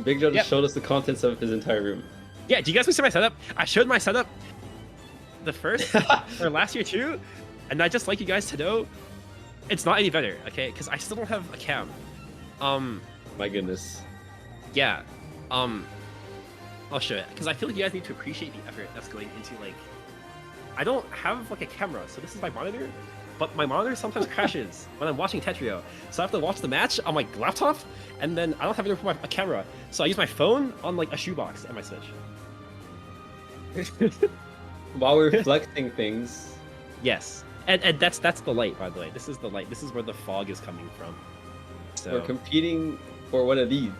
Bigjo just showed us the contents of his entire room. Yeah, do you guys see my setup? I showed my setup the first or last year too, and I just like you guys to know it's not any better, okay? Because I still don't have a cam. My goodness. Yeah. I'll show it because I feel like you guys need to appreciate the effort that's going into like. I don't have like a camera, so this is my monitor, but my monitor sometimes crashes when I'm watching Tetrio. So I have to watch the match on my laptop, and then I don't have anywhere for a camera, so I use my phone on like a shoebox and my Switch. While we're flexing things. Yes, and that's the light, by the way. This is the light. This is where the fog is coming from. So We're competing for one of these.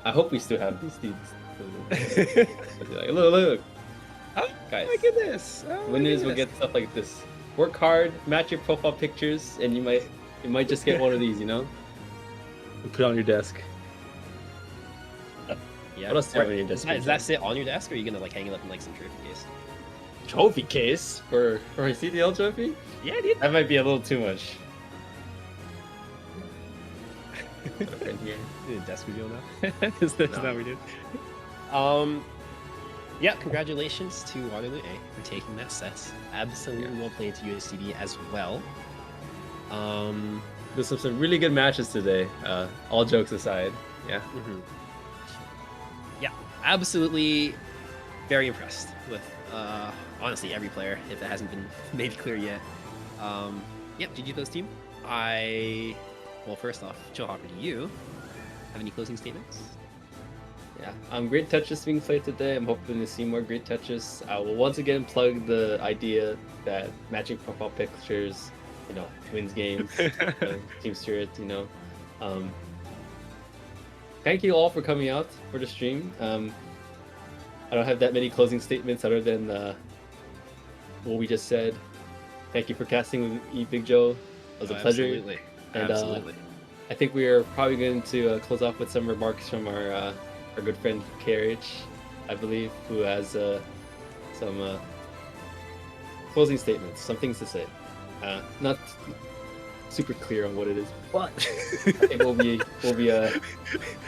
I hope we still have these things. Like, look. oh Guys. my goodness! Oh my Winners will goodness. get stuff like this. Work hard, match your profile pictures, and you might just get one of these, you know? Put it on your desk. Yeah. What else do you have on your desk? Does that sit on your desk, or are you gonna like hang it up in like some trophy case? Trophy case for a CDL trophy? Yeah, dude. That might be a little too much. Right here. Desk reveal now. Is that what we did? Yeah, congratulations to Waterloo A for taking that set. Absolutely well played to USCB as well. There's some really good matches today. All jokes aside, yeah. Yeah, absolutely very impressed with honestly every player, if it hasn't been made clear yet. Yep, GG those team. Well, first off, Chillhopper, do you have any closing statements? Yeah, great touches being played today. I'm hoping to see more great touches. I will once again plug the idea that matching profile pictures, wins games. Team spirit, Thank you all for coming out for the stream. I don't have that many closing statements other than what we just said. Thank you for casting with me, Bigjo. It was a pleasure. Absolutely. And, absolutely. I think we are probably going to close off with some remarks from our good friend Carriage, I believe, who has some closing statements, some things to say. Not super clear on what it is, but I think we'll be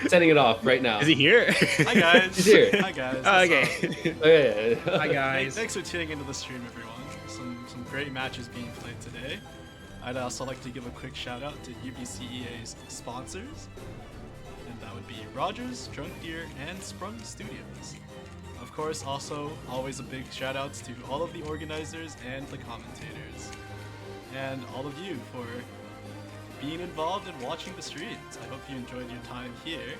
setting it off right now. Is he here? Hi guys. He's here. Hi guys. Okay. Okay. Hi guys. Thanks for tuning into the stream, everyone. Some great matches being played today. I'd also like to give a quick shout out to UBCEA's sponsors, and that would be Rogers, Drunk Gear, and Sprung Studios. Of course, also always a big shout outs to all of the organizers and the commentators, and all of you for being involved and watching the streams. I hope you enjoyed your time here,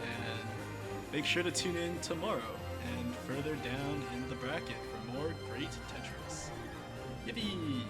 and make sure to tune in tomorrow and further down in the bracket for more great Tetris. Yippee!